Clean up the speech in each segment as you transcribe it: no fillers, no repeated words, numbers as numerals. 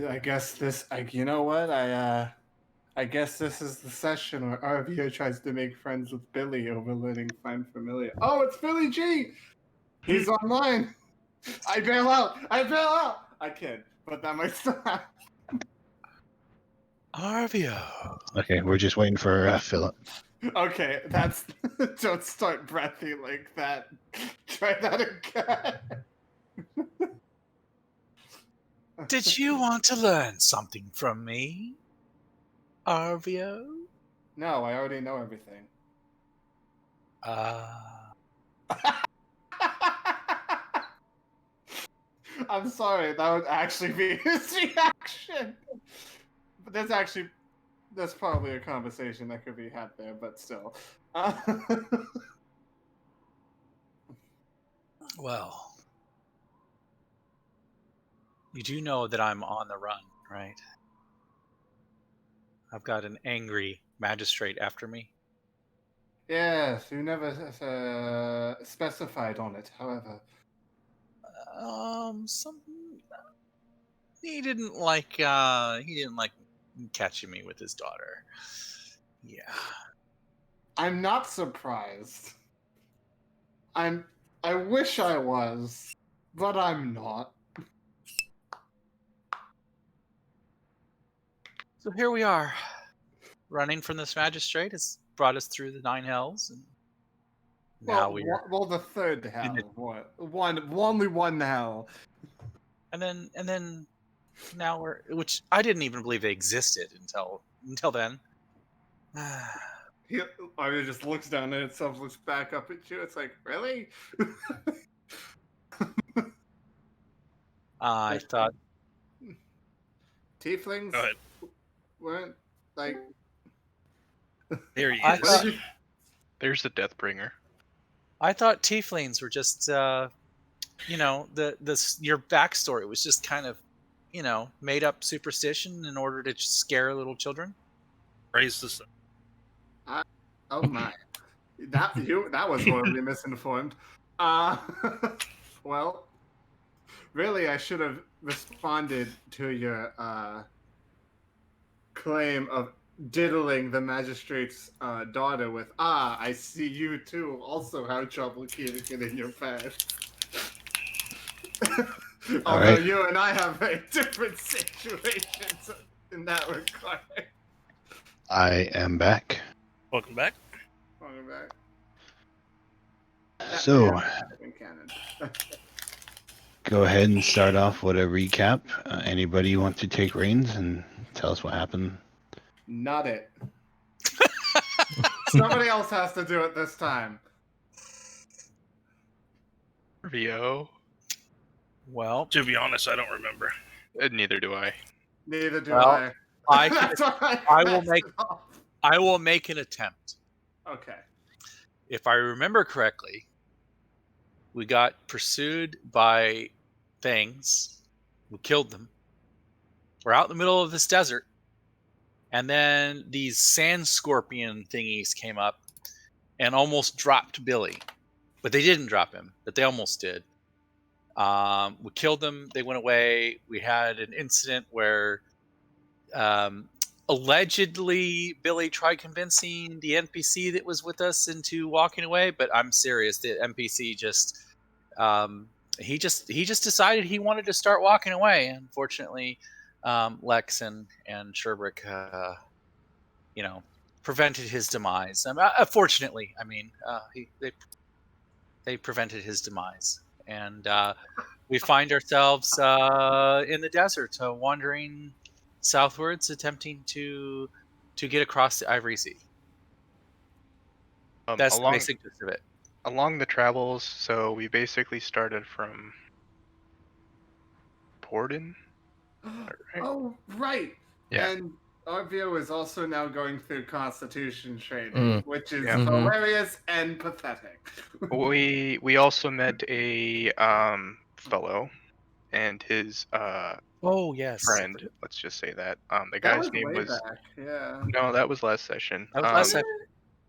I guess this. You know what? I guess this is the session where Arvio tries to make friends with Billy over learning Find Familiar. Oh, it's Billy G. He's online. I bail out. I bail out. I kid, but that might still happen. Arvio. Okay, we're just waiting for Philip. Okay, that's. Don't start breathy like that. Try that again. Did you want to learn something from me, Arvio? No, I already know everything. I'm sorry, that would actually be his reaction. But that's probably a conversation that could be had there, but still. Well, you do know that I'm on the run, right? I've got an angry magistrate after me. Yes, you never specified on it, however. Some he didn't like catching me with his daughter. Yeah. I'm not surprised. I wish I was, but I'm not. So here we are, running from this magistrate. Has brought us through the 9 hells, and now Well, the third hell. What? Only one hell. and then now which I didn't even believe they existed until then. Arya just looks down at itself, looks back up at you. It's like, really? I thought Tieflings Go ahead. weren't like. There he I is. thought- There's the Deathbringer. I thought tieflings were just your backstory was just kind of made up superstition in order to scare little children. Praise the sun. Oh my, that was horribly misinformed. Well, really, I should have responded to your claim of diddling the magistrate's daughter with, I see you too also have trouble keeping it in your bed. Although right. you and I have very different situations in that regard. I am back. Welcome back. Welcome back. So, In canon. go ahead and start off with a recap. Anybody want to take reins and tell us what happened? Not it. Somebody else has to do it this time. VO. Well, To be honest, I don't remember. Neither do I. Neither do Well, I. I will messed make- it up. I will make an attempt. Okay. If I remember correctly, we got pursued by things. We killed them. We're out in the middle of this desert. And then these sand scorpion thingies came up and almost dropped Billy. But they didn't drop him, but they almost did. We killed them. They went away. We had an incident where allegedly Billy tried convincing the NPC that was with us into walking away, but I'm serious. The NPC just he just decided he wanted to start walking away. Unfortunately, Lex and Sherbrick, prevented his demise. Fortunately, I mean, they prevented his demise, and we find ourselves in the desert, wandering southwards, attempting to get across the Ivory Sea. That's the basic gist of it. Along the travels, so we basically started from Porden. Right? Oh, right. Yeah. And Arvio is also now going through Constitution training, which is Yeah. hilarious and pathetic. We also met a fellow and his Oh yes, friend. Let's just say that. The That guy's was name way was back. Yeah. no, that was last session. That was last session.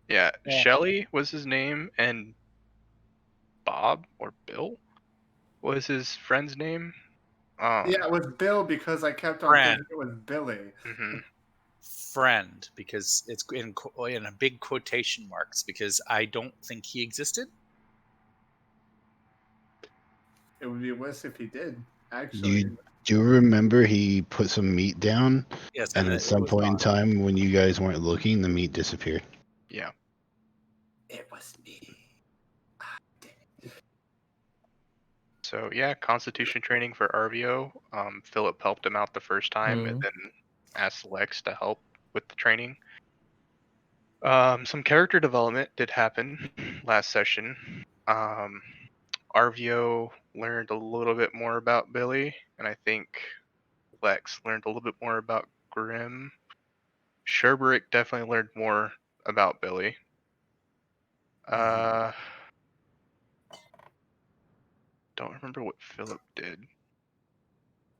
Yeah, Yeah. Shelly was his name, and Bob or Bill was his friend's name. Yeah, it was Bill because I kept on Friend. thinking it was Billy. mhm. Friend, because it's in a big quotation marks, because I don't think he existed. It would be worse if he did, Do actually. you remember he put some meat down, Yes, and it at some was point in not. time when you guys weren't looking, the meat disappeared? Yeah. It was me. So yeah, Constitution training for Arvio. Philip helped him out the first time, and then asked Lex to help with the training. Some character development did happen last session. Arvio learned a little bit more about Billy, and I think Lex learned a little bit more about Grim. Sherberick definitely learned more about Billy. Don't remember what Philip did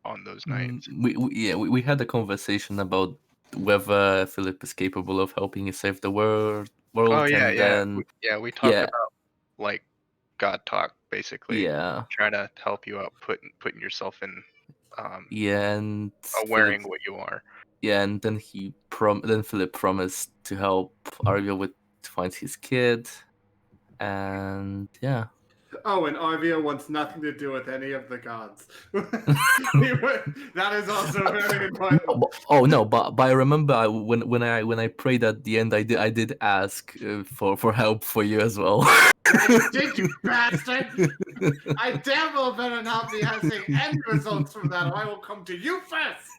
on those nights. We had a conversation about whether Philip is capable of helping you save the world. Oh yeah, and yeah, then we talked yeah, about like God talk, basically yeah, trying to help you out, putting yourself in, and awareing Philip, what you are. yeah, and then then Philip promised to help Arvio to find his kid, and yeah. Oh, and Arvio wants nothing to do with any of the gods. That is also very important. No, but I remember when I prayed at the end, I did ask for help for you as well. Yeah, you did, you bastard! I damn well better not be having any results from that, or I will come to you first!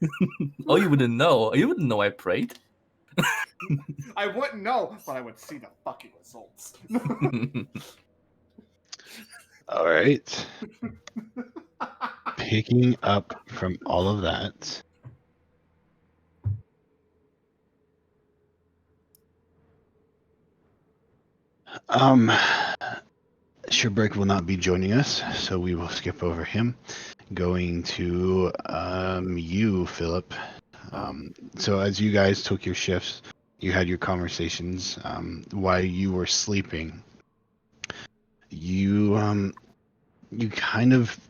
Oh, you wouldn't know. You wouldn't know I prayed. I wouldn't know, but I would see the fucking results. All right. Picking up from all of that. Sherberick will not be joining us, so we will skip over him. Going to you, Philip. So as you guys took your shifts, you had your conversations while you were sleeping. You kind of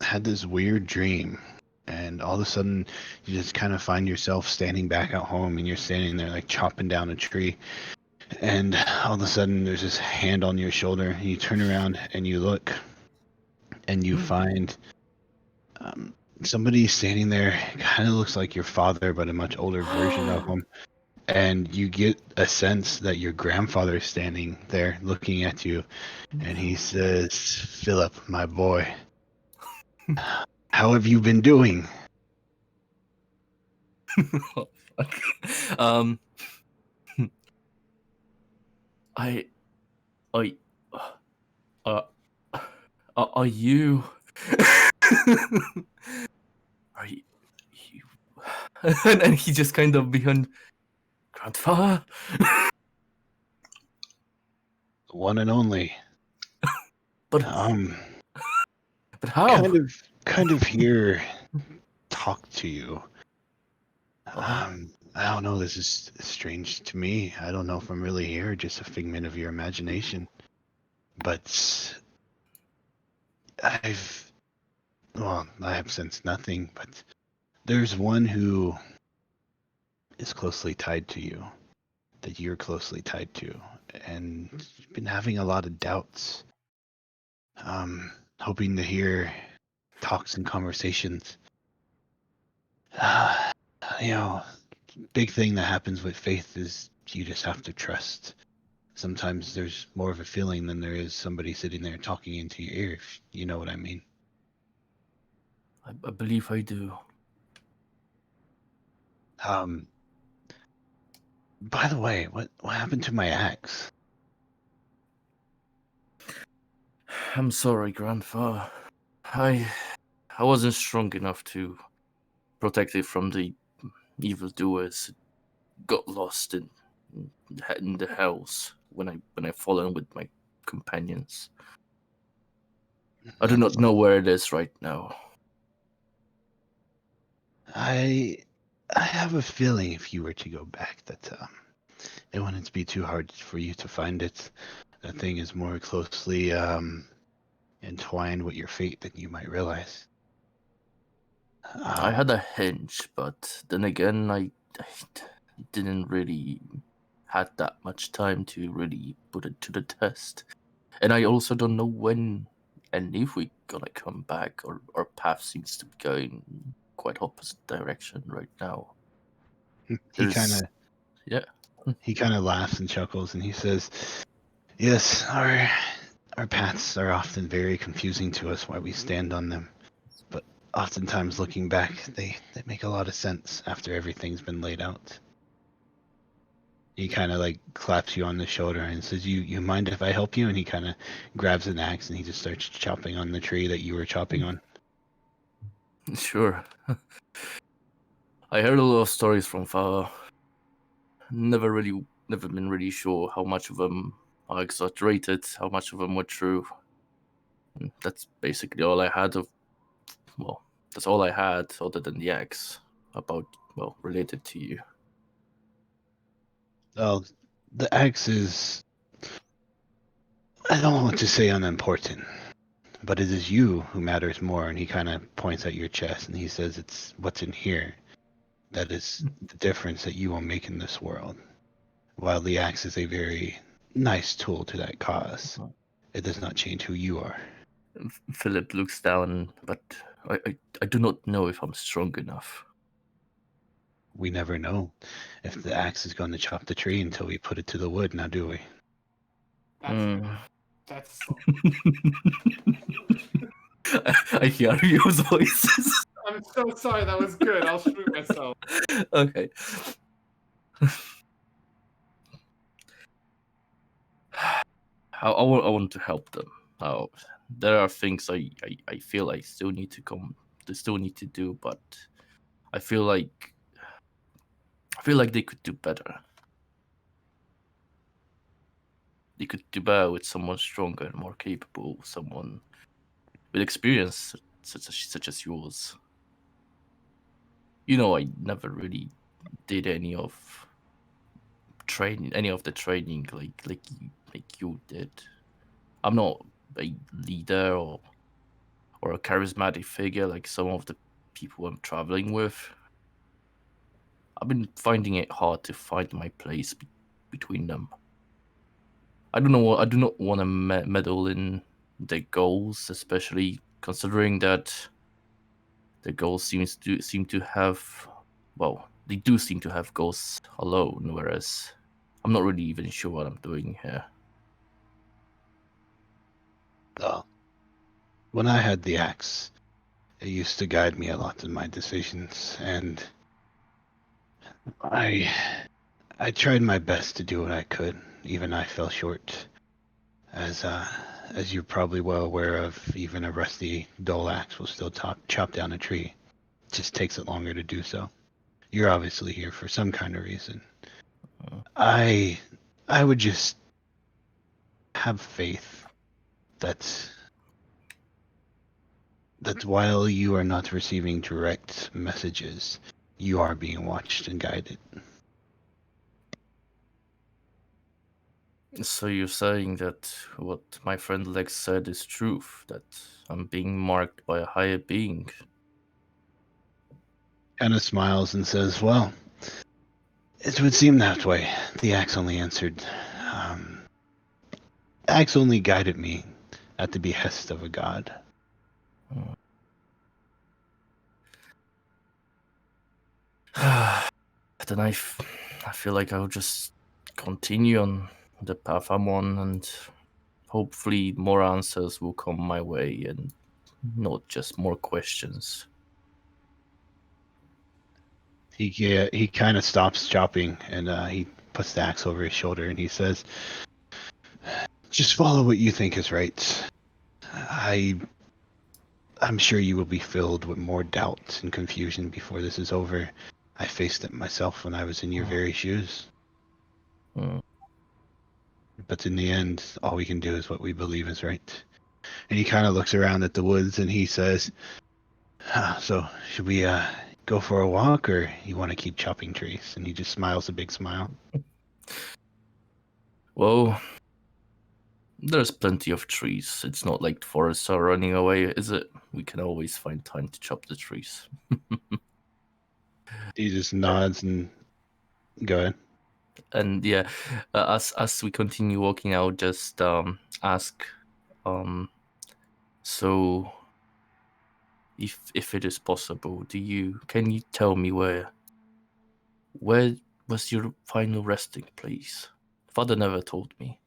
had this weird dream, and all of a sudden you just kind of find yourself standing back at home, and you're standing there like chopping down a tree, and all of a sudden there's this hand on your shoulder, and you turn around and you look, and you find somebody standing there, kind of looks like your father but a much older version of him, and you get a sense that your grandfather is standing there looking at you, and he says, "Philip, my boy, how have you been doing?" Oh, fuck. I, are you? Are you? And he just kind of behind grandfather. One and only. But how? Kind of here talk to you. I don't know, this is strange to me. I don't know if I'm really here, or just a figment of your imagination. But I have sensed nothing, but there's one who is closely tied to you, that you're closely tied to, and you've been having a lot of doubts. Hoping to hear talks and conversations. You know, big thing that happens with faith is you just have to trust. Sometimes there's more of a feeling than there is somebody sitting there talking into your ear, if you know what I mean. I believe I do. By the way, what happened to my axe? I'm sorry, grandfather. I wasn't strong enough to protect it from the evildoers. Got lost in the hells when I fallen with my companions. I do not know where it is right now. I have a feeling if you were to go back that it wouldn't be too hard for you to find it. That thing is more closely entwined with your fate than you might realize. I had a hunch, but then again, I didn't really had that much time to really put it to the test. And I also don't know when and if we're gonna come back. Our path seems to be going quite opposite direction right now. He There's- kind of Yeah. he kind of laughs and chuckles, and he says, "Yes, our paths are often very confusing to us while we stand on them, but oftentimes looking back, they make a lot of sense after everything's been laid out." He kind of like claps you on the shoulder and says, "You mind if I help you?" And he kind of grabs an axe and he just starts chopping on the tree that you were chopping on. Sure. I heard a lot of stories from Farah. Never been really sure how much of them are exaggerated, how much of them were true. And that's basically all I had that's all I had other than the axe related to you. Well, the axe is, I don't want to say unimportant, but it is you who matters more. And he kind of points at your chest and he says, "It's what's in here that is the difference that you will make in this world. While the axe is a very nice tool to that cause, it does not change who you are." Philip looks down, but I do not know if I'm strong enough. We never know if the axe is going to chop the tree until we put it to the wood, now do we? That's I hear your voices. I'm so sorry. That was good. I'll shoot myself. Okay. I want to help them. There are things I feel I still need to do, but I feel like they could do better. They could do better with someone stronger and more capable, someone with experience such as yours. You know, I never really did any of the training like you did. I'm not a leader or a charismatic figure like some of the people I'm traveling with. I've been finding it hard to find my place between them. I do not want to meddle in their goals, especially considering that the goals seem to have, they do seem to have goals alone, whereas I'm not really even sure what I'm doing here. When I had the axe, it used to guide me a lot in my decisions, and I tried my best to do what I could. Even I fell short. As you're probably well aware of, even a rusty, dull axe will still chop down a tree. It just takes it longer to do so. You're obviously here for some kind of reason. I would just have faith that while you are not receiving direct messages, you are being watched and guided. So you're saying that what my friend Lex said is truth, that I'm being marked by a higher being? Kind of smiles and says, "Well, it would seem that way." The axe only answered, "Axe only guided me at the behest of a god." Then I feel like I'll just continue on the path I'm on, and hopefully more answers will come my way and not just more questions. He kind of stops chopping and he puts the axe over his shoulder and he says, "Just follow what you think is right. I'm sure you will be filled with more doubt and confusion before this is over. I faced it myself when I was in your very shoes. Mm. But in the end, all we can do is what we believe is right." And he kind of looks around at the woods and he says, "So should we go for a walk, or you want to keep chopping trees?" And he just smiles a big smile. Well, There's plenty of trees. It's not like the forests are running away, is it? We can always find time to chop the trees. He just nods and go ahead. And yeah, as we continue walking, I'll just ask, so if it is possible, can you tell me where was your final resting place? Father never told me.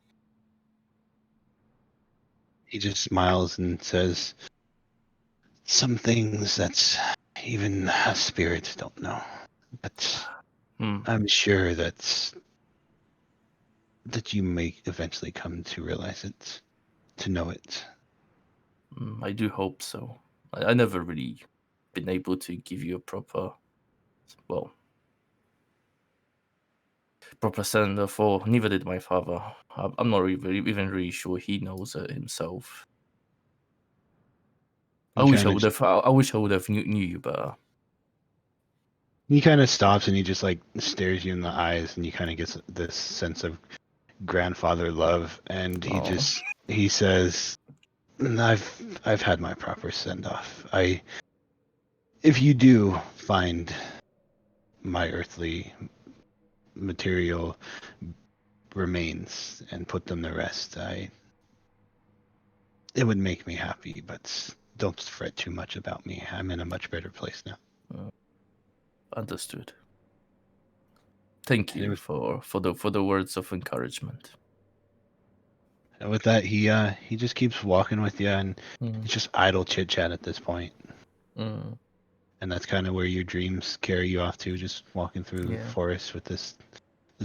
He just smiles and says, "Some things that even a spirit don't know, but I'm sure that you may eventually come to realize it, to know it." I do hope so. I never really been able to give you a proper sender for. Neither did my father. I'm not even really sure he knows it himself. I wish I would have knew you better. He kind of stops and he just like stares you in the eyes, and you kind of get this sense of grandfather love, and he says, I've had my proper send off. If you do find my earthly material remains and put them to rest, it would make me happy, but don't fret too much about me. I'm in a much better place now. Understood. Thank you for the words of encouragement. And with that, he just keeps walking with you, and it's just idle chit chat at this point. And that's kind of where your dreams carry you off to, just walking through the forest with this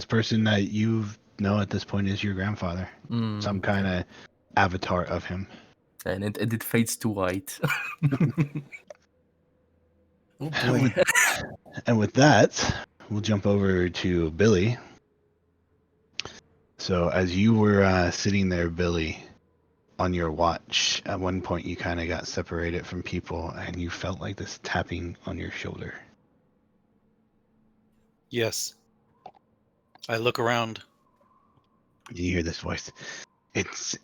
person that you know at this point is your grandfather, some kind of avatar of him. And it fades to white. Oh boy. And with that, we'll jump over to Billy. So as you were sitting there, Billy, on your watch, at one point you kind of got separated from people and you felt like this tapping on your shoulder. Yes. I look around. You hear this voice. It's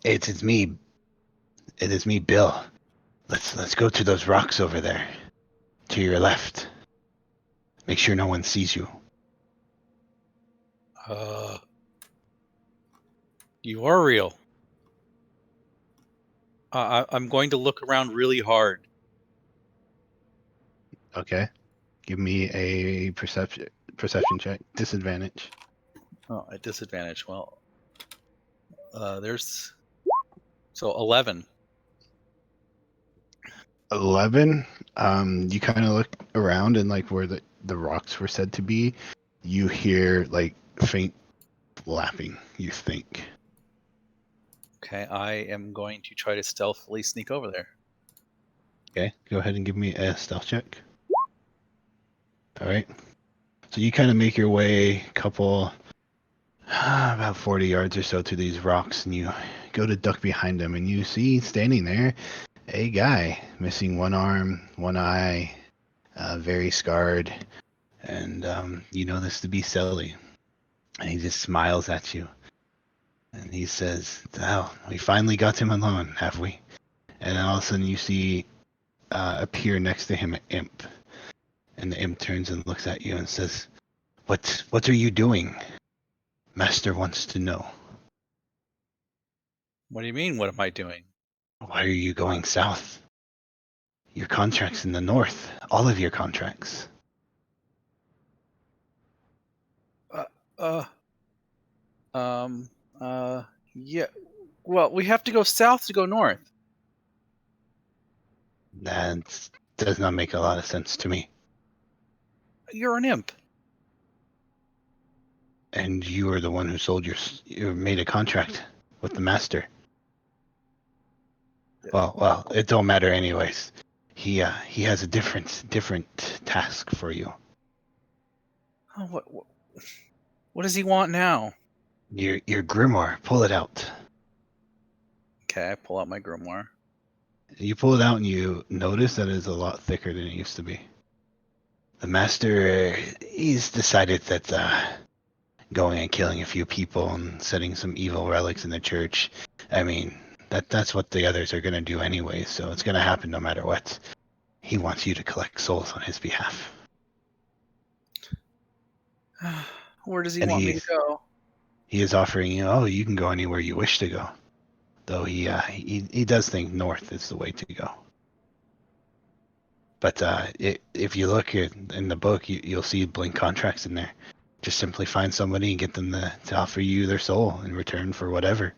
me. It is me, Bill. Let's go to those rocks over there. To your left. Make sure no one sees you. You are real. I'm going to look around really hard. Okay. Give me a perception check. Disadvantage. Oh, at disadvantage. Well, there's 11. 11. You kind of look around, and like where the rocks were said to be, you hear like faint lapping, you think. Okay, I am going to try to stealthily sneak over there. Okay, go ahead and give me a stealth check. All right. So you kind of make your way about 40 yards or so to these rocks, and you go to duck behind them, and you see standing there a guy missing one arm, one eye, very scarred, and you know this to be Sully. And he just smiles at you, and he says, "Well, we finally got him alone, have we?" And then all of a sudden you see appear next to him an imp, and the imp turns and looks at you and says, "What are you doing? Master wants to know." What do you mean, what am I doing? "Why are you going south? Your contract's in the north. All of your contracts." Yeah. Well, we have to go south to go north. That does not make a lot of sense to me. You're an imp. And you are the one who you made a contract with the master. Well, it don't matter anyways. He has a different task for you. Oh, what does he want now? Your grimoire. Pull it out. Okay, I pull out my grimoire. You pull it out and you notice that it's a lot thicker than it used to be. The master, he's decided that going and killing a few people and setting some evil relics in the church. I mean, that's what the others are going to do anyway, so it's going to happen no matter what. He wants you to collect souls on his behalf. Where does he And want me to go? He is offering you, oh, you can go anywhere you wish to go. Though he does think north is the way to go. But if you look in the book, you'll see blank contracts in there. Just simply find somebody and get them to offer you their soul in return for whatever.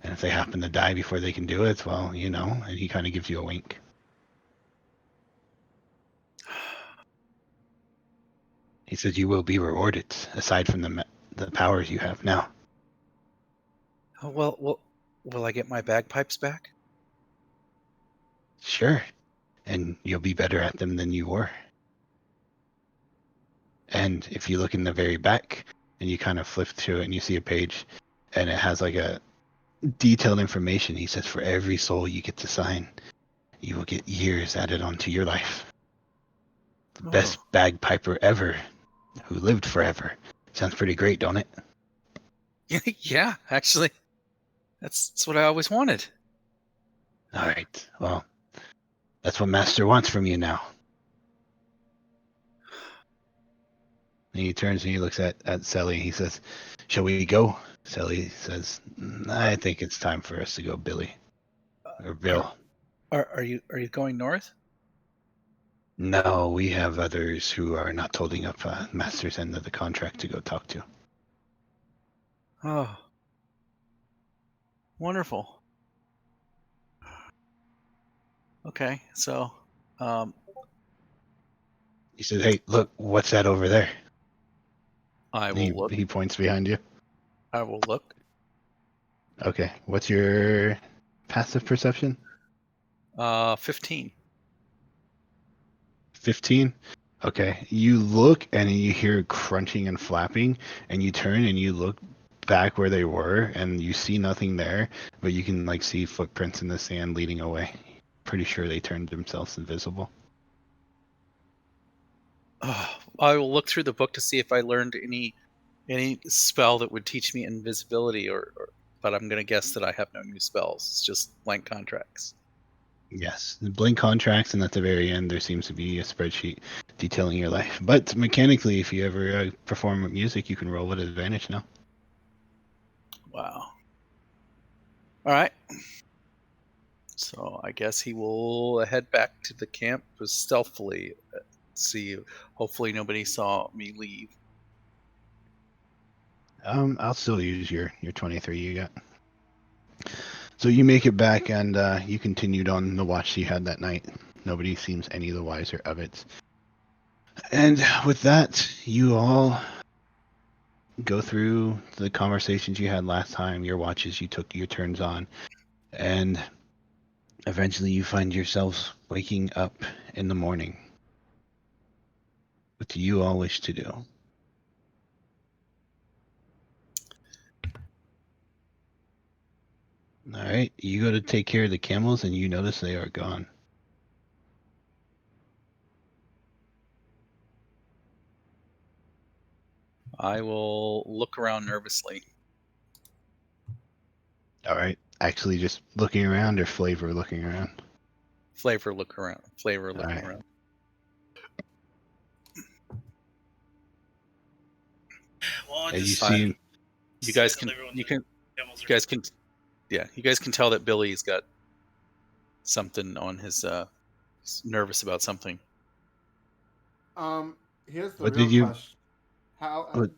And if they happen to die before they can do it, well, you know, and he kind of gives you a wink. He says you will be rewarded, aside from the powers you have now. Oh, well, will I get my bagpipes back? Sure. And you'll be better at them than you were. And if you look in the very back and you kind of flip through it and you see a page and it has like a detailed information, he says for every soul you get to sign, you will get years added onto your life. The best bagpiper ever who lived forever. Sounds pretty great, don't it? Yeah, actually. That's what I always wanted. All right. Well, that's what Master wants from you now. And he turns and he looks at Selly. He says, shall we go? Selly says, I think it's time for us to go, Billy. Or Bill. Are you going north? No, we have others who are not holding up Master's end of the contract to go talk to. Oh. Wonderful. Okay, so He says, hey, look, what's that over there? I will look. He points behind you. I will look. Okay, what's your passive perception? 15. 15? Okay, you look and you hear crunching and flapping, and you turn and you look back where they were, and you see nothing there, but you can like see footprints in the sand leading away. Pretty sure they turned themselves invisible. I will look through the book to see if I learned any spell that would teach me invisibility, but I'm gonna guess that I have no new spells. It's just blank contracts. Yes, the blank contracts, and at the very end there seems to be a spreadsheet detailing your life. But mechanically, if you ever perform music, you can roll with advantage now. Wow. All right. So I guess he will head back to the camp stealthily. See, hopefully nobody saw me leave. I'll still use your 23 you got. So you make it back, and you continued on the watch you had that night. Nobody seems any the wiser of it. And with that, you all go through the conversations you had last time, your watches you took your turns on, and eventually you find yourselves waking up in the morning. What do you all wish to do? All right, you go to take care of the camels, and you notice they are gone. I will look around nervously. All right, actually just looking around, or Flavor looking around? Flavor looking around. right. Around. Well, And you see, You guys can tell that Billy's got something on his nervous about something. Here's the What real did you- question. How What-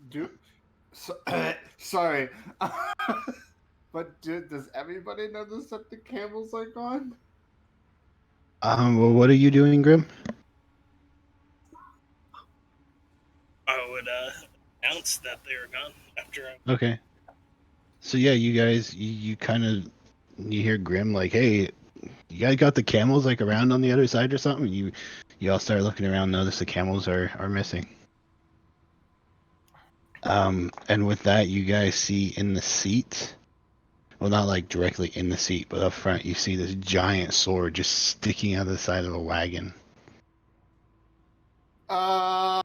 sorry. But does everybody notice that the camels are gone? well, what are you doing, Grim? I would announce that they were gone after I. Okay. So yeah, you guys, you kind of, you hear Grim like, hey, you guys got the camels like around on the other side or something? You all start looking around, notice the camels are missing. And with that, you guys see in the seat, well, not like directly in the seat, but up front, you see this giant sword just sticking out of the side of a wagon. Huh.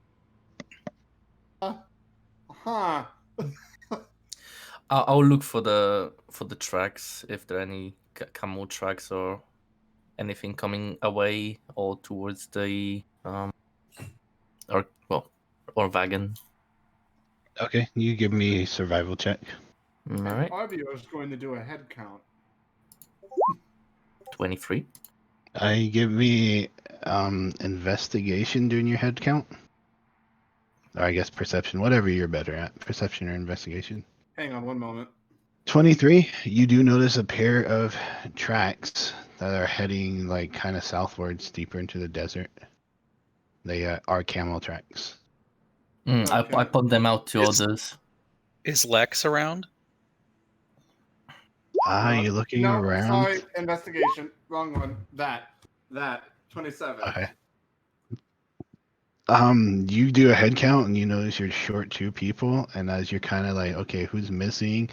I'll look for the tracks if there are any camel tracks or anything coming away or towards the or wagon. Okay, you give me a survival check. All And right, Arvio is going to do a head count. 23. Give me investigation during your head count. Or I guess perception, whatever you're better at. Perception or investigation. Hang on one moment. 23, you do notice a pair of tracks that are heading like kind of southwards, deeper into the desert. They are camel tracks. I Okay. point them out to It's- others. Is Lex around? You're looking no, around. Sorry, investigation. Wrong one. That. 27. Okay. You do a head count and you notice you're short 2 people, and as you're kind of like, okay, who's missing?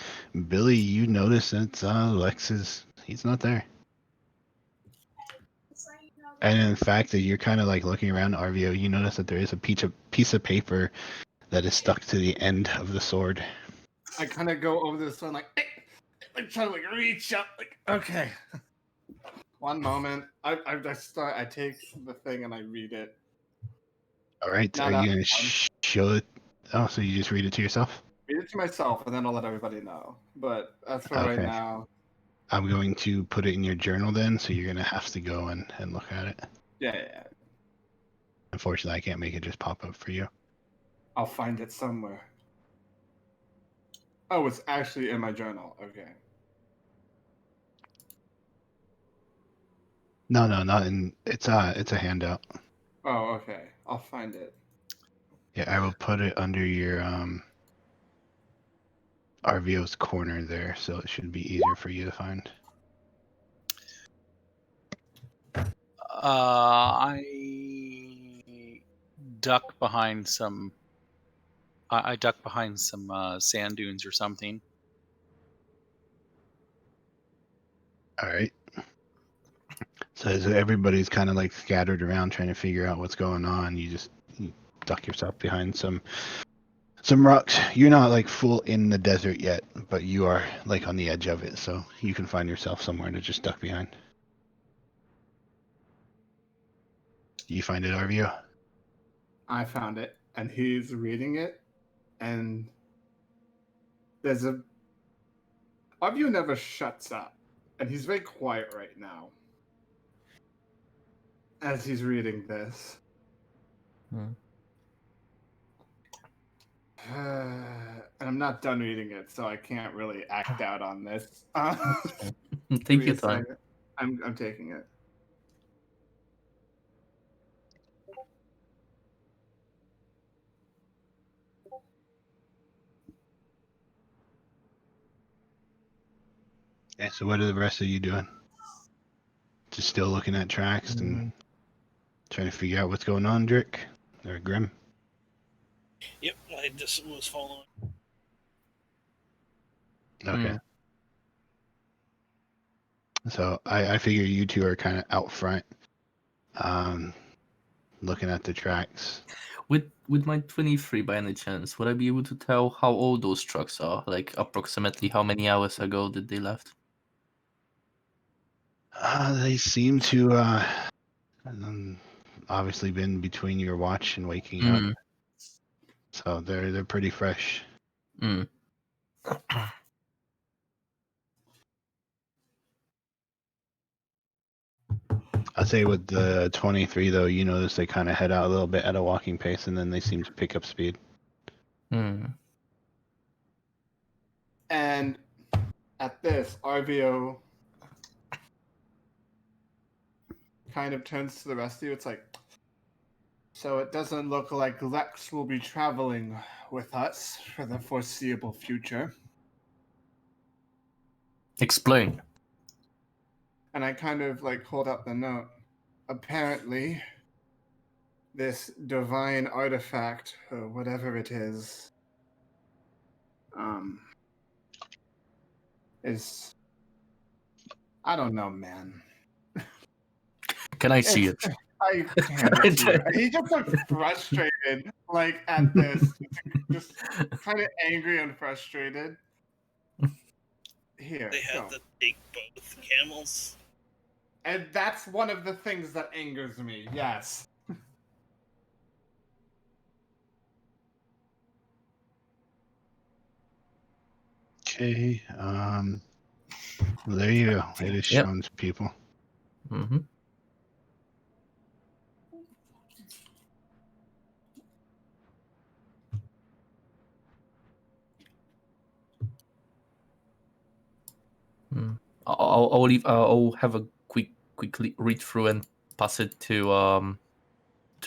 Billy, you notice that Lex he's not there. And in fact, that you're kind of like looking around RVO, you notice that there is a piece of paper that is stuck to the end of the sword. I kind of go over this one like trying to like reach up. Like, okay. One moment. I take the thing and I read it. All right, No, are no, you gonna I'm- show it? Oh, so you just read it to yourself? Read it to myself and then I'll let everybody know. But as for right Okay. now, I'm going to put it in your journal then, so you're gonna have to go and look at it. yeah. Unfortunately, I can't make it just pop up for you. I'll find it somewhere. Oh, it's actually in my journal. Okay. No, not in. It's a handout. Oh, okay. I'll find it. Yeah, I will put it under your RVO's corner there, so it should be easier for you to find. I duck behind some. I duck behind some sand dunes or something. All right. So as everybody's kind of like scattered around trying to figure out what's going on, you duck yourself behind some rocks. You're not like full in the desert yet, but you are like on the edge of it, so you can find yourself somewhere to just duck behind. You find it, RVO? I found it, and he's reading it, and there's a. Arvio never shuts up, and he's very quiet right now as he's reading this. And I'm not done reading it, so I can't really act out on this. Give Take me your a time. second. I'm taking it. Yeah, so what are the rest of you doing? Just still looking at tracks and trying to figure out what's going on, Drick? Or Grim? Yep, I just was following. Okay. So I figure you two are kind of out front, looking at the tracks. With my 23 by any chance, would I be able to tell how old those trucks are? Like approximately how many hours ago did they left? They seem to obviously been between your watch and waking up, so they're pretty fresh. I'd say with the 23 though, you notice they kind of head out a little bit at a walking pace, and then they seem to pick up speed. And at this, RVO kind of turns to the rest of you. It's like, so it doesn't look like Lex will be traveling with us for the foreseeable future. Explain. And I kind of like hold up the note. Apparently, this divine artifact, or whatever it is I don't know, man. Can I see it? I can't see it. He just looks frustrated, like at this. just kind of angry and frustrated. Here, They go. had to take both camels. And that's one of the things that angers me. Yes. Okay. Well, there you go. It is Yep. shown to people. Mm-hmm. I'll leave. I'll have a quickly read through and pass it to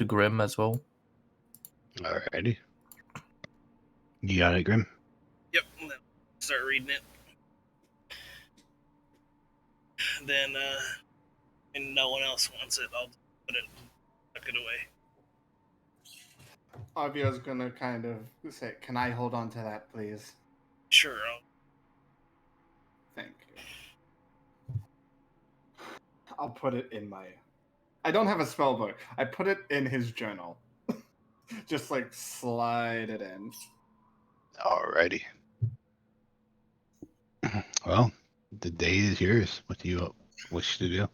Grim as well. Alrighty. You got it, Grim? Yep. And then start reading it. Then, and no one else wants it, I'll tuck it away. Avio's gonna kind of say, "Can I hold on to that, please?" Sure. Thank you. I'll put it in my. I don't have a spell book. I put it in his journal. Just like slide it in. Alrighty. Well, the day is yours. What do you wish to do?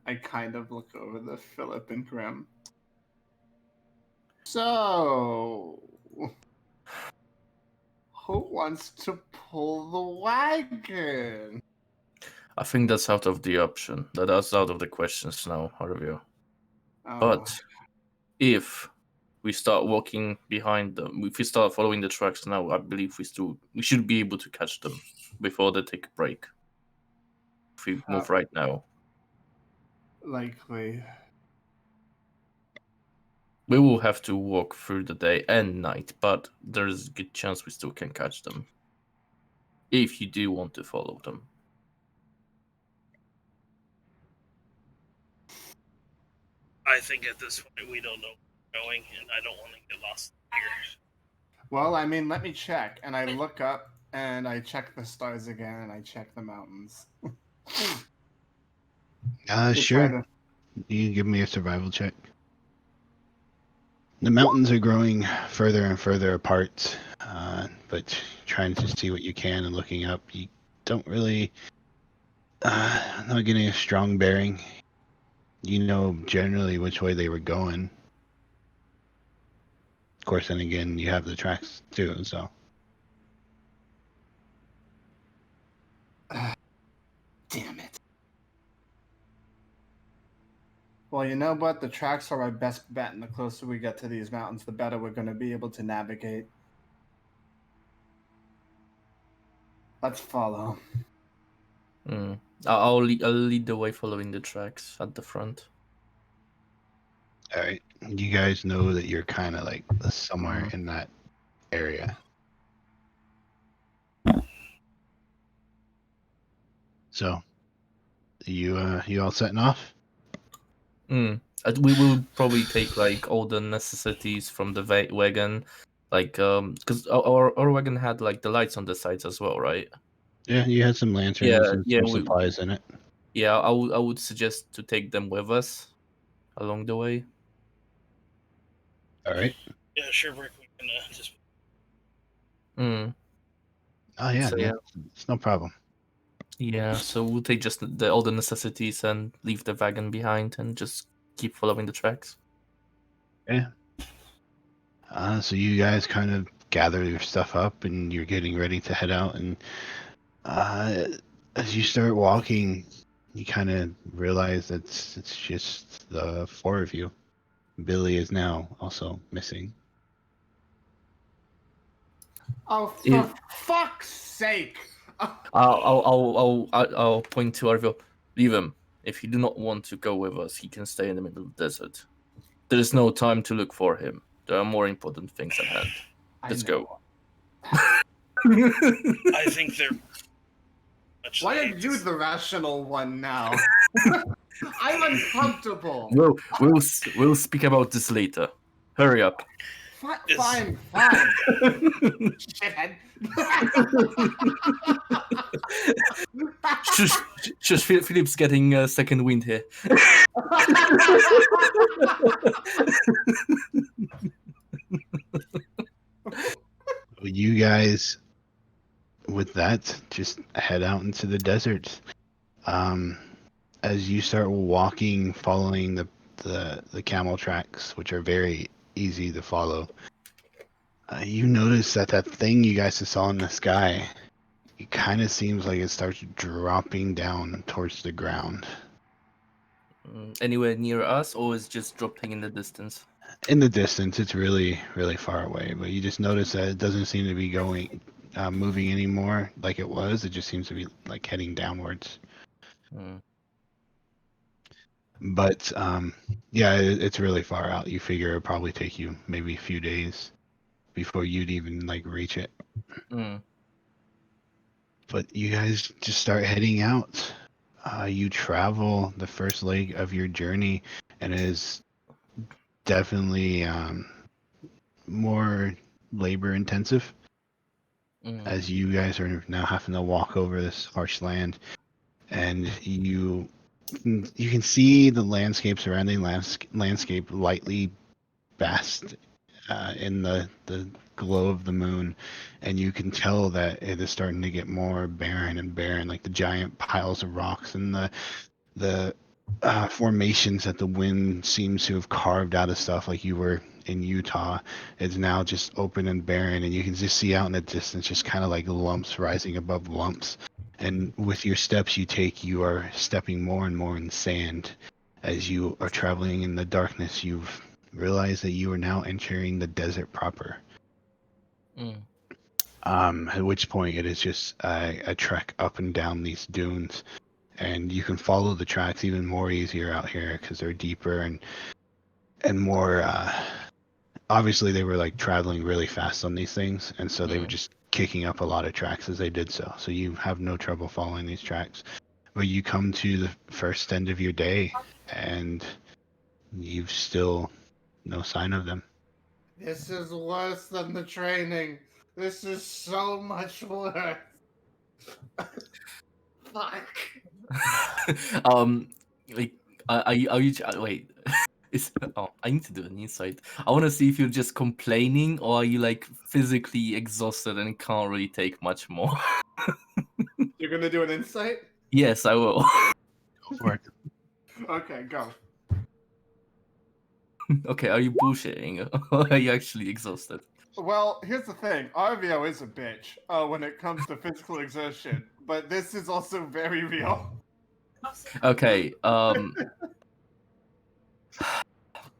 I kind of look over the Philip and Grim. So, who wants to pull the wagon? I think that's out of the option. That's out of the questions now, Harvey. Oh, But if we start walking behind them, if we start following the tracks now, I believe we should be able to catch them before they take a break. If we move right now, likely. we will have to walk through the day and night, but there's a good chance we still can catch them. If you do want to follow them. I think at this point we don't know where we're going, and I don't want to get lost here. Well, I mean, let me check. And I look up and I check the stars again and I check the mountains. To Sure. try to- You can give me a survival check. The mountains are growing further and further apart, but trying to see what you can and looking up, you don't really, not getting a strong bearing. You know generally which way they were going. Of course, then again, you have the tracks too, so. Damn it. Well, you know what? The tracks are our best bet, and the closer we get to these mountains, the better we're going to be able to navigate. Let's follow. I'll lead the way following the tracks at the front. Alright, you guys know that you're kind of like somewhere in that area. So, you all setting off? We will probably take like all the necessities from the wagon, like because our wagon had like the lights on the sides as well, right? Yeah, you had some lanterns and some supplies in it. Yeah, I would suggest to take them with us along the way. All right. Yeah, sure, Rick. We can just. Oh yeah, So, it's no problem. Yeah, so we'll take just all the necessities and leave the wagon behind and just keep following the tracks. Yeah. So you guys kind of gather your stuff up and you're getting ready to head out, and as you start walking, you kind of realize that it's just the four of you. Billy is now also missing. Oh, for fuck's sake! I'll point to Arvio. Leave him. If you do not want to go with us, he can stay in the middle of the desert. There is no time to look for him. There are more important things at hand. Let's go. I think they're. Why are you the rational one now? I'm uncomfortable. We'll speak about this later. Hurry up. Fine, fine. Shithead. Shush, Philip's getting a second wind here. You guys, with that, just head out into the desert. As you start walking, following the camel tracks, which are very easy to follow, you notice that thing you guys saw in the sky, it kind of seems like it starts dropping down towards the ground. Anywhere near us, or is just dropping in the distance? In the distance, it's really, really far away, but you just notice that it doesn't seem to be moving anymore like it was. It just seems to be like heading downwards. Mm. But yeah, it's really far out. You figure it'll probably take you maybe a few days before you'd even like reach it. Mm. But you guys just start heading out. You travel the first leg of your journey, and it is definitely more labor intensive, as you guys are now having to walk over this harsh land, and you can see the surrounding landscape lightly basked in the glow of the moon, and you can tell that it is starting to get more barren, like the giant piles of rocks and the formations that the wind seems to have carved out of stuff like you were in Utah. It's now just open and barren, and you can just see out in the distance just kind of like lumps rising above lumps. And with your steps you take, you are stepping more and more in sand. As you are traveling in the darkness, you've realized that you are now entering the desert proper. At which point it is just a trek up and down these dunes, and you can follow the tracks even more easier out here because they're deeper and more obviously they were like traveling really fast on these things, and so they were just kicking up a lot of tracks as they did so you have no trouble following these tracks. But you come to the first end of your day, and you've still no sign of them. This is worse than the training. This is so much worse. Fuck. Like, are you wait? I need to do an insight. I want to see if you're just complaining, or are you like physically exhausted and can't really take much more. You're gonna do an insight? Yes, I will. Go for it. Okay, go. Okay, are you bullshitting, or are you actually exhausted? Well, here's the thing. Arvio is a bitch when it comes to physical exertion, but this is also very real. Okay,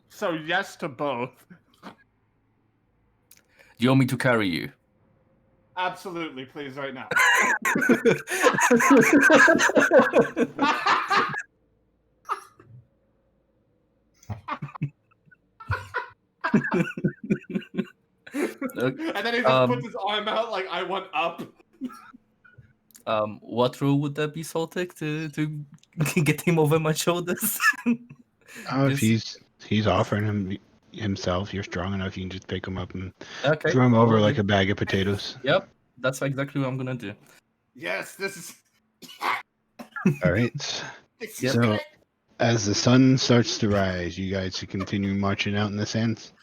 So yes to both. do you want me to carry you? Absolutely, please, right now. And then he just puts his arm out like, I want up. What rule would that be, Soltic, to get him over my shoulders? If he's offering himself, you're strong enough, you can just pick him up and Okay, throw him over like a bag of potatoes. Yep, that's exactly what I'm gonna do. Yes, this is. All right. This Yep. is So great. as the sun starts to rise, you guys should continue marching out in the sands.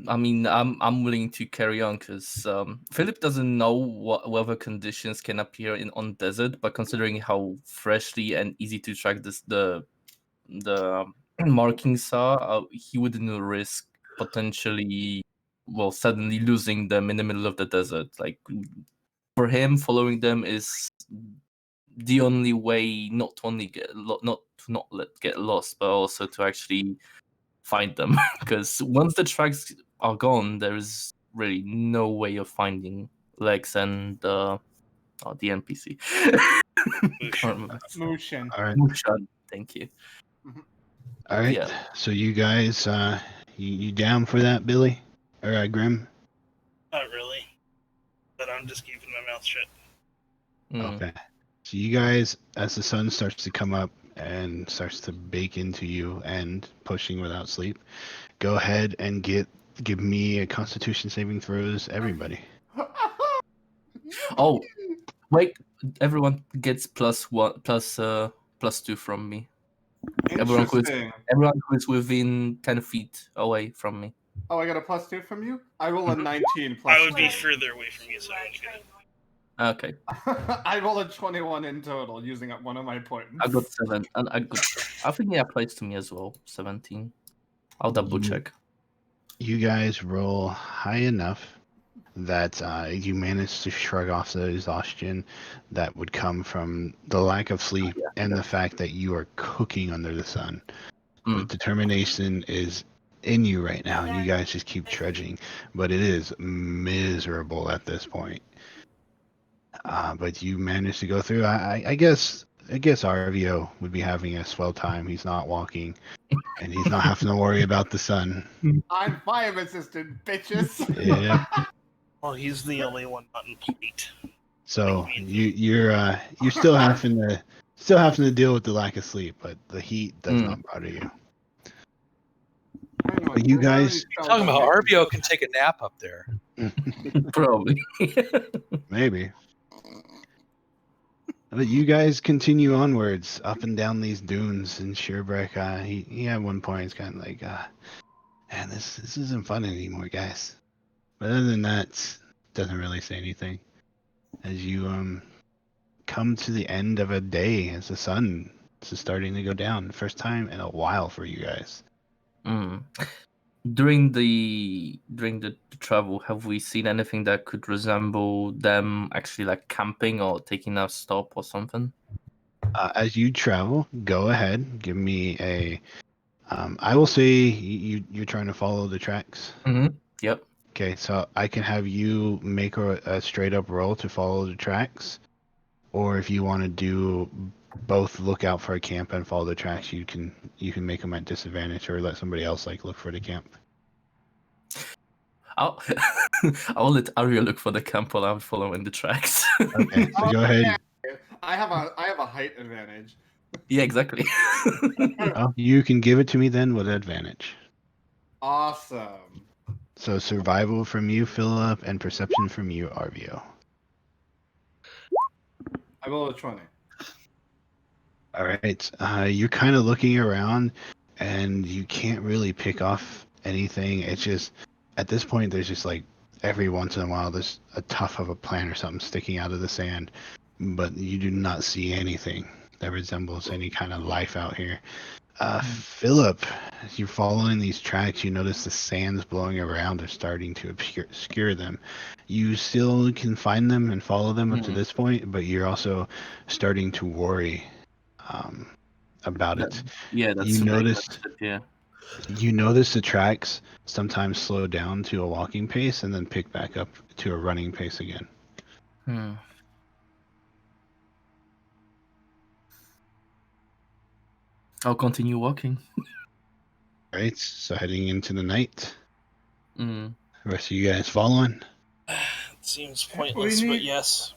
I mean, I'm willing to carry on because Philip doesn't know what weather conditions can appear on desert, but considering how freshly and easy to track the markings are, he wouldn't risk potentially, suddenly losing them in the middle of the desert. Like, for him, following them is the only way not to only get lost, but also to actually find them. Because once the tracks are gone, there is really no way of finding Lex and the NPC. Can't remember. Mushin. All right. Mushan, thank you. All right. Yeah. So you guys, you down for that, Billy? Or Grim? Not really. But I'm just keeping my mouth shut. Mm. Okay. So you guys, as the sun starts to come up, and starts to bake into you and pushing without sleep. Go ahead and give me a Constitution saving throws, everybody. Oh, wait! Everyone gets +2 from me. Everyone Interesting. who is within 10 feet away from me. Oh, I got a +2 from you? I roll a 19 plus I would be 2. further away from you, so I wouldn't get it. Okay, I rolled a 21 in total, using up one of my points. I got 7, and I think it applies to me as well. 17. I'll double check. You guys roll high enough that you manage to shrug off the exhaustion that would come from the lack of sleep and the fact that you are cooking under the sun. The determination is in you right now, and you guys just keep trudging, but it is miserable at this point. But you managed to go through. I guess Arvio would be having a swell time. He's not walking, and he's not having to worry about the sun. I'm fire resistant, bitches. Yeah. Well, he's the only one not in plate. So you're still having to deal with the lack of sleep, but the heat does not bother you. But you guys, Talking about Arvio can take a nap up there. Probably. maybe. But you guys continue onwards up and down these dunes in Sherbreck. He at one point is kind of like, man, this isn't fun anymore, guys. But other than that, doesn't really say anything. As you come to the end of a day, as the sun is starting to go down, first time in a while for you guys. During the travel, have we seen anything that could resemble them actually like camping or taking a stop or something? As you travel, go ahead, give me a. I will say you're trying to follow the tracks. Yep. Okay, so I can have you make a straight up roll to follow the tracks, or if you want to do both, look out for a camp and follow the tracks, you can make them at disadvantage, or let somebody else like look for the camp. I'll let Arya look for the camp while I'm following the tracks. Okay, so go ahead. I have a height advantage. Yeah, exactly. Oh, you can give it to me then with advantage. Awesome. So survival from you, Philip, and perception from you, Arvio. I rolled a 20. All right. You're kind of looking around, and you can't really pick off anything. It's just, at this point, there's just like every once in a while, there's a tuft of a plant or something sticking out of the sand, but you do not see anything that resembles any kind of life out here. Philip, as you're following these tracks, you notice the sands blowing around are starting to obscure them. You still can find them and follow them up to this point, but you're also starting to worry about it. Yeah, that's You the main notice, method, yeah. you notice the tracks sometimes slow down to a walking pace and then pick back up to a running pace again. I'll continue walking. Right, so heading into the night. Mm. The rest of you guys following? It seems pointless, but yes.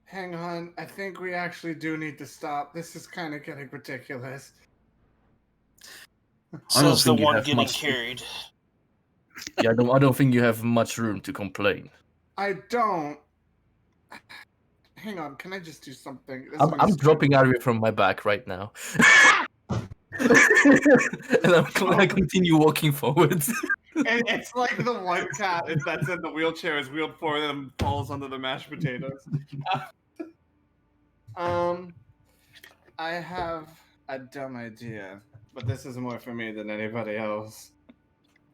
Hang on, I think we actually do need to stop. This is kind of getting ridiculous. Says the think you one have getting much- carried. Yeah, I don't think you have much room to complain. I don't. Hang on, can I just do something? This is I'm gonna sound- dropping Arya from my back right now. And I continue walking forward. It's like the one cat that's in the wheelchair is wheeled forward and falls under the mashed potatoes. I have a dumb idea, but this is more for me than anybody else.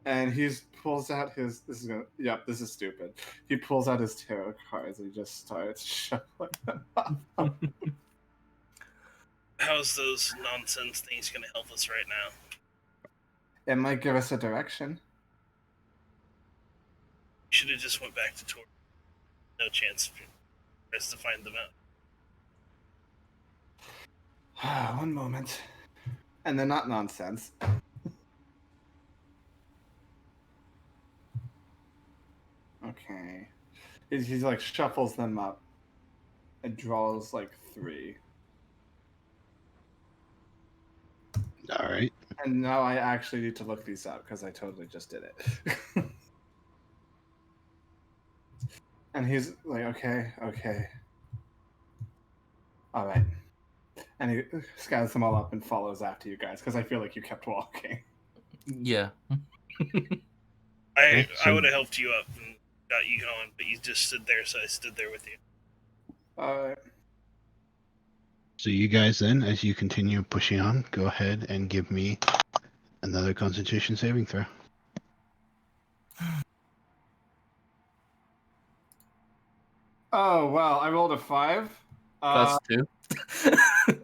And he pulls out his. This is stupid. He pulls out his tarot cards and he just starts shuffling them up. How's those nonsense things going to help us right now? It might give us a direction. Should have just went back to Tor. No chance for us to find them out. One moment. And they're not nonsense. Okay. He's like shuffles them up and draws like 3. All right. And now I actually need to look these up because I totally just did it. And he's like, okay. All right. And he scans them all up and follows after you guys because I feel like you kept walking. Yeah. I so- would have helped you up and got you going, but you just stood there, so I stood there with you. All right. So you guys then, as you continue pushing on, go ahead and give me another Constitution saving throw. Oh, well, I rolled a 5. Plus 2.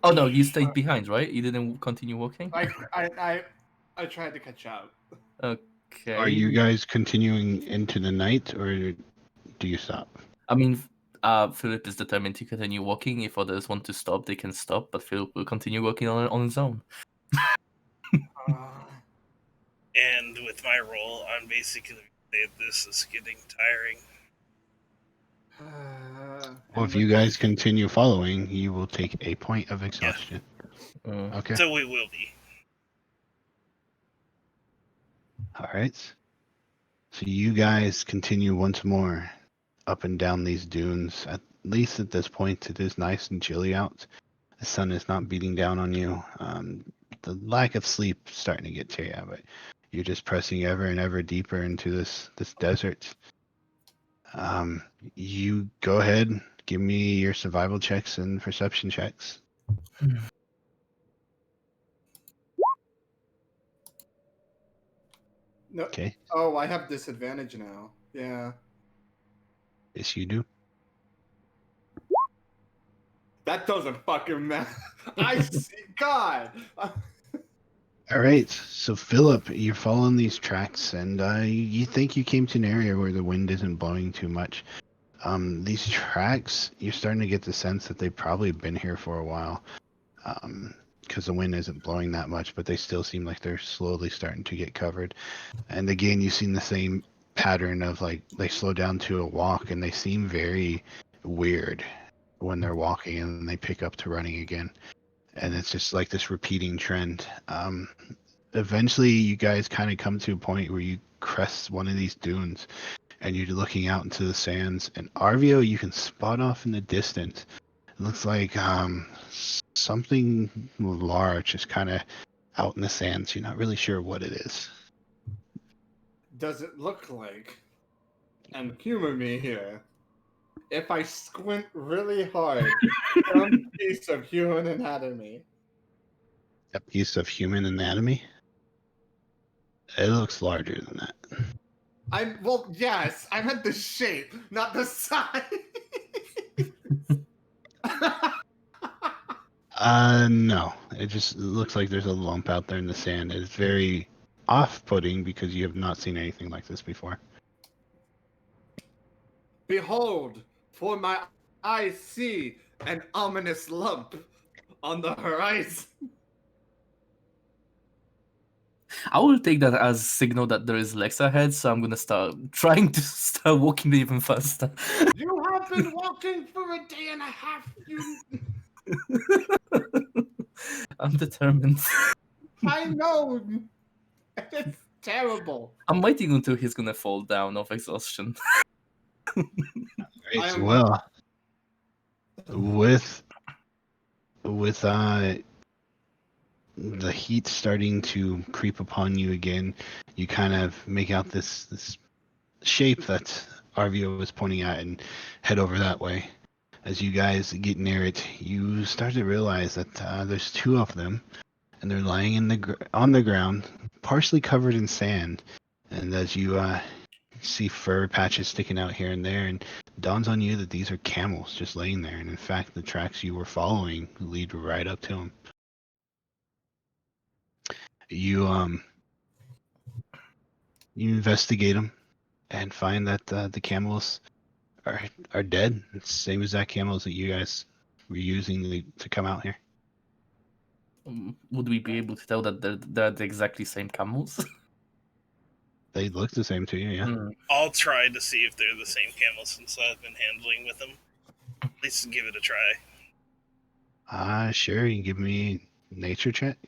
Oh no, you stayed behind, right? You didn't continue walking? I tried to catch up. Okay. Are you guys continuing into the night, or do you stop? I mean, Philip is determined to continue walking. If others want to stop, they can stop, but Philip will continue walking on his own. And with my role, I'm basically saying this is getting tiring. Well, if you guys continue following, you will take a point of exhaustion. Okay. So we will be. All right. So you guys continue once more up and down these dunes. At least at this point, it is nice and chilly out. The sun is not beating down on you. The lack of sleep is starting to get to you, but you're just pressing ever and ever deeper into this desert. You go ahead, give me your survival checks and perception checks. No. Okay. Oh, I have disadvantage now. Yeah. Yes, you do. That doesn't fucking matter. I see. God. All right, so Philip, you're following these tracks, and you think you came to an area where the wind isn't blowing too much. These tracks, you're starting to get the sense that they've probably been here for a while, because the wind isn't blowing that much, but they still seem like they're slowly starting to get covered. And again, you've seen the same pattern of like they slow down to a walk, and they seem very weird when they're walking, and then they pick up to running again. And it's just like this repeating trend. Eventually, you guys kind of come to a point where you crest one of these dunes, and you're looking out into the sands. And Arvio, you can spot off in the distance. It looks like something large, just kind of out in the sands. You're not really sure what it is. Does it look like, and humor me here, if I squint really hard, some piece of human anatomy? A piece of human anatomy? It looks larger than that. Well, yes, I meant the shape, not the size. No. It just looks like there's a lump out there in the sand. It's very off-putting because you have not seen anything like this before. Behold, for my eyes see an ominous lump on the horizon. I will take that as signal that there is Lex ahead, so I'm gonna start trying to start walking even faster. You have been walking for a day and a half. I'm determined. I know. It's terrible. I'm waiting until he's gonna fall down of exhaustion. Right, well, with the heat starting to creep upon you again, you kind of make out this shape that Arvio was pointing at and head over that way. As you guys get near it, you start to realize that there's two of them, and they're lying on the ground, partially covered in sand. And as you see fur patches sticking out here and there, and it dawns on you that these are camels just laying there. And in fact, the tracks you were following lead right up to them. You investigate them and find that the camels are dead. It's the same exact camels that you guys were using to come out here. Would we be able to tell that they're the exactly same camels? They look the same to you, yeah. I'll try to see if they're the same camels since I've been handling with them. At least give it a try. Sure. You can give me nature check.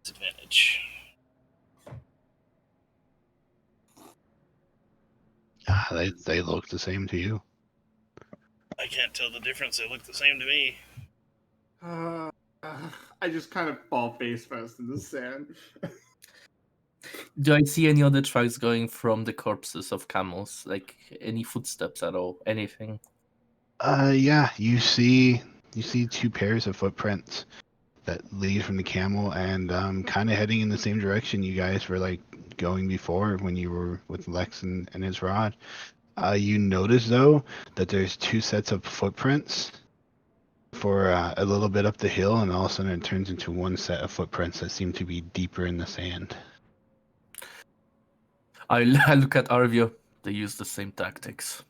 disadvantage. They look the same to you. I can't tell the difference. They look the same to me. I just kind of fall face first in the sand. Do I see any other tracks going from the corpses of camels? Like any footsteps at all? Anything? Yeah, you see two pairs of footprints that lead from the camel and kind of heading in the same direction you guys were like going before when you were with Lex and his rod. You notice though that there's two sets of footprints for a little bit up the hill, and all of a sudden it turns into one set of footprints that seem to be deeper in the sand. I look at Arvio. They use the same tactics.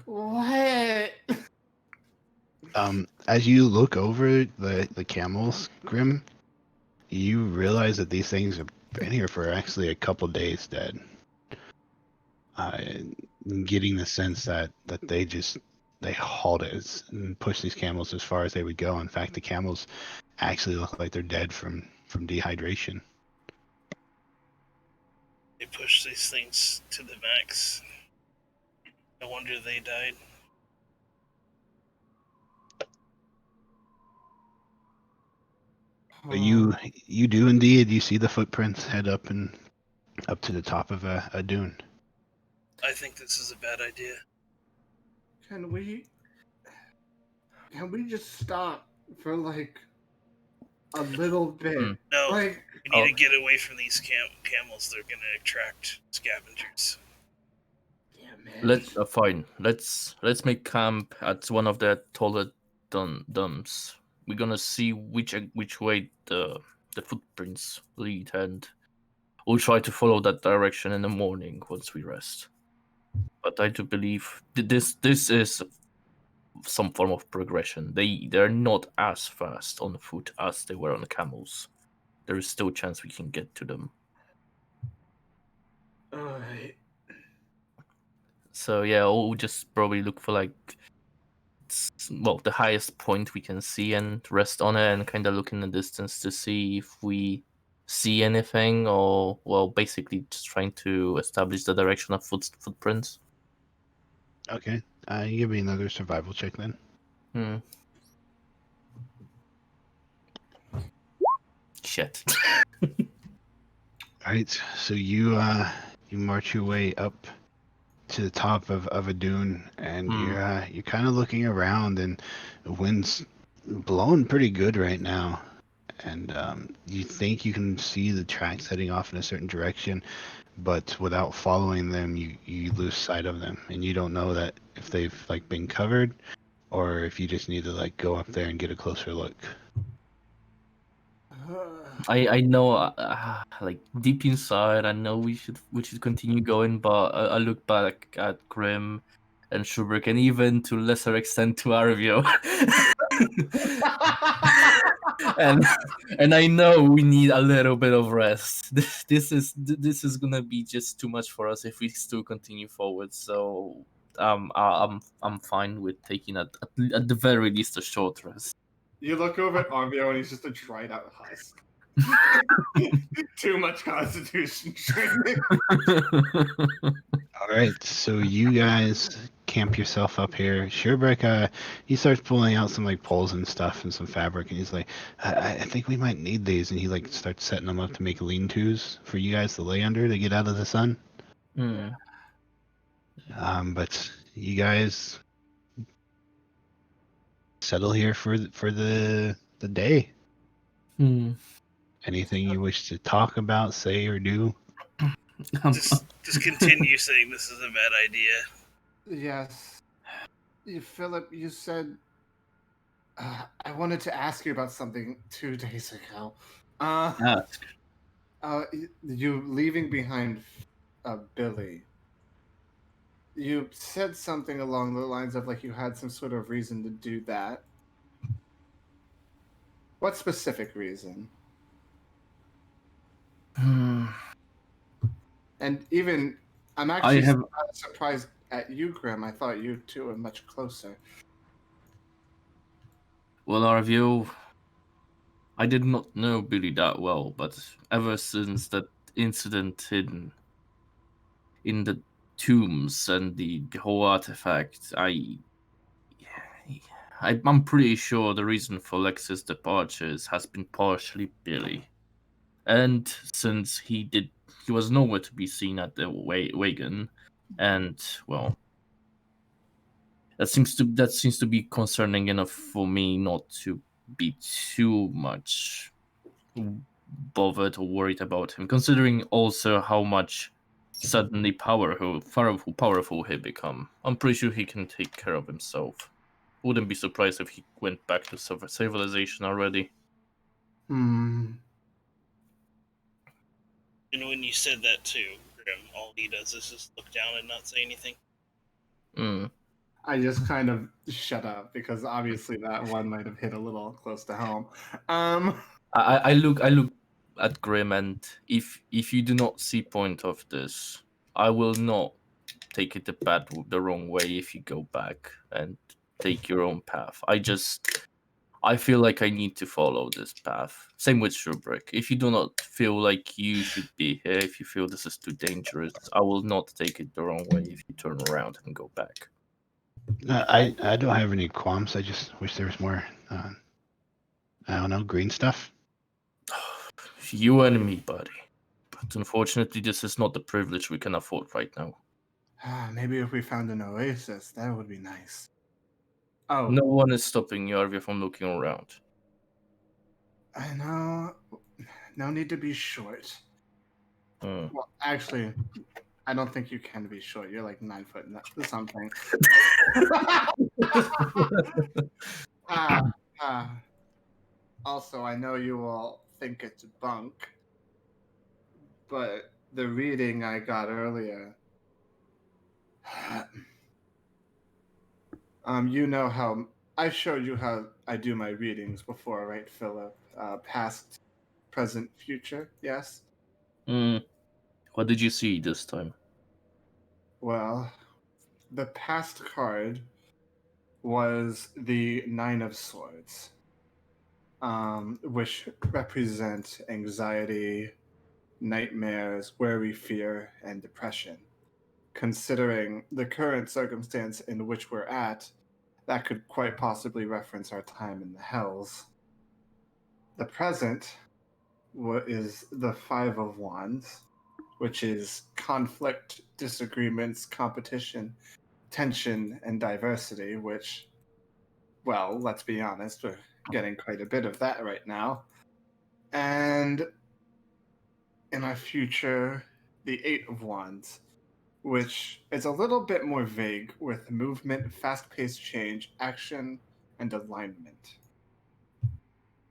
What? As you look over the camels, Grim, you realize that these things have been here for actually a couple days dead. Getting the sense that they halted and pushed these camels as far as they would go. In fact, the camels actually look like they're dead from dehydration. They push these things to the max. No wonder they died. But you do indeed. You see the footprints head up to the top of a dune. I think this is a bad idea. Can we just stop for like a little bit? No, Like, we need to get away from these camels. They're gonna attract scavengers. yeah, man. Let's fine. Let's make camp at one of the taller domes. We're gonna see which way the footprints lead, and we'll try to follow that direction in the morning once we rest. But I do believe this is some form of progression. They're not as fast on foot as they were on the camels. There is still a chance we can get to them. Alright. So yeah, we'll just probably look for like the highest point we can see and rest on it and kind of look in the distance to see if we see anything, or basically just trying to establish the direction of footprints. Okay. You give me another survival check then. Shit. Alright, so you march your way up to the top of a dune, and you're kind of looking around, and the wind's blowing pretty good right now, and you think you can see the tracks heading off in a certain direction, but without following them, you lose sight of them, and you don't know that if they've like been covered, or if you just need to like go up there and get a closer look. I know, like deep inside, I know we should continue going, but I look back at Grim and Schubert, and even to lesser extent to Arvio, and I know we need a little bit of rest. This is gonna be just too much for us if we still continue forward. So I'm fine with taking at the very least a short rest. You look over at Arvio and he's just a dried out husk. Too much constitution training. All right, so you guys camp yourself up here. Sherbek, he starts pulling out some like poles and stuff and some fabric, and he's like, I think we might need these, and he like starts setting them up to make lean-tos for you guys to lay under to get out of the sun. But you guys settle here for the day. Anything you wish to talk about, say, or do? Just continue saying this is a bad idea. Yes. Philip, you said I wanted to ask you about something 2 days ago. Ask. You leaving behind Billy. You said something along the lines of like you had some sort of reason to do that. What specific reason? And even I'm actually surprised at you, Grim. I thought you two were much closer. Well, Arvio, I did not know Billy that well, but ever since that incident in the tombs and the whole artifact, I'm pretty sure the reason for Lex's departures has been partially Billy. And since he was nowhere to be seen at the wagon, and well, that seems to be concerning enough for me not to be too much bothered or worried about him, considering also how much suddenly powerful he become. I'm pretty sure he can take care of himself. Wouldn't be surprised if he went back to civilization already. Hmm. And when you said that to Grim, all he does is just look down and not say anything. Mm. I just kind of shut up because obviously that one might have hit a little close to home. I look at Grim, and if you do not see point of this, I will not take it the wrong way if you go back and take your own path. I feel like I need to follow this path. Same with Shubrick. If you do not feel like you should be here, if you feel this is too dangerous, I will not take it the wrong way if you turn around and go back. I don't have any qualms. I just wish there was more. I don't know, green stuff. You and me, buddy. But unfortunately, this is not the privilege we can afford right now. Maybe if we found an oasis, that would be nice. Oh, No one is stopping Yarvia from looking around. I know. No need to be short. Hmm. Well, actually, I don't think you can be short. You're like 9 foot something. Also, I know you all think it's bunk, but the reading I got earlier. You know how I showed you how I do my readings before, right, Philip? Past, present, future. Yes. What did you see this time? Well, the past card was the Nine of Swords, which represent anxiety, nightmares, worry, fear, and depression. Considering the current circumstance in which we're at, that could quite possibly reference our time in the Hells. The present is the Five of Wands, which is conflict, disagreements, competition, tension, and diversity, which, well, let's be honest, we're getting quite a bit of that right now. And in our future, the Eight of Wands, which is a little bit more vague with movement, fast paced change, action, and alignment.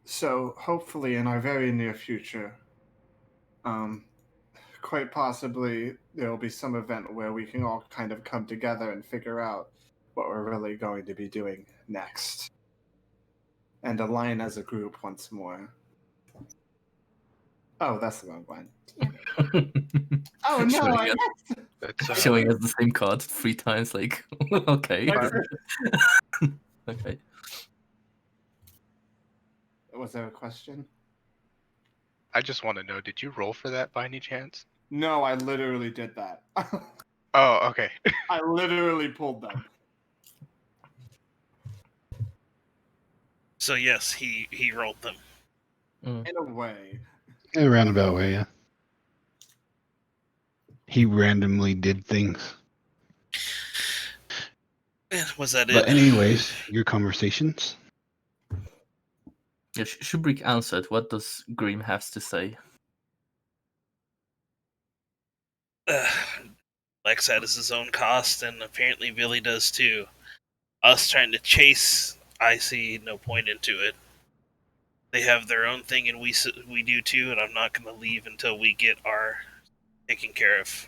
So, hopefully, in our very near future, quite possibly there will be some event where we can all kind of come together and figure out what we're really going to be doing next and align as a group once more. Oh, that's the wrong one. Oh no, showing, I us, messed. That's showing us the same card 3 times. Like, okay, okay. Was there a question? I just want to know, did you roll for that by any chance? No, I literally did that. Oh, okay. I literally pulled them. So yes, he rolled them. In a way. In a roundabout way, yeah. He randomly did things. Was that But it? anyways, your conversations. Yeah, Shubrick answered. What does Grim have to say? Lex has his own cost, and apparently Billy does too. Us trying to chase, I see no point into it. They have their own thing, and we do too. And I'm not going to leave until we get our taken care of.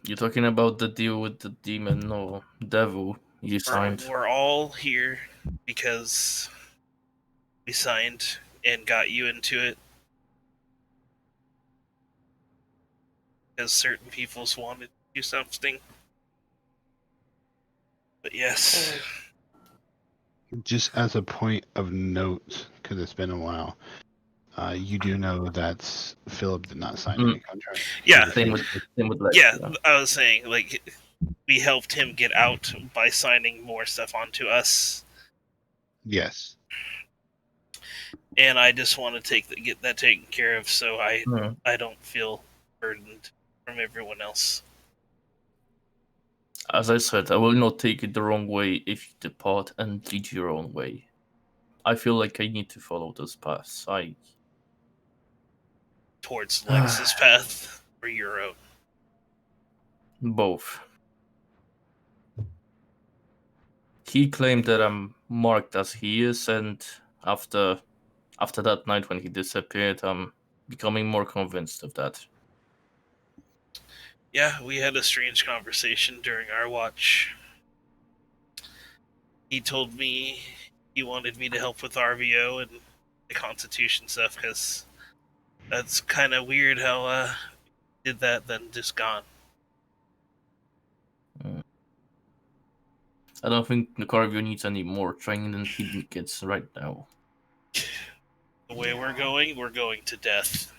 You're talking about the deal with the demon or devil you signed? We're all here because we signed and got you into it. Because certain people's wanted to do something. But yes, Just as a point of note, because it's been a while, you do know that Philip did not sign any contract. He Yeah. refused to. Same with Lex. yeah, I was saying, like, we helped him get out by signing more stuff onto us, Yes. and I just want to get that taken care of, so Mm. I don't feel burdened from everyone else. As I said, I will not take it the wrong way if you depart and lead your own way. I feel like I need to follow this path. Towards Lex's path or your own. Both. He claimed that I'm marked as he is, and after that night when he disappeared, I'm becoming more convinced of that. Yeah, we had a strange conversation during our watch. He told me he wanted me to help with RVO and the Constitution stuff, because that's kind of weird how did that, then just gone. I don't think Nicaragua needs any more training than he gets right now. The way we're going to death.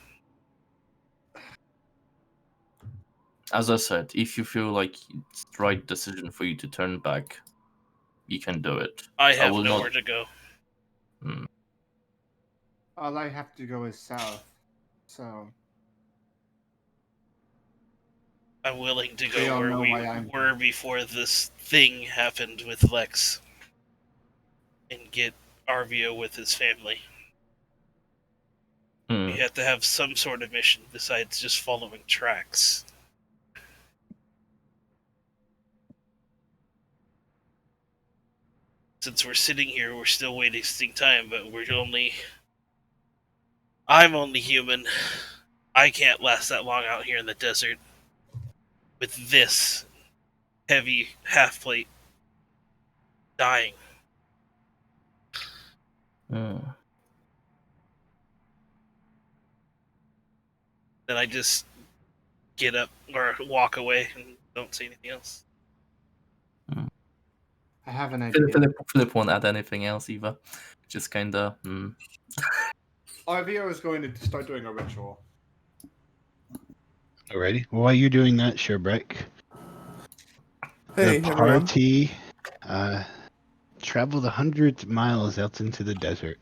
As I said, if you feel like it's the right decision for you to turn back, you can do it. I have will nowhere not. to go. All I have to go is south. So I'm willing to They go all where know we why I'm were before this thing happened with Lex, and get RVO with his family. We have to have some sort of mission besides just following tracks. Since we're sitting here, we're still wasting time, but I'm only human. I can't last that long out here in the desert with this heavy half plate dying. Then I just get up or walk away and don't say anything else. I have an idea. Philip won't add anything else either. Just kinda. RVO is going to start doing a ritual. Alrighty. Well, while you're doing that, Sherbreck, Hey, the everyone. party traveled 100 miles out into the desert,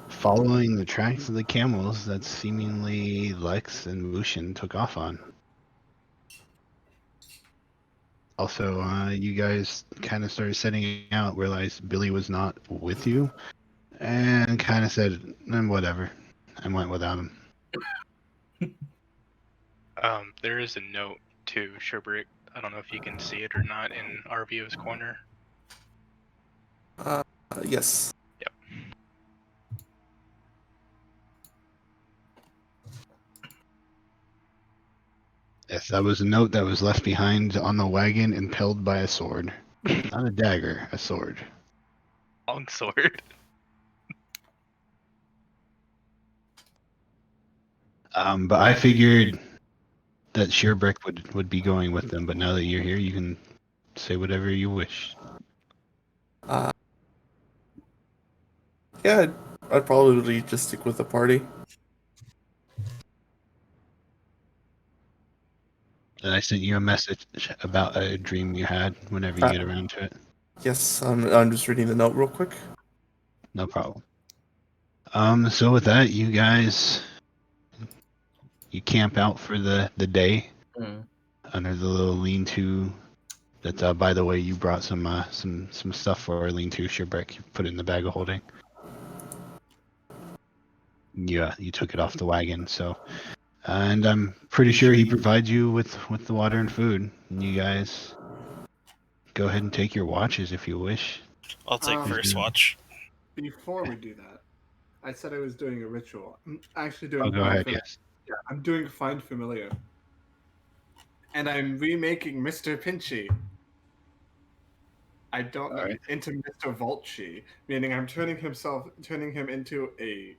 following the tracks of the camels that seemingly Lex and Mushin took off on. Also, you guys kind of started setting out, realized Billy was not with you, and kind of said, whatever, and went without him. There is a note to Sherbert. I don't know if you can see it or not in RVO's corner. Yes. Yep. Yes, that was a note that was left behind on the wagon, impelled by a sword. Not a dagger, a sword. Long sword. But I figured that Sheerbrick would be going with them, but now that you're here, you can say whatever you wish. Yeah, I'd probably just stick with the party. And I sent you a message about a dream you had whenever you get around to it. Yes, I'm just reading the note real quick. No problem. So with that, you guys, you camp out for the day under the little lean-to. That, by the way, you brought some stuff for our lean-to, Sheerbrick. You put it in the bag of holding. Yeah, you took it off the wagon. So, and I'm pretty sure he provides you with the water and food. And you guys go ahead and take your watches if you wish. I'll take first watch. Before we do that, I said I was doing a ritual. I'm actually doing. Oh, go ahead. Yes. Yeah, I'm doing Find Familiar, and I'm remaking Mr. Pinchy. I don't know, into Mr. Vulchi, meaning I'm turning him into a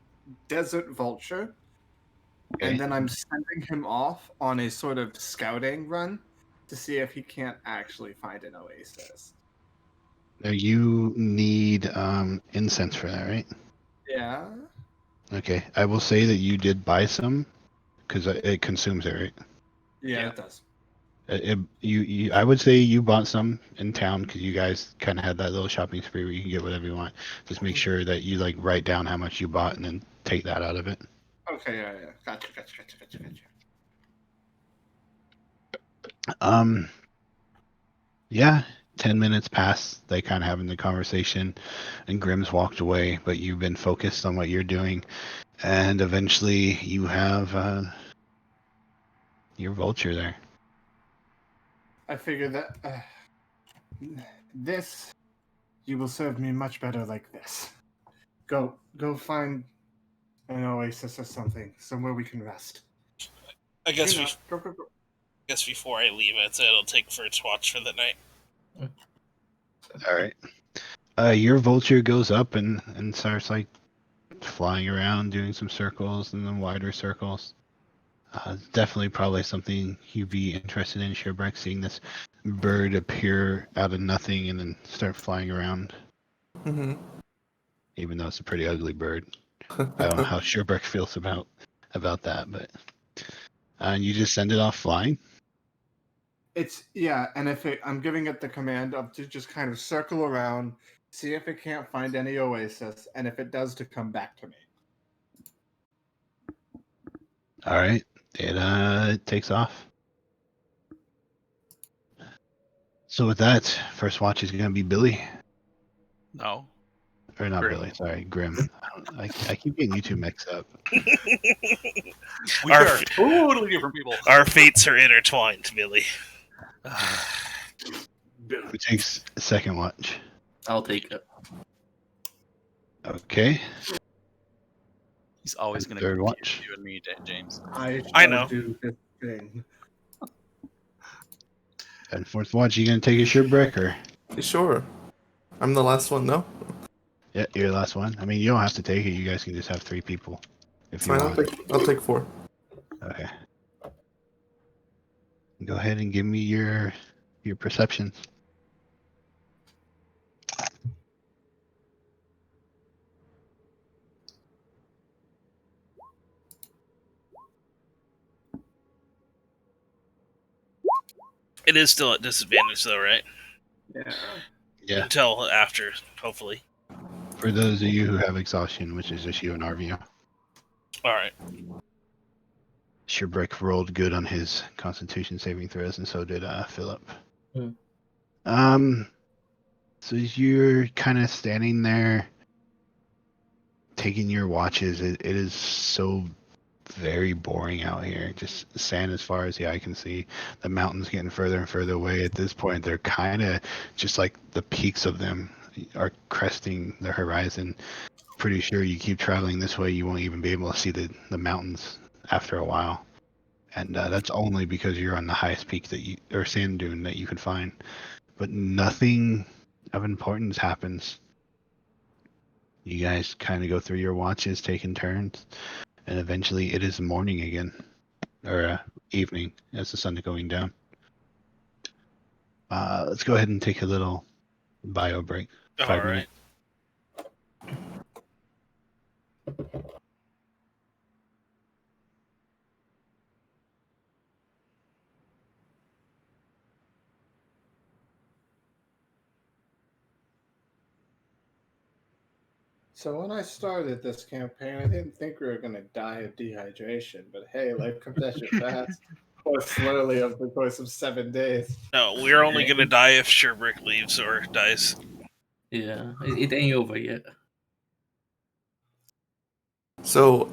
desert vulture, and then I'm sending him off on a sort of scouting run to see if he can't actually find an oasis. Now you need incense for that, right? Yeah. Okay. I will say that you did buy some because it consumes it, right? Yeah, Yeah. it does. I would say you bought some in town because you guys kind of had that little shopping spree where you can get whatever you want. Just make sure that you like write down how much you bought and then take that out of it. Okay, yeah. Gotcha. Yeah, 10 minutes pass. They kind of having the conversation, and Grimm's walked away, but you've been focused on what you're doing, and eventually you have your vulture there. I figure that this you will serve me much better like this. Go find an oasis or something, somewhere we can rest. I guess You know, go. before I leave, I'd say it'll take first watch for the night. All right. Your vulture goes up and starts like flying around, doing some circles and then wider circles. Definitely probably something you'd be interested in, Sherbreck, seeing this bird appear out of nothing and then start flying around, Mm-hmm. even though it's a pretty ugly bird. I don't know how Sherbreck feels about that, but and you just send it off flying. And if I'm giving it the command of to just kind of circle around, see if it can't find any oasis, and if it does, to come back to me. All right, it takes off. So with that, first watch is going to be Billy, No. or not Grim. Billy. Sorry, Grim. I keep getting you two mixed up. We Our are f- totally different people. Our fates are intertwined, Billy. Who takes second watch? I'll take it. Okay. He's always going to Third confuse watch. you and me, James. I I know. do this thing. And fourth watch, you gonna take a Sherbreck or? Sure. I'm the last one, no? Yeah, you're the last one. I mean, you don't have to take it. You guys can just have 3 people if It's you fine. want. I'll take 4. Okay. Go ahead and give me your perception. It is still at disadvantage, though, right? Yeah. Yeah. Until after, hopefully. For those of you who have exhaustion, which is just you and Arvio. All right. Sherbreck rolled good on his Constitution saving throws, and so did Philip. Hmm. So you're kind of standing there, taking your watches. It is so very boring out here. Just sand as far as the eye can see. The mountains getting further and further away. At this point, they're kind of just like the peaks of them are cresting the horizon. Pretty sure you keep traveling this way, you won't even be able to see the mountains after a while. And that's only because you're on the highest peak or sand dune that you can find. But nothing of importance happens. You guys kind of go through your watches, taking turns, and eventually it is morning again, or evening as the sun is going down. Let's go ahead and take a little bio break. All 5 right. minutes. So when I started this campaign, I didn't think we were going to die of dehydration, but hey, life comes at you fast or slowly over the course of 7 days. No, we're only going to die if Sherbreck leaves or dies. Yeah, it ain't over yet. So,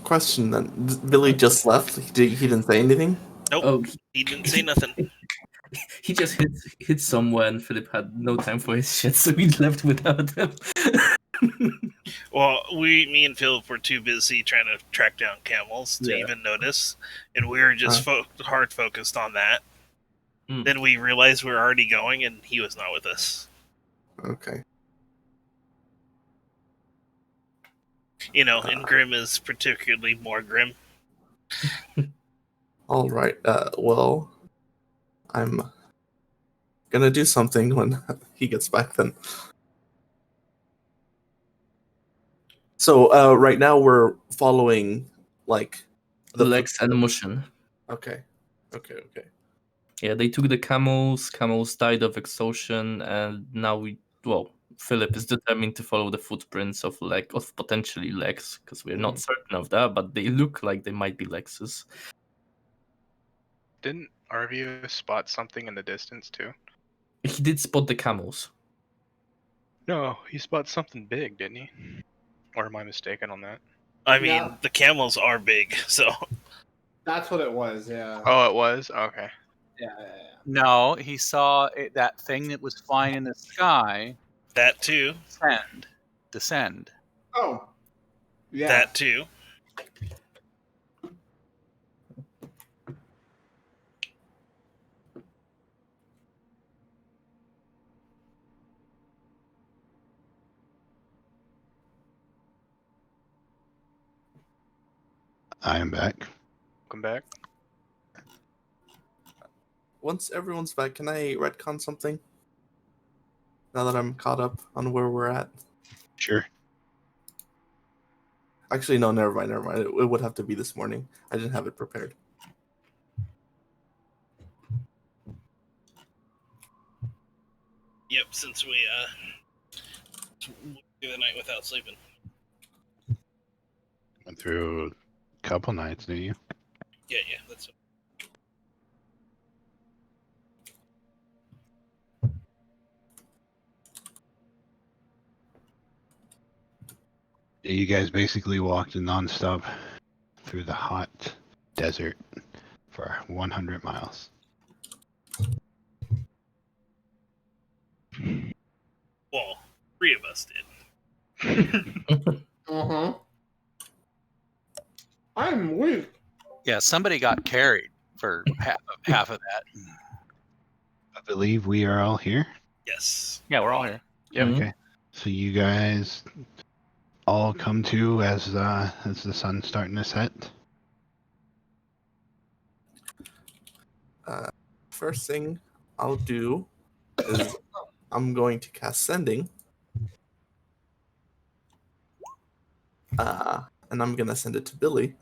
question then. Billy just left. He didn't say anything? Nope. Oh, He didn't say nothing. he just hit somewhere, and Philip had no time for his shit, so he left without him. Well, me and Philip were too busy trying to track down camels to even notice, and we were just hard focused on that. Mm. Then we realized we were already going, and he was not with us. Okay. You know, and Grim is particularly more grim. All right. Well, I'm gonna do something when he gets back then. So right now we're following like the Lex and Mushin. Okay. Yeah, they took the camels. Camels died of exhaustion, and now Philip is determined to follow the footprints of potentially Lex, because we're not certain of that, but they look like they might be Lex's. Didn't Arvio spot something in the distance too? He did spot the camels. No, he spot something big, didn't he? Or am I mistaken on that? I mean, Yeah. the camels are big, so That's what it was. Yeah. Oh, it was? Okay. Yeah. No, he saw that thing that was flying in the sky that too. descend. Oh. Yeah. That too. I am back. Welcome back. Once everyone's back, can I retcon something? Now that I'm caught up on where we're at. Sure. Actually, no, never mind. It would have to be this morning. I didn't have it prepared. Yep, since we went through the night without sleeping. Went through a couple nights, didn't you? Yeah, that's You guys basically walked nonstop through the hot desert for 100 miles. well, 3 of us did. I'm weak. Yeah, somebody got carried for half of that. I believe we are all here. Yes. Yeah, we're all here. Yep. Okay. So you guys all come to as the sun's starting to set. First thing I'll do is I'm going to cast Sending. And I'm going to send it to Billy.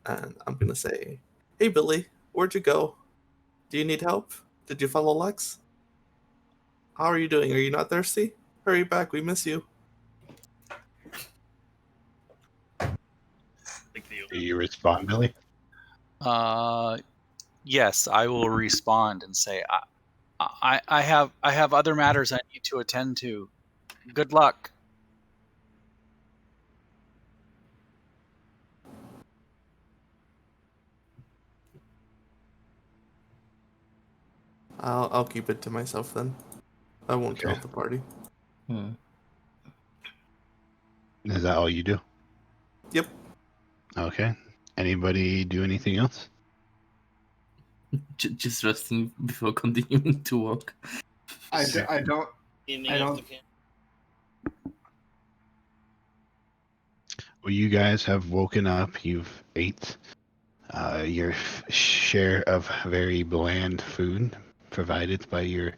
And I'm going to say, hey, Billy, where'd you go? Do you need help? Did you follow Lex? How are you doing? Are you not thirsty? Hurry back, we miss you. Big deal. Do you respond, Billy? Yes, I will respond and say, I have other matters I need to attend to. Good luck. I'll keep it to myself then. I won't tell Okay. the party. Is that all you do? Yep. Okay. Anybody do anything else? Just resting before continuing to walk. I don't. Evening I of don't- the camp. Well, you guys have woken up. You've ate your share of very bland food provided by your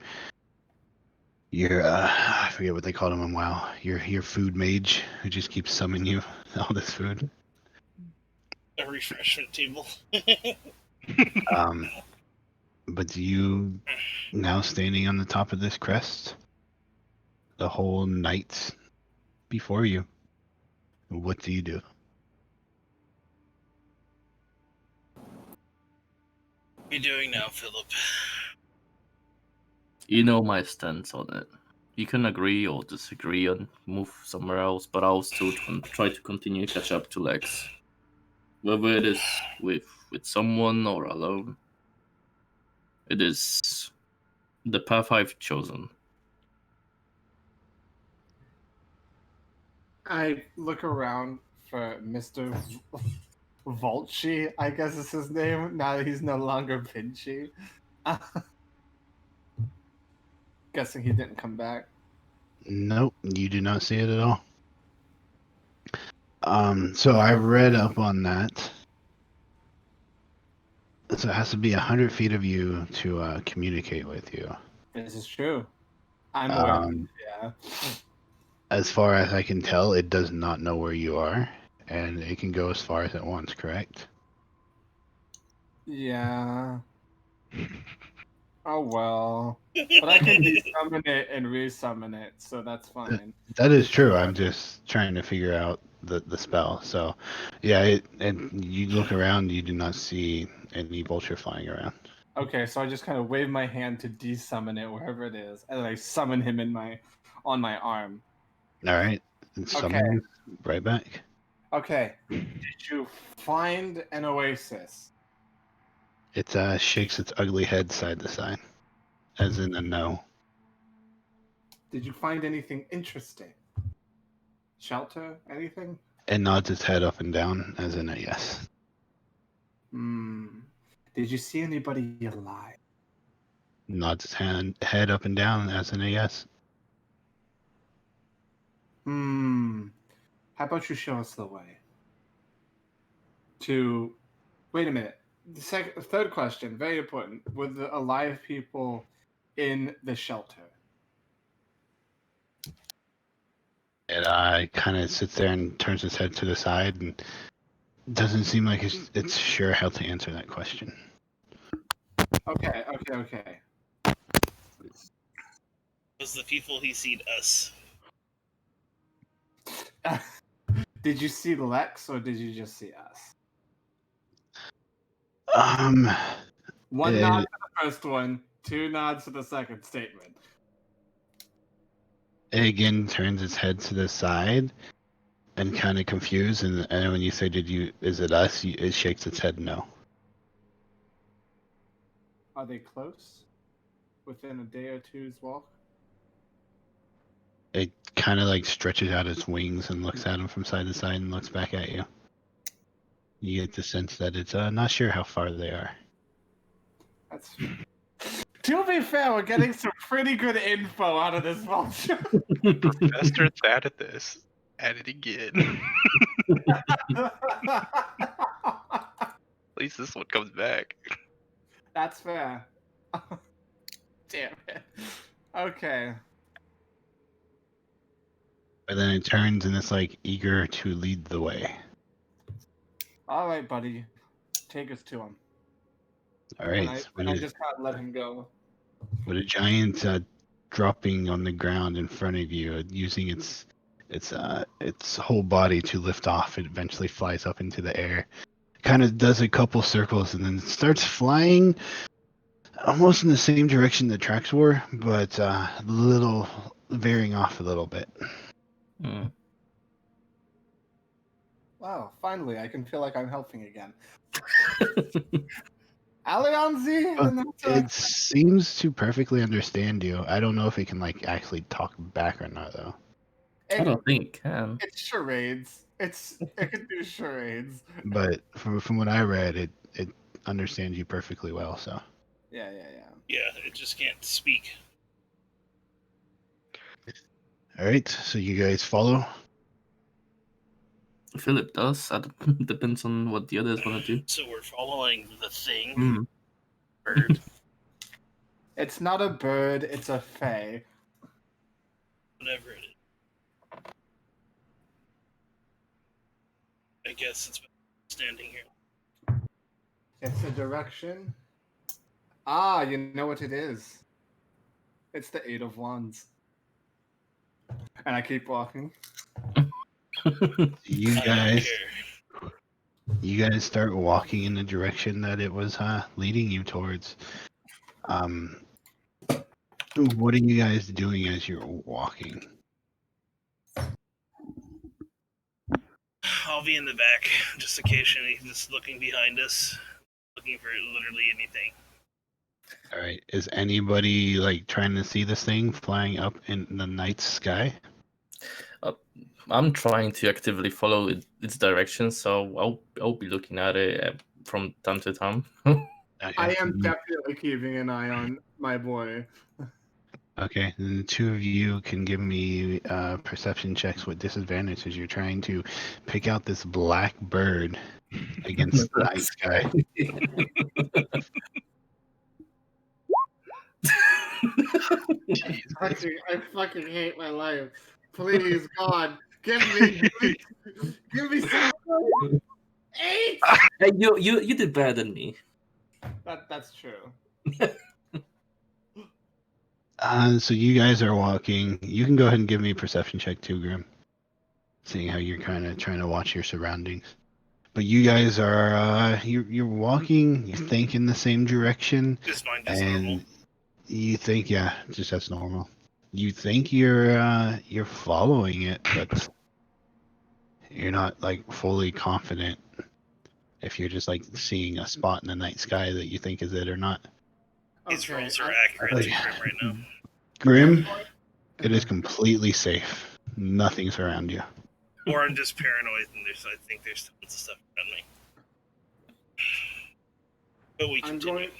I forget what they called him in WoW. Your food mage who just keeps summoning you all this food. A refreshment table. But you now standing on the top of this crest, the whole night's before you. What do you do? What are you doing now, Philip? You know my stance on it. You can agree or disagree and move somewhere else, but I'll still try to continue to catch up to Lex. Whether it is with someone or alone, it is the path I've chosen. I look around for Mr. Volchi, I guess is his name, now that he's no longer Vinci. Guessing he didn't come back. Nope, you do not see it at all. So I read up on that. So it has to be 100 feet of you to communicate with you. This is true. I'm aware. Um, Yeah. as far as I can tell, it does not know where you are, and it can go as far as it wants, correct? Yeah. Oh well. But I can desummon it and resummon it, so that's fine. That is true. I'm just trying to figure out the spell. So, yeah, and you look around, you do not see any vulture flying around. Okay, so I just kind of wave my hand to desummon it wherever it is, and then I summon him on my arm. All right, and summon right back. Okay. Did you find an oasis? It shakes its ugly head side to side, as in a no. Did you find anything interesting? Shelter? Anything? It nods its head up and down, as in a yes. Did you see anybody alive? Nods its head up and down, as in a yes. How about you show us the way? Wait a minute. Third question, very important. Were the alive people in the shelter? It kind of sits there and turns its head to the side, and doesn't seem like it's sure how to answer that question. Okay. Was the people he seen us? Did you see Lex or did you just see us? One nod to the first one, 2 nods to the second statement. It again turns its head to the side and kind of confused, and when you say, is it us? It shakes its head no. Are they close? Within a day or two's walk? It kind of like stretches out its wings and looks at him from side to side and looks back at you. You get the sense that it's not sure how far they are. That's. To be fair, we're getting some pretty good info out of this vulture. Professor bad at this. At it again. At least this one comes back. That's fair. Damn it. Okay. But then it turns and it's like eager to lead the way. All right, buddy. Take us to him. All right. And I just kind of let him go. With a giant dropping on the ground in front of you, using its whole body to lift off, it eventually flies up into the air. Kind of does a couple circles and then starts flying almost in the same direction the tracks were, but little veering off a little bit. Wow, finally, I can feel like I'm helping again. Alianzi? It seems to perfectly understand you. I don't know if it can like actually talk back or not, though. I don't think it can. It's charades. It can do charades. But from what I read, it understands you perfectly well. So. Yeah. Yeah, it just can't speak. All right, so you guys follow. Philip does. That depends on what the others want to do. So we're following the thing. Bird. It's not a bird. It's a fae. Whatever it is. I guess it's standing here. It's a direction. Ah, you know what it is. It's the 8 of Wands. And I keep walking. You guys start walking in the direction that it was leading you towards. What are you guys doing as you're walking? I'll be in the back, just occasionally, just looking behind us, looking for literally anything. All right. Is anybody like trying to see this thing flying up in the night sky? I'm trying to actively follow its direction, so I'll be looking at it from time to time. Okay. I am definitely keeping an eye on my boy. Okay, then the two of you can give me perception checks with disadvantage as you're trying to pick out this black bird against the night sky. I fucking hate my life. Please, God, give me some 8. Hey, you did better than me. That's true. So you guys are walking. You can go ahead and give me a perception check too, Grim. Seeing how you're kind of trying to watch your surroundings. But you guys are you're walking. You think in the same direction, Is mine just normal? and you think just as normal. You think you're following it, but you're not like fully confident if you're just like seeing a spot in the night sky that you think is it or not. These Okay, rolls are accurate to Grim right now. Grim, it is completely safe. Nothing's around you. Or I'm just paranoid and I think there's tons of stuff around me. But we continue.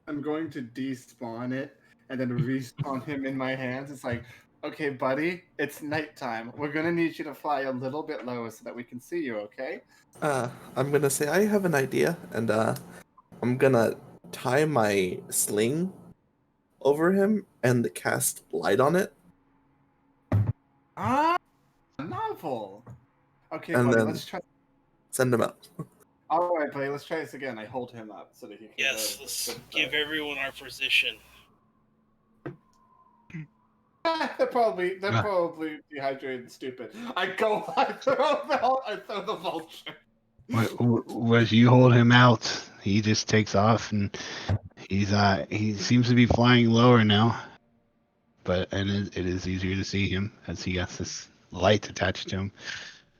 I'm going to despawn it and then respawn him in my hands. It's like, okay, buddy, it's nighttime. We're gonna need you to fly a little bit lower so that we can see you, okay? I'm gonna say I have an idea, and I'm gonna tie my sling over him and cast light on it. Ah, novel. Okay, And buddy, then- let's try. Send him out. All right, buddy, let's try this again. I hold him up so that he can. Yes, let's give everyone our position. They're probably dehydrated and stupid. I throw the vulture. As you hold him out, he just takes off, and he seems to be flying lower now. But it is easier to see him as he has this light attached to him.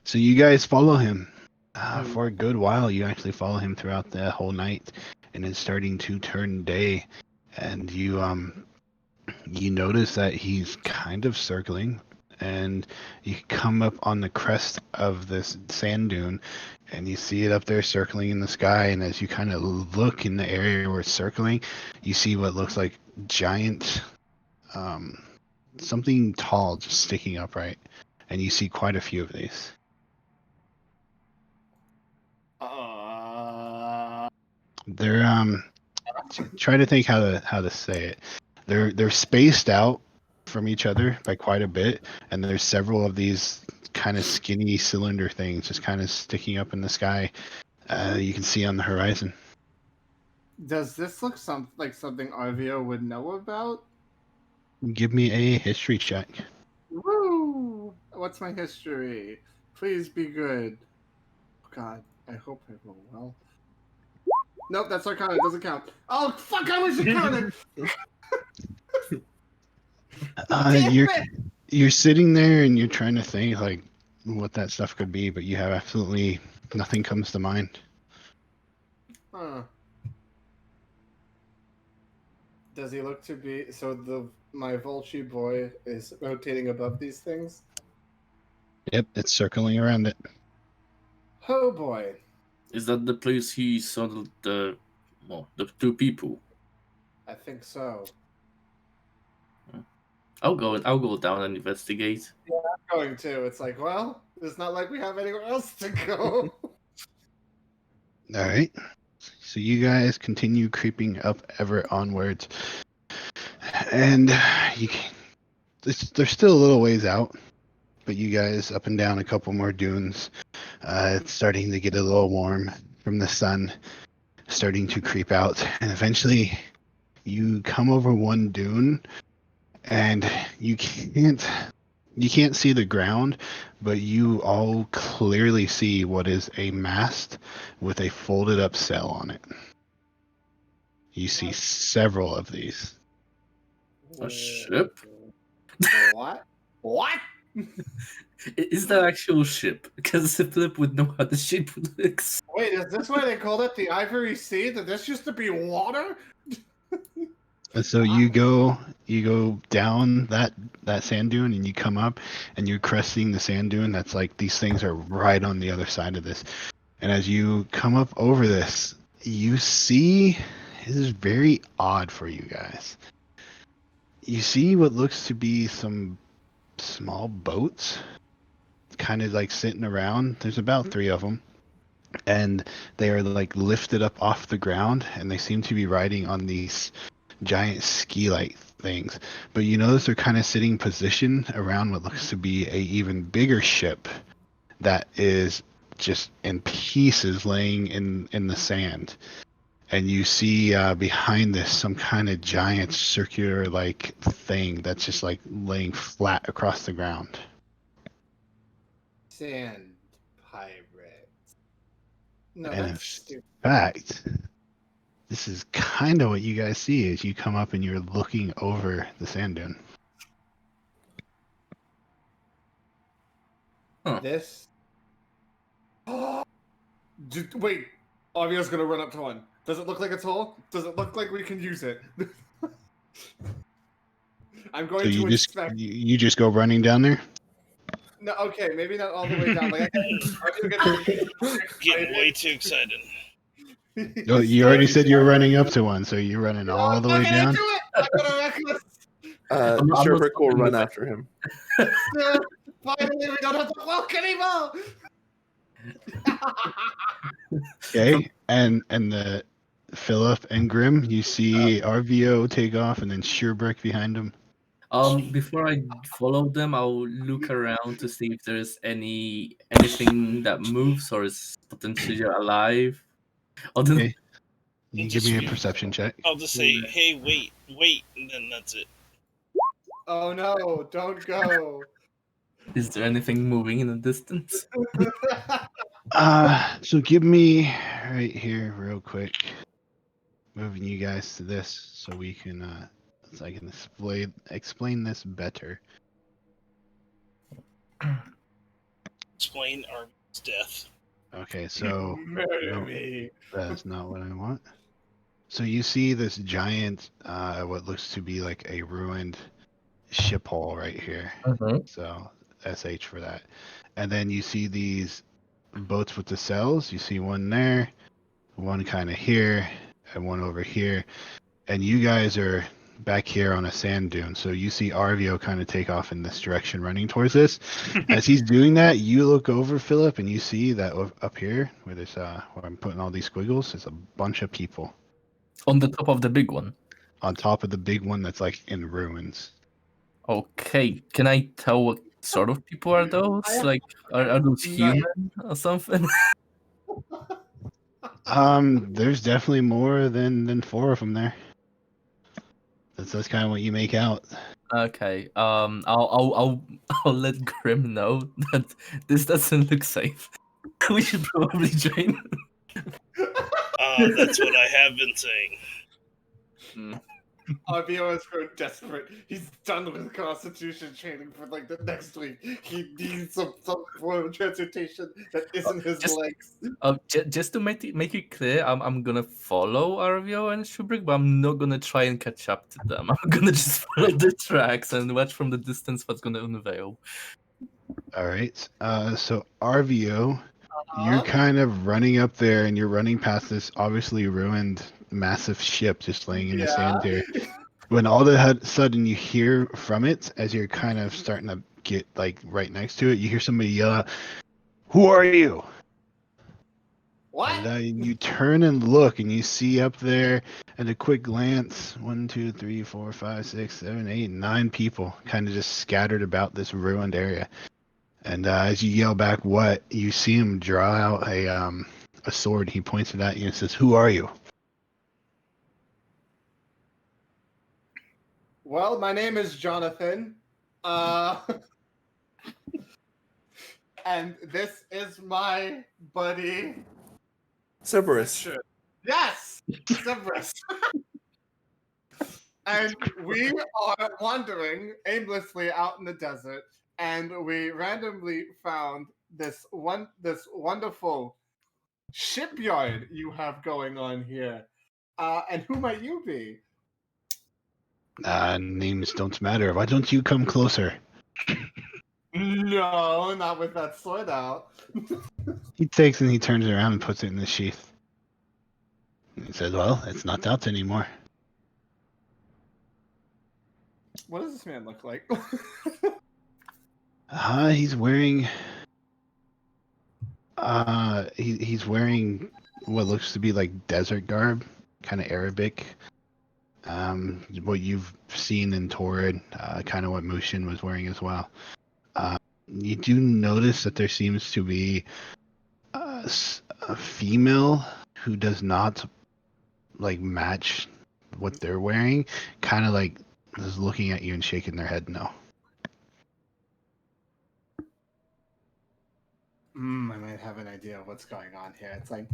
So you guys follow him for a good while. You actually follow him throughout the whole night, and it's starting to turn day, and you notice that he's kind of circling, and you come up on the crest of this sand dune, and you see it up there circling in the sky. And as you kind of look in the area where it's circling, you see what looks like giant something tall just sticking upright, and you see quite a few of these. They're try to think how to say it. They're spaced out from each other by quite a bit, and there's several of these kind of skinny cylinder things just kind of sticking up in the sky. You can see on the horizon. Does this look like something Arvio would know about? Give me a history check. Woo! What's my history? Please be good. Oh, God, I hope I roll well. Nope, that's Arcana. It doesn't count. Oh, fuck, I wish it counted! You're sitting there and you're trying to think like what that stuff could be, but you have absolutely nothing comes to mind. Huh. Does he look to be so my Volchi boy is rotating above these things? Yep, it's circling around it. Oh boy. Is that the place he saw the two people? I think so. I'll go down and investigate. I'm going to. It's like, well, it's not like we have anywhere else to go. All right. So you guys continue creeping up ever onwards, and they're still a little ways out, but you guys up and down a couple more dunes. It's starting to get a little warm from the sun, starting to creep out, and eventually you come over one dune, and you can't see the ground, but you all clearly see what is a mast with a folded up sail on it. You see several of these. A ship? What? What? Is that actual ship? Because Flip would know how the ship looks. Wait, is this why they called it the Ivory Sea? That this used to be water? And so you go down that sand dune, and you come up, and you're cresting the sand dune. That's like these things are right on the other side of this. And as you come up over this, you see, this is very odd for you guys. You see what looks to be some small boats kind of like sitting around. There's about 3 of them, and they are like lifted up off the ground, and they seem to be riding on these giant ski-like things. But you notice they're kind of sitting positioned around what looks to be a even bigger ship that is just in pieces laying in the sand. And you see behind this some kind of giant circular like thing that's just like laying flat across the ground. Sand pirates. No, And in that's stupid. fact, this is kind of what you guys see as you come up and you're looking over the sand dune. This. Wait, Avio's gonna run up to one. Does it look like a tool? Does it look like we can use it? I'm going So to you just inspect. you just go running down there. No, okay, maybe not all the way down. Like, Getting way too excited. Oh, you already said you were running up to one, so you're running all the way down. I'm gonna reckless. I'm not Sherbert will stopping run with it. after him. Finally, we don't have to walk anymore. Okay, and the Philip and Grim, you see RVO take off, and then Sherbert behind him. Before I follow them, I'll look around to see if there's anything that moves or is potentially alive. Other Okay. You And give just me a re- perception check. I'll just say, hey, wait, and then that's it. Oh no, don't go. Is there anything moving in the distance? So give me right here real quick. Moving you guys to this so we can so I can explain this better. Explain Armin's death. Okay, so Murder no, me. that's not what I want. So you see this giant what looks to be like a ruined ship hull right here. So SH for that. And then you see these boats with the sails. You see one there, one kind of here, and one over here. And you guys are back here on a sand dune. So you see Arvio kind of take off in this direction, running towards this. As he's doing that, you look over, Philip, and you see that up here, where there's where I'm putting all these squiggles, there's a bunch of people On the top of the big one. on top of the big one that's like in ruins. Okay, can I tell what sort of people are those? Like, are those No. human or something? There's definitely more than 4 of them there. That's kind of what you make out. Okay, I'll let Grim know that this doesn't look safe. We should probably join. That's what I have been saying. Avio has grown desperate. He's done with Constitution training for like the next week. He needs some form of transportation that isn't his just- legs. Just to make it clear, I'm gonna follow Arvio and Shubrik, but I'm not gonna try and catch up to them. I'm gonna just follow the tracks and watch from the distance what's gonna unveil. All right. So Arvio, you're kind of running up there, and you're running past this obviously ruined massive ship just laying in the sand here. When all of a sudden you hear from it, as you're kind of starting to get like right next to it, you hear somebody yell out, "Who are you?" What? And you turn and look, and you see up there at a quick glance 1, 2, 3, 4, 5, 6, 7, 8, 9 people kind of just scattered about this ruined area. And as you yell back, "What?" you see him draw out a sword. He points it at you and says, "Who are you?" Well, my name is Jonathan. And this is my buddy. Cerberus. Yes! Cerberus. And we are wandering aimlessly out in the desert, and we randomly found this wonderful shipyard you have going on here. And who might you be? Names don't matter. Why don't you come closer? No, not with that sword out. He takes and he turns it around and puts it in the sheath. He says, "Well, it's not out anymore." What does this man look like? He's wearing he's wearing what looks to be like desert garb, kind of Arabic. what you've seen in Torrid, kind of what Mushin was wearing as well. You do notice that there seems to be a female who does not like match what they're wearing, kind of like is looking at you and shaking their head no. I might have an idea of what's going on here. It's like,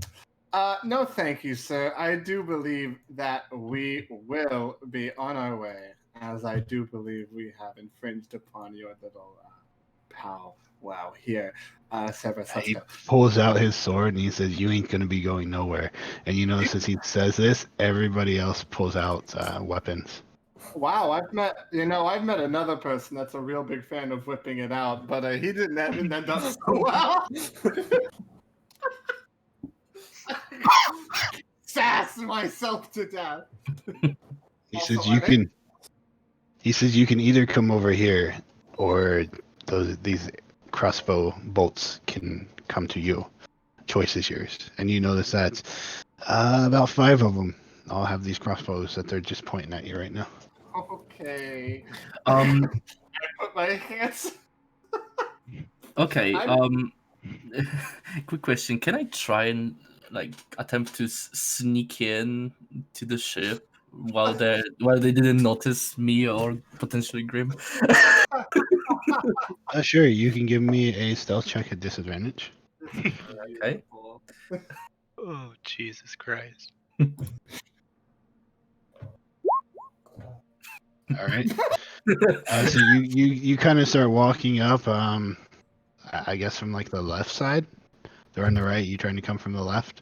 no, thank you, sir. I do believe that we will be on our way, as I do believe we have infringed upon your little pal. Wow, here, Severus, let's He go. pulls out his sword and he says, "You ain't gonna be going nowhere." And you notice as he says this, everybody else pulls out weapons. Wow, I've met another person that's a real big fan of whipping it out, but he didn't end up so well. Sass myself to death. He Also, says you are they- can. He says you can either come over here, or these crossbow bolts can come to you. Choice is yours. And you notice that about 5 of them all have these crossbows that they're just pointing at you right now. Okay. Um. I put my hands. Okay. I'm- Quick question: can I try and like attempt to sneak in to the ship while they didn't notice me or potentially Grim? Sure, you can give me a stealth check at disadvantage. Okay. Oh, Jesus Christ. All right. So you kind of start walking up. I guess from like the left side. They're on the right. You trying to come from the left?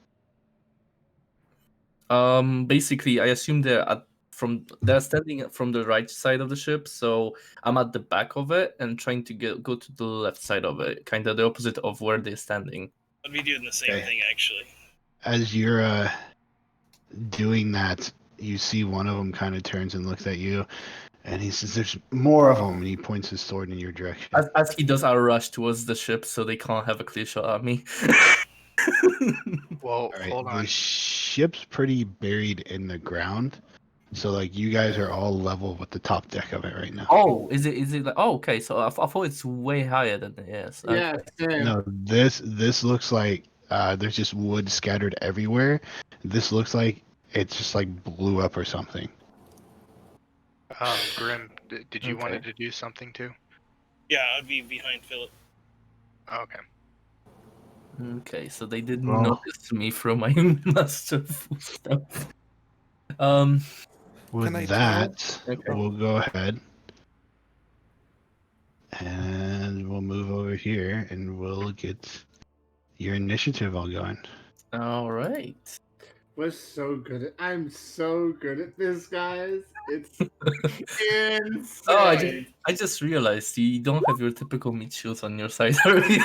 Basically, I assume they're standing from the right side of the ship, so I'm at the back of it and trying to go to the left side of it, kind of the opposite of where they're standing. I'd be doing the same Okay. thing actually. As you're doing that, you see one of them kind of turns and looks at you, and he says, "There's more of them," and he points his sword in your direction. As he does, I rush towards the ship so they can't have a clear shot at me. Well, All right, hold on. the ship's pretty buried in the ground, so like you guys are all level with the top deck of it right now. Oh, is it like? Oh, okay. So I thought it's way higher than it is. Okay. Yeah, same. No, this looks like there's just wood scattered everywhere. This looks like it just like blew up or something. Grim, did you want Okay. it to do something too? Yeah, I'd be behind Philip. Okay. Okay, so they didn't Well- notice me from my masterful stuff. Um, With Can I that, Okay. we'll go ahead and we'll move over here and we'll get your initiative all going. all right. We're so good at. I'm so good at this, guys. It's insane. Oh, I just realized you don't have your typical meat shields on your side, are you?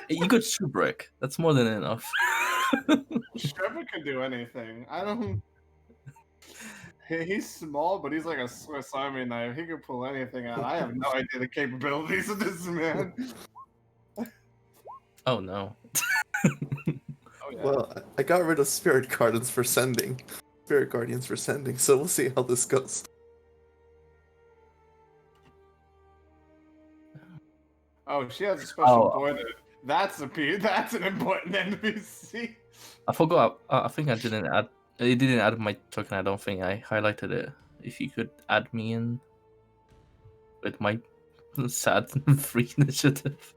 You got shipwreck. That's more than enough. Trevor can do anything. I don't. He's small, but he's like a Swiss Army knife. He can pull anything out. I have no idea the capabilities of this man. Oh no. Oh, yeah. Well, I got rid of Spirit Guardians for sending. Spirit Guardians for sending, so we'll see how this goes. Oh, she has a special Oh. border. That's an important NPC. I forgot. I think I didn't add. It didn't add my token. I don't think I highlighted it. If you could add me in with my sad 3 initiative.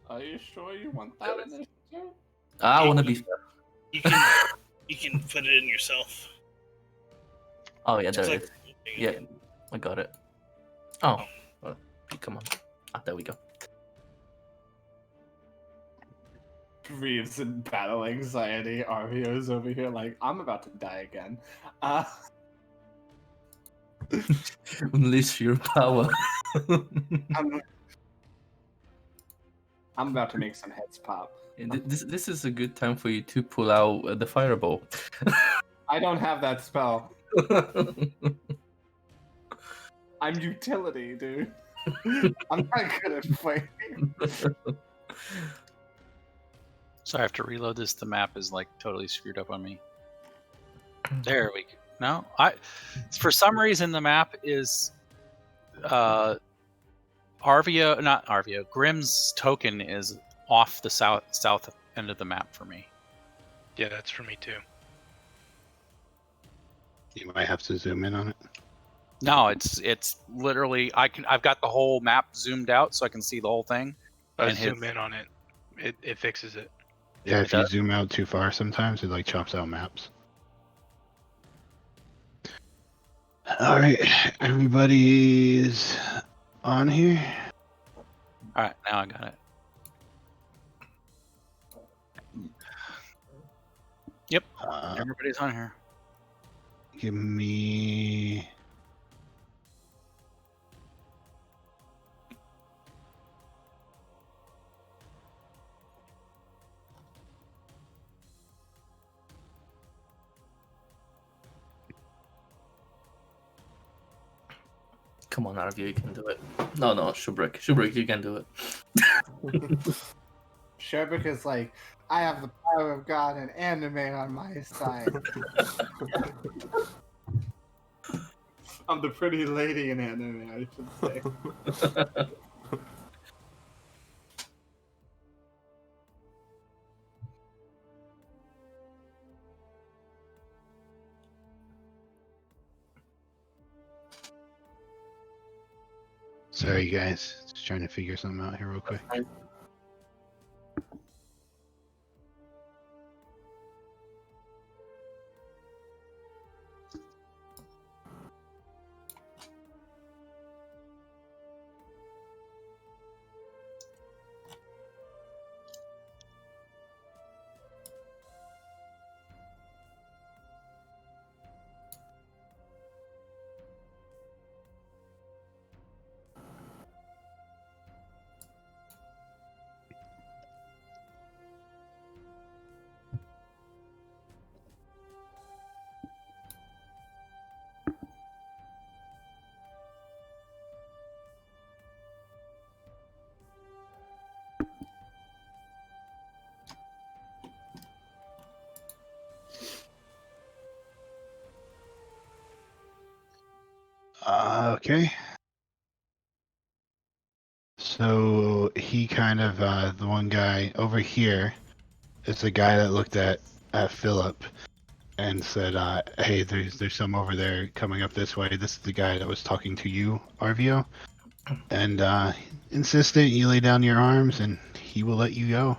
Are you sure you want that initiative? I want to be. You can you can put it in yourself. Oh yeah, there It's it like is. Yeah, I got it. Oh, well, come on. Ah, there we go. Reeves in battle anxiety. Arvio's over here like, I'm about to die again. Unleash your power. I'm about to make some heads pop. This is a good time for you to pull out the fireball. I don't have that spell. I'm utility, dude. I'm not good at fighting. So I have to reload this. The map is like totally screwed up on me. There we go. No, for some reason the map is not Arvio. Grimm's token is off the south end of the map for me. Yeah, that's for me too. You might have to zoom in on it. No, it's literally I've got the whole map zoomed out so I can see the whole thing. And Zoom in on it. It fixes it. Yeah, It if you does? zoom out too far, sometimes it like chops out maps. All right, everybody's on here. All right, now I got it. Yep, everybody's on here. Give me. Come on, Arvio, you can do it. No, Shubrick, you can do it. Sherbik is like, I have the power of God and anime on my side. I'm the pretty lady in anime, I should say. Sorry, guys. Just trying to figure something out here real quick. Okay. So he kind of the one guy over here is the guy that looked at Philip and said, "Hey, there's some over there coming up this way. This is the guy that was talking to you, Arvio, and insistent you lay down your arms and he will let you go,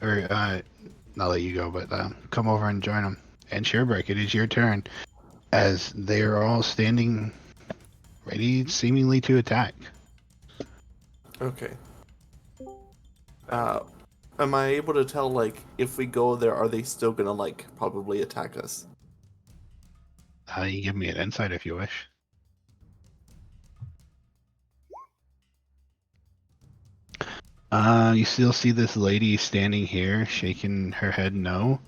or not let you go, but come over and join him." And Sherbreak, it is your turn, as they are all standing ready, seemingly to attack. Okay. Am I able to tell, like, if we go there, are they still gonna, like, probably attack us? You give me an insight if you wish. You still see this lady standing here, shaking her head no,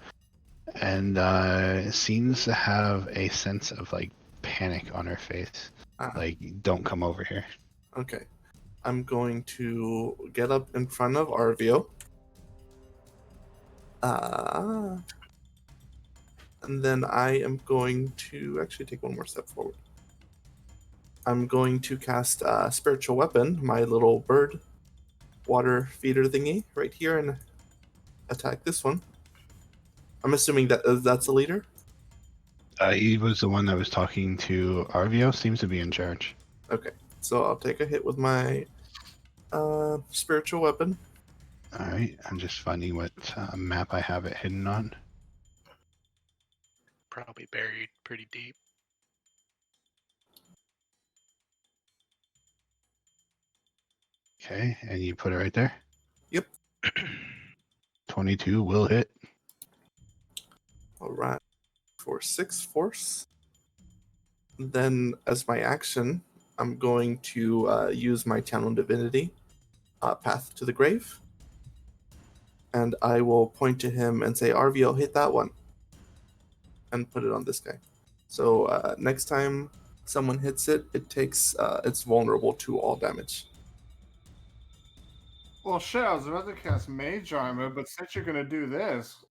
and seems to have a sense of like panic on her face. Like, don't come over here. Okay. I'm going to get up in front of Arvio. And then I am going to actually take one more step forward. I'm going to cast Spiritual Weapon, my little bird water feeder thingy right here, and attack this one. I'm assuming that that's the leader? He was the one that was talking to Arvio, seems to be in charge. Okay, so I'll take a hit with my Spiritual Weapon. Alright, I'm just finding what map I have it hidden on. Probably buried pretty deep. Okay, and you put it right there? Yep. 22 will hit. Alright. For 6 force. Then, as my action, I'm going to use my Channel Divinity, Path to the Grave. And I will point to him and say, Arvio, hit that one. And put it on this guy. So next time someone hits it, it takes it's vulnerable to all damage. Well, shit, I was about to cast Mage Armor, but since you're gonna do this,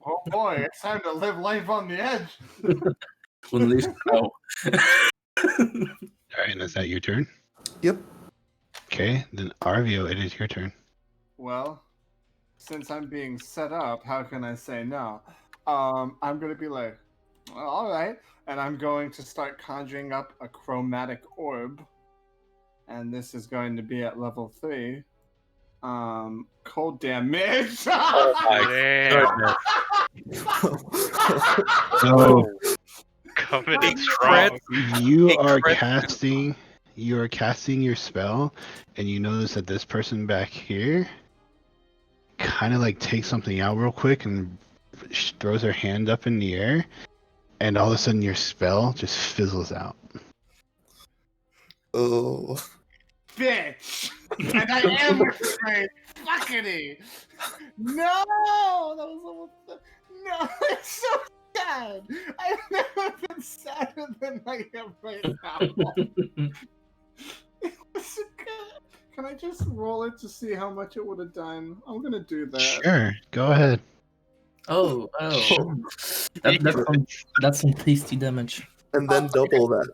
oh boy, it's time to live life on the edge. Unleash now. All right, and is that your turn? Yep. Okay, then Arvio, it is your turn. Well, since I'm being set up, how can I say no? I'm gonna be like, well, all right, and I'm going to start conjuring up a chromatic orb, and this is going to be at level 3. Cold damage. Oh my Damn. goodness. So Coming in Incredible. strong. you are Incredible. casting your spell, and you notice that this person back here kind of like takes something out real quick and throws her hand up in the air, and all of a sudden your spell just fizzles out. Oh. Bitch! And I am restrained. Fuckity! No! That was almost. No, it's so sad! I've never been sadder than I am right now. It was good. Can I just roll it to see how much it would have done? I'm gonna do that. Sure, go ahead. Oh, that's some tasty damage. And then double that.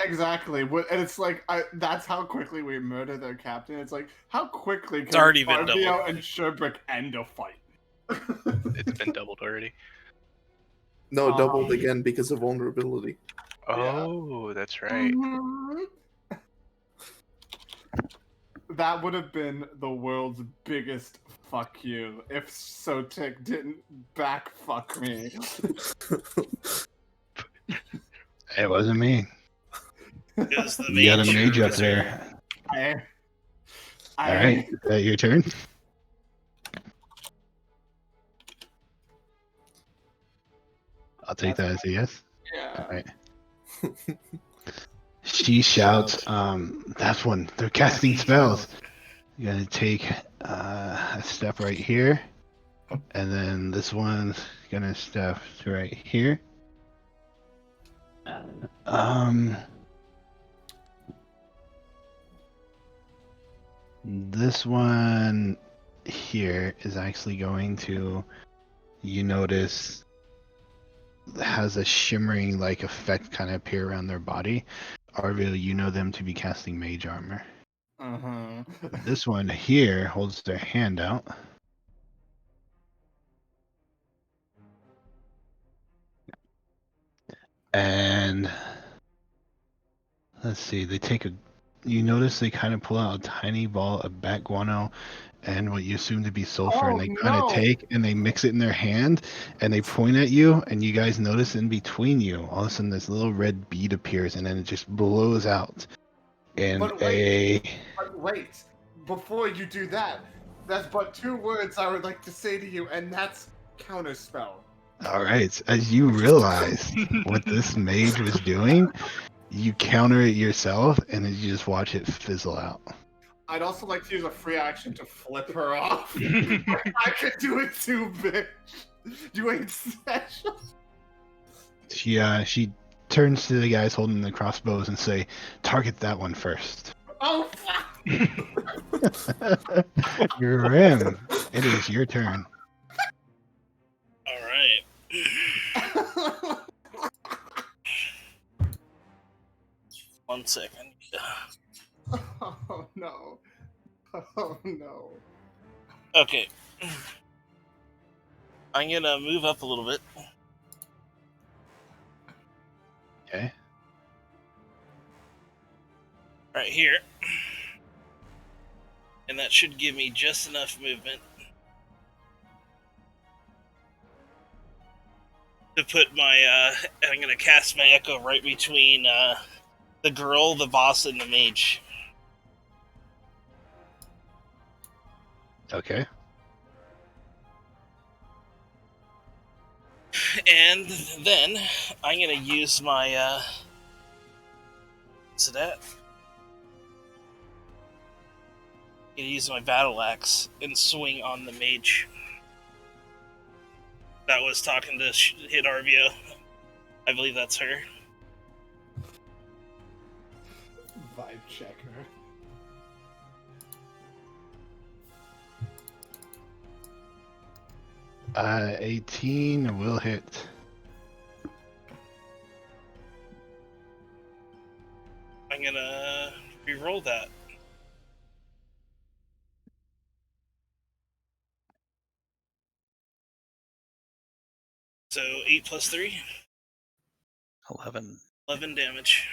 Exactly. And it's like, that's how quickly we murder their captain. It's like, how quickly can already been Arvio doubled. and Sherbrick end a fight? It's been doubled already. No, doubled again because of vulnerability. Oh, that's right. Mhm. That would have been the world's biggest fuck you if Sotik didn't back fuck me. It wasn't me. It was the You got a mage. mage up there. I All right, is that your turn? I'll take that as a yes. Yeah. All right. She shouts, that's one. They're casting spells. You're gonna take a step right here. And then this one's gonna step to right here. This one here is actually going to, you notice, has a shimmering like effect kind of appear around their body. Arvil, you know them to be casting mage armor. Uh-huh. This one here holds their hand out. And let's see, they take a, you notice they kind of pull out a tiny ball of bat guano and what you assume to be sulfur, and they kind of take and they mix it in their hand and they point at you, and you guys notice in between you, all of a sudden this little red bead appears and then it just blows out in But wait. But wait, before you do that, that's but 2 words I would like to say to you, and that's counterspell. All right, as you realize what this mage was doing, you counter it yourself and then you just watch it fizzle out. I'd also like to use a free action to flip her off. I could do it too, bitch. You ain't special. She turns to the guys holding the crossbows and say, target that one first. Oh, fuck! Grim, it is your turn. All right. One second. Oh, no. Oh, no. Okay. I'm gonna move up a little bit. Okay. Right here. And that should give me just enough movement to put my, I'm gonna cast my echo right between, the girl, the boss, and the mage. Okay. And then I'm gonna use my, what's that? I'm gonna use my battle axe and swing on the mage that was talking to hit Arvio. I believe that's her. Vibe checker. 18 will hit. I'm gonna re-roll that. So 8 plus 3, 11. 11 damage.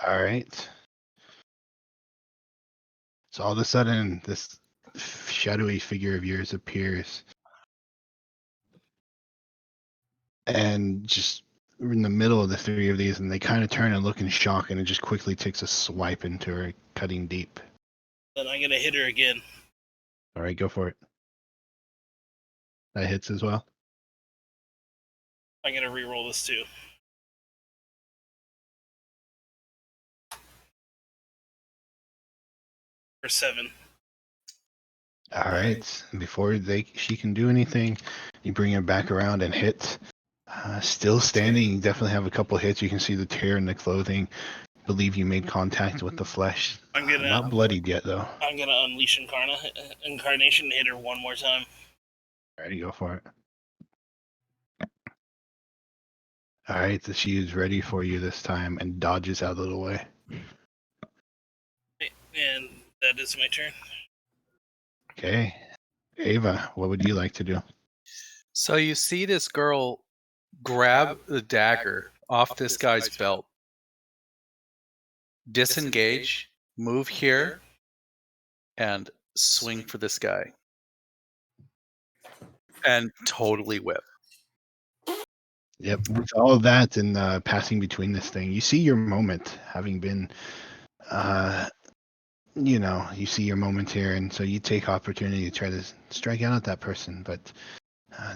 All right. So all of a sudden, this shadowy figure of yours appears, and just in the middle of the three of these, and they kind of turn and look in shock, and it just quickly takes a swipe into her, cutting deep. Then I'm gonna hit her again. All right, go for it. That hits as well. I'm gonna re-roll this too. For 7. All right. And before she can do anything, you bring her back around and hit. Still standing. You definitely have a couple hits. You can see the tear in the clothing. Believe you made contact with the flesh. I'm gonna Not bloodied yet, though. I'm gonna unleash Incarnation and hit her one more time. Ready, go for it. All right, so she is ready for you this time and dodges out of the way. And that is my turn. Okay. Ava, what would you like to do? So you see this girl grab the dagger off this guy's belt, disengage, move here, and swing for this guy. And totally whip. Yep, with all of that and passing between this thing, you see your moment having been, you see your moment here, and so you take opportunity to try to strike out at that person, but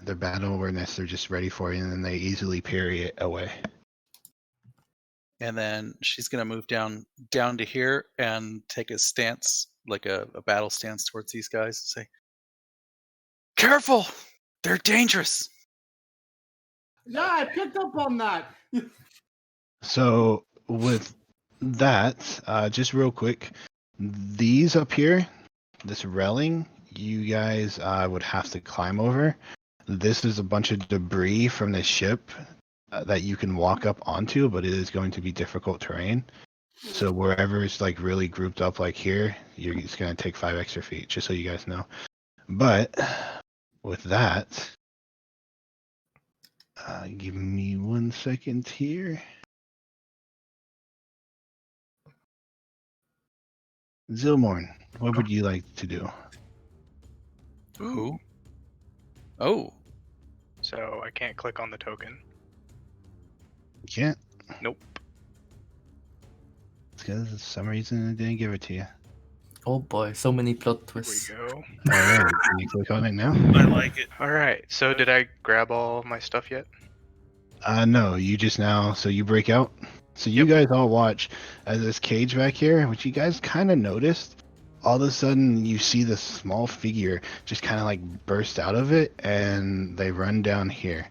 their battle awareness, they're just ready for you, and then they easily parry it away. And then she's gonna move down to here and take a stance, like a battle stance towards these guys, and say, "Careful! They're dangerous." Yeah, I picked up on that. So with that, just real quick, these up here, this railing, you guys would have to climb over. This is a bunch of debris from the ship that you can walk up onto, but it is going to be difficult terrain. So wherever it's like really grouped up like here, it's going to take 5 extra feet, just so you guys know. But with that, give me 1 second here. Zilmorn, what would you like to do? Ooh. Oh. So I can't click on the token. You can't? Nope. It's because for some reason it didn't give it to you. Oh boy, so many plot Here twists. we go. Alright, can you click on it now? I like it. All right. So did I grab all my stuff yet? No, you just now, so you break out. So you guys all watch as this cage back here, which you guys kind of noticed, all of a sudden you see this small figure just kind of like burst out of it, and they run down here.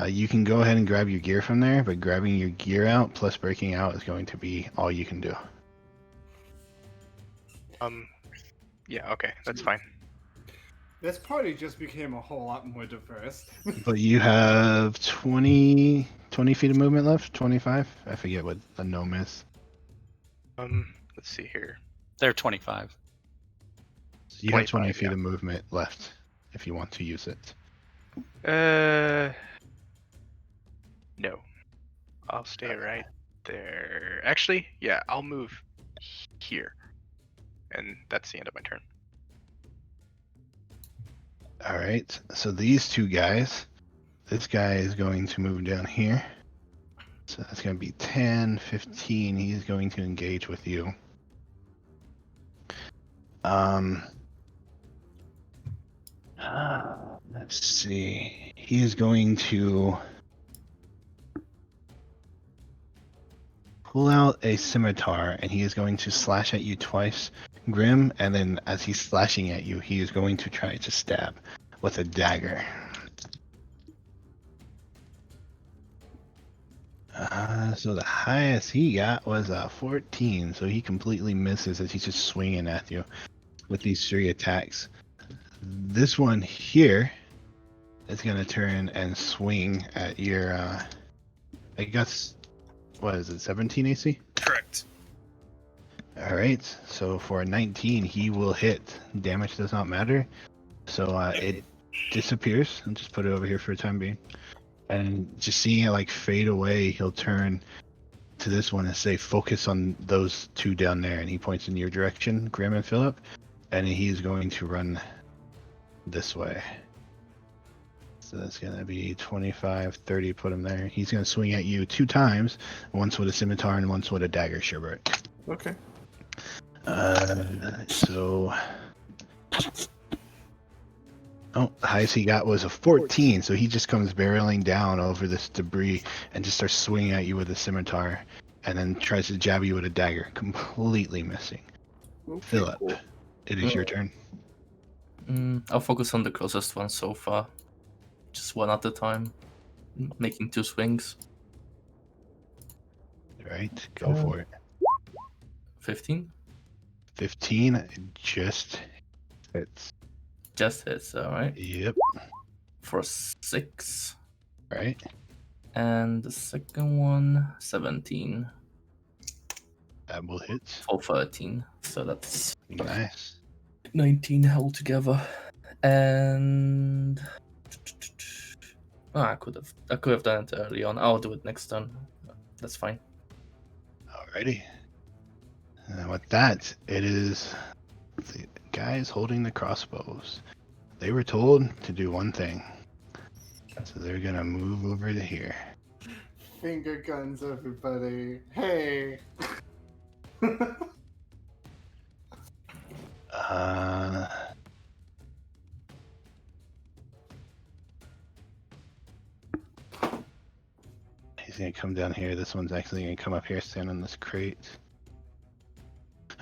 You can go ahead and grab your gear from there, but grabbing your gear out plus breaking out is going to be all you can do. Yeah, okay, that's fine. This party just became a whole lot more diverse. But you have 20 feet of movement left? 25? I forget what the gnome is. Let's see here. They're 25. So you have 20 25, feet yeah. of movement left if you want to use it. No. I'll stay right there. Actually, yeah, I'll move here. And that's the end of my turn. All right, so these two guys, this guy is going to move down here. So that's going to be 10, 15. He's going to engage with you. Let's see. He is going to pull out a scimitar, and he is going to slash at you twice, Grim, and then as he's slashing at you, he is going to try to stab with a dagger. So the highest he got was a 14, so he completely misses as he's just swinging at you with these 3 attacks. This one here is gonna turn and swing at your. I guess, what is it? 17 AC. Correct. All right. So for a 19, he will hit. Damage does not matter. So it disappears. I'll just put it over here for the time being. And just seeing it like fade away, he'll turn to this one and say, "Focus on those two down there." And he points in your direction, Grim and Philip. And he's going to run this way. So that's going to be 25, 30, put him there. He's going to swing at you 2 times, once with a scimitar and once with a dagger, Sherbert. Okay. So... Oh, the highest he got was a 14, so he just comes barreling down over this debris and just starts swinging at you with a scimitar, and then tries to jab you with a dagger, completely missing. Okay, Philip, cool. it is your turn. I'll focus on the closest one so far. Just one at a time, making 2 swings. Right, go for it. 15? 15 just hits. Just hits, alright. Yep, For 6. right. And the second one, 17. That will hit. For 13. So that's Nice. 19 altogether. And I could have done it early on. I'll do it next turn. That's fine. Alrighty. And with that, it is the guys holding the crossbows. They were told to do one thing. So they're gonna move over to here. Finger guns, everybody. Hey. He's gonna come down here. This one's actually gonna come up here, stand on this crate.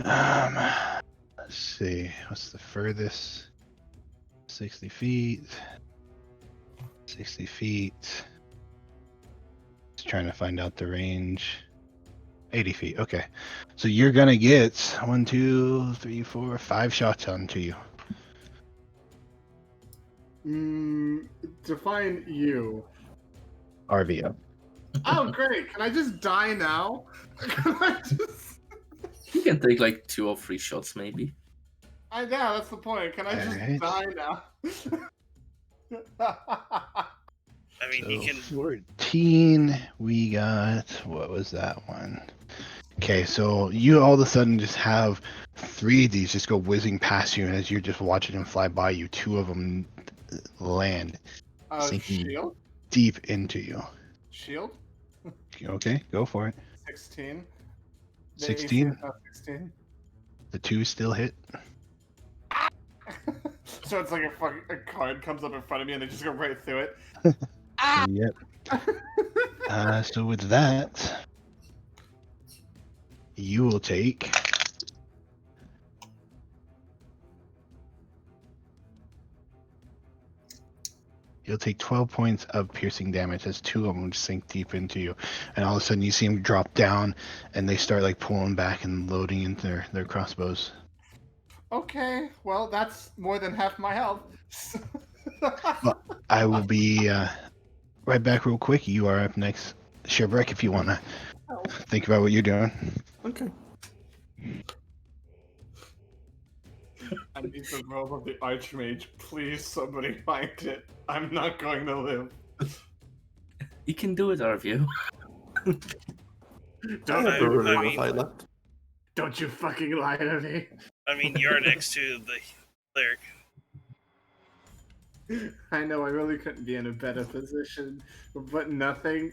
Let's see. What's the furthest? 60 feet. 60 feet. Just trying to find out the range. 80 feet. Okay. So you're gonna get 1, 2, 3, 4, 5 shots onto you. Define you. RVO. Oh, great. Can I just die now? Can I just... You can take like 2 or 3 shots, maybe. Yeah, that's the point. Can I just Alright. die now? I mean, So you can. 14, we got, what was that one? Okay, so you all of a sudden just have 3 of these just go whizzing past you, and as you're just watching them fly by you, 2 of them land Sinking. Shield? deep into you. Shield? Okay, go for it. 16. The 16? AC is not 16. The 2 still hit. So it's like a card comes up in front of me and I just go right through it. Yep. So with that, you will take... You'll take 12 points of piercing damage as 2 of them sink deep into you. And all of a sudden you see them drop down and they start like pulling back and loading into their crossbows. Okay, well, that's more than half my health. I will be right back real quick. You are up next. Sherbert, if you want to think about what you're doing. Okay. I need the robe of the Archmage. Please, somebody find it. I'm not going to live. You can do it, Arvio. I Don't, have a rune I of mean- fight left. don't you fucking lie to me. I mean, you're next to the cleric. I know I really couldn't be in a better position, but nothing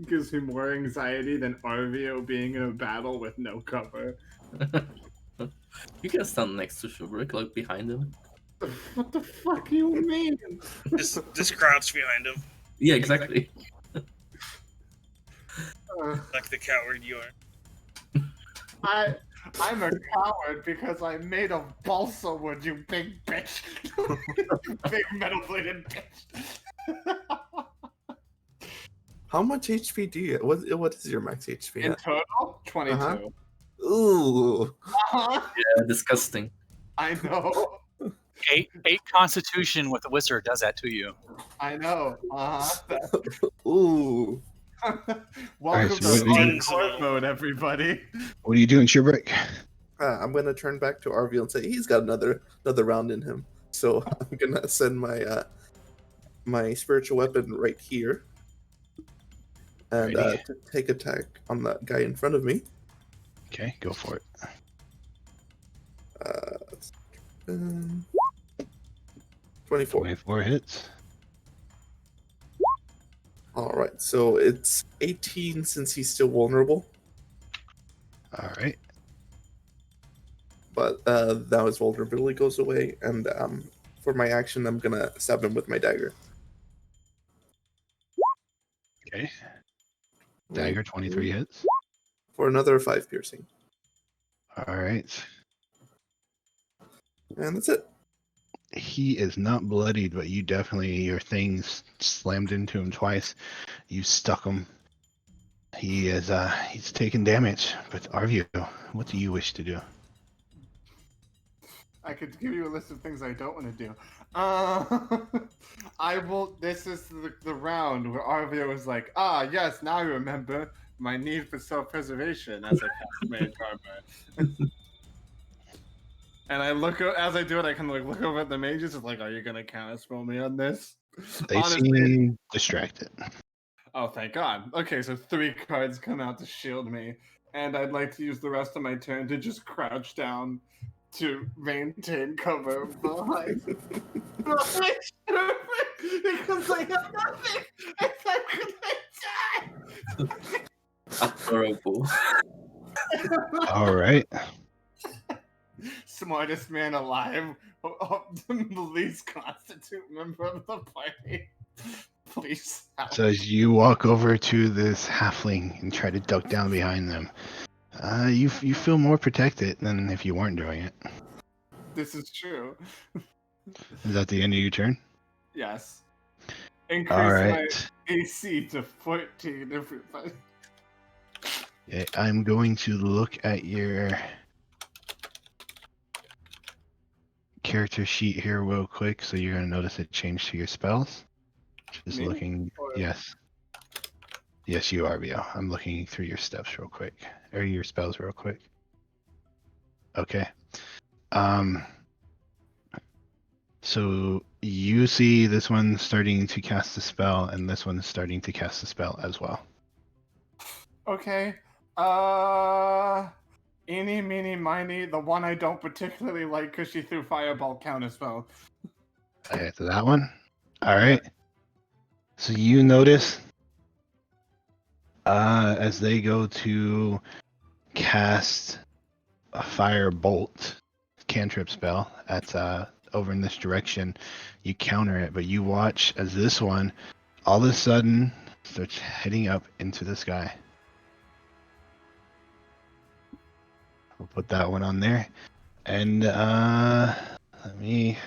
gives me more anxiety than Arvio being in a battle with no cover. You can stand next to Shubrik, like behind him. What the fuck do you mean? Just crouch behind him, Yeah, exactly. like the coward you are. I'm a coward because I'm made of balsa wood, you big bitch. You big metal bladed bitch. How much HP do you? What is your max HP? In at? total, 22. Ooh. Uh-huh. Yeah, disgusting. I know. eight Constitution with a wizard does that to you. I know. Ooh. Welcome so to what do you- hardcore mode, everybody. What are you doing, Sherbrick? I'm gonna turn back to Arvio and say he's got another round in him. So I'm gonna send my my spiritual weapon right here, and Righty. to take attack on that guy in front of me. Okay, go for it. 24. 24 hits. All right, so it's 18 since he's still vulnerable, All right. but now his vulnerability goes away, and for my action, I'm gonna stab him with my dagger. Okay. Dagger, 23 hits. For another 5 piercing, All right. and that's it. He is not bloodied, but you definitely, your things slammed into him twice. You stuck him. He is, he's taking damage. But Arvio, what do you wish to do? I could give you a list of things I don't want to do. I will. This is the round where Arvio is like, yes, now I remember my need for self-preservation as I cast Mage Armor. And I look as I do it, I kind of look over at the mages. It's like, are you gonna counterspell me on this? They Honestly- seem distracted. Oh, thank God. Okay, so 3 cards come out to shield me, and I'd like to use the rest of my turn to just crouch down to maintain cover behind. Because I have nothing, except I die. Horrible. All right. Smartest man alive, the least constitute member of the party. Please help. So as you walk over to this halfling and try to duck down behind them, you feel more protected than if you weren't doing it. This is true. Is that the end of your turn? Yes. Increase All my right. AC to 14, everybody. Okay, I'm going to look at your character sheet here real quick, so you're going to notice it changed to your spells. Just Me? looking, Or- yes. Yes, you are, Bio. I'm looking through your steps real quick, or your spells real quick. Okay. So you see this one starting to cast a spell, and this one starting to cast a spell as well. Okay. Eeny, meeny, miny, the one I don't particularly like because she threw fireball counterspell. Okay, so that one. All right. So you notice as they go to cast a fire bolt cantrip spell at over in this direction, you counter it, but you watch as this one all of a sudden starts heading up into the sky. We'll put that one on there. And let me.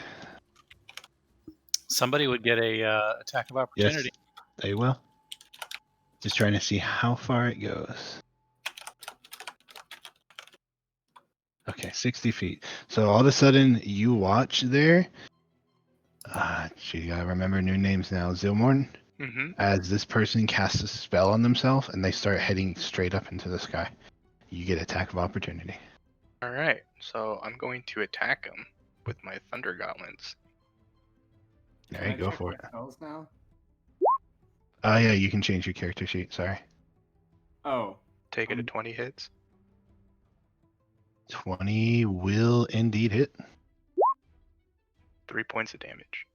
Somebody would get a attack of Yes, opportunity. they will. Just trying to see how far it goes. Okay, 60 feet. So all of a sudden, you watch there. Gee, I remember new names now. Zilmorn. Mm-hmm. As this person casts a spell on themselves and they start heading straight up into the sky, you get attack of opportunity. All right, so I'm going to attack him with my Thunder Gauntlets. There Can you I go check for my it. spells now? Yeah, you can change your character sheet. Sorry. Oh. Take it to 20 hits. 20 will indeed hit. 3 points of damage.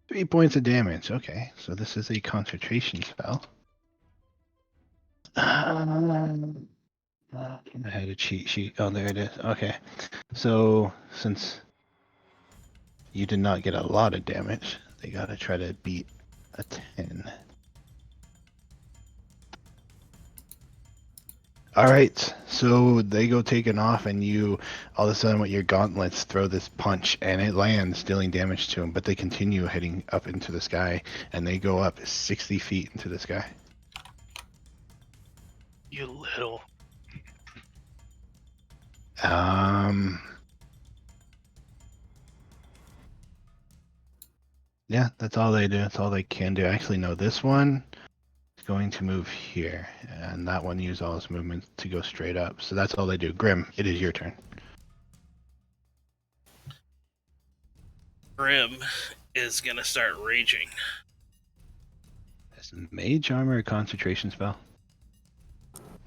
3 points of damage. Okay, so this is a concentration spell. I had a cheat sheet. Oh, there it is. Okay. So, since you did not get a lot of damage, they gotta try to beat a 10. Alright, so they go taking off, and you, all of a sudden, with your gauntlets, throw this punch, and it lands, dealing damage to them, but they continue heading up into the sky, and they go up 60 feet into the sky. You little. Yeah, that's all they do. That's all they can do. Actually, no, this one is going to move here, and that one used all its movement to go straight up. So that's all they do. Grim, it is your turn. Grim is gonna start raging. Is mage armor a concentration spell?